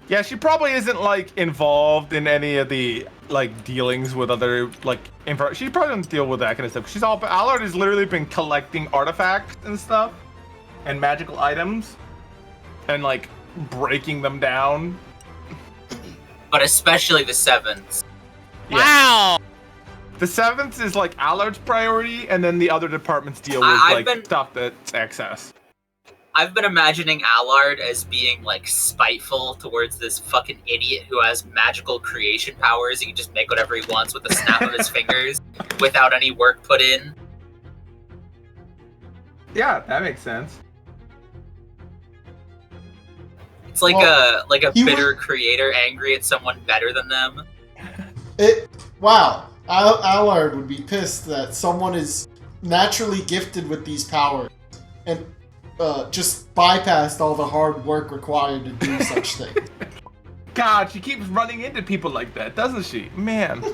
Yeah, she probably isn't like involved in any of the like dealings with other like info. She probably doesn't deal with that kind of stuff. She's all. Allard has literally been collecting artifacts and stuff, and magical items, and like breaking them down. But especially the Seventh. Yeah. Wow. The Seventh is like Allard's priority, and then the other departments deal with stuff that's excess. I've been imagining Allard as being like spiteful towards this fucking idiot who has magical creation powers. He can just make whatever he wants with the snap of his fingers without any work put in. Yeah, that makes sense. It's like a bitter creator angry at someone better than them. Wow. Allard would be pissed that someone is naturally gifted with these powers and just bypassed all the hard work required to do such thing. God, she keeps running into people like that, doesn't she? Man.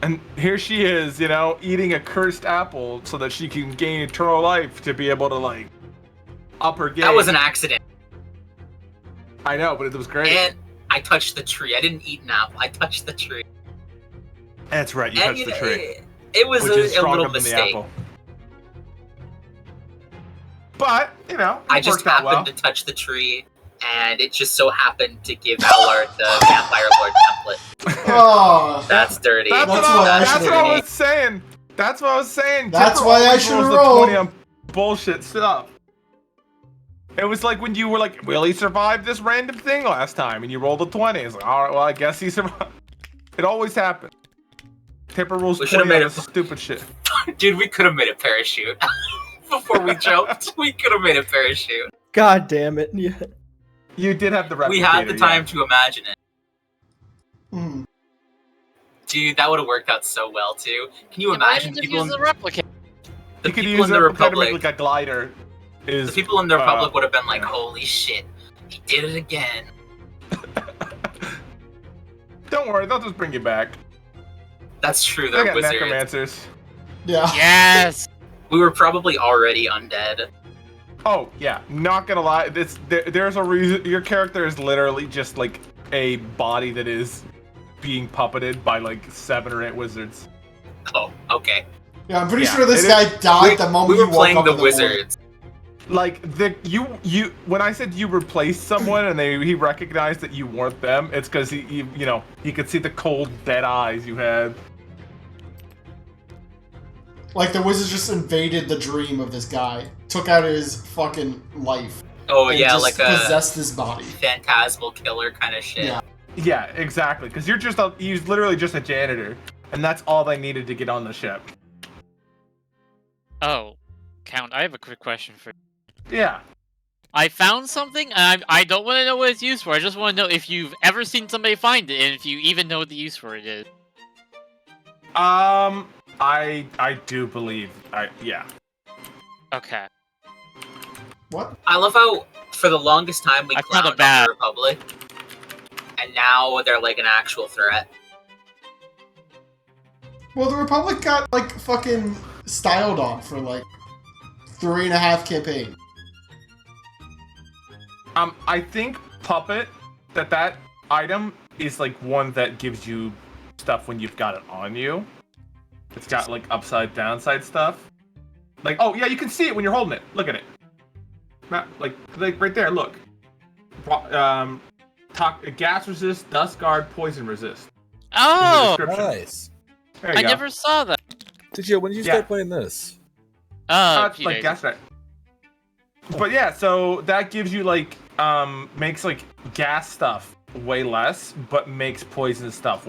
And here she is, you know, eating a cursed apple so that she can gain eternal life to be able to, like, up her game. That was an accident. I know, but it was great. And I touched the tree. I didn't eat an apple. I touched the tree. That's right, you touched the tree. It was which is a little than the mistake. apple. But, you know, I just happened to touch the tree, and it just so happened to give Allard the Vampire Lord template. Oh, That's dirty. That's what I was saying. That's what I was saying. That's Tipper why I always should rolls the roll. 20 on bullshit stuff. It was like when you were like, will he survive this random thing last time? And you rolled a 20. It's like, alright, well, I guess he survived. It always happened. Tipper rolls 20 on stupid shit. Dude, we could have made a parachute. Before we jumped, we could have made a parachute. God damn it. Yeah. You did have the replicator. We had the time to imagine it. Mm. Dude, that would have worked out so well, too. Can you imagine people in the replicator? You could use the Republic like a glider. The people in the Republic would have been like, holy shit, he did it again. Don't worry, they'll just bring you back. That's true, They they're got wizards. necromancers. Yeah. Yes! We were probably already undead. Oh, yeah, not gonna lie, there's a reason. Your character is literally just like a body that is being puppeted by like 7 or 8 wizards. Oh, okay. Yeah, I'm pretty sure this guy died the moment we were he woke playing up the in the morning. wizards. Like you when I said you replaced someone and he recognized that you weren't them, it's because he could see the cold dead eyes you had. Like the wizards just invaded the dream of this guy, took out his fucking life. Oh and yeah, just like a possessed his body. phantasmal killer kind of shit. Yeah. Yeah, exactly. Because he's literally just a janitor, and that's all they needed to get on the ship. Oh, Count, I have a quick question for you. Yeah. I found something, and I don't want to know what it's used for. I just want to know if you've ever seen somebody find it, and if you even know what the use for it is. I do believe yeah. Okay. What? I love how, for the longest time, we That's not clowned a bad- on the Republic, and now they're like an actual threat. Well, the Republic got like fucking styled on for like 3.5 campaigns. I think Puppet, that item is like one that gives you stuff when you've got it on you. It's got like upside downside stuff. Like, oh yeah, you can see it when you're holding it. Look at it. Like right there, look. Gas resist, dust guard, poison resist. Oh! Nice. There you I go. never saw that. Did you? When did you start playing this? A It's few like days gas right. But yeah, so that gives you like makes like gas stuff way less, but makes poison stuff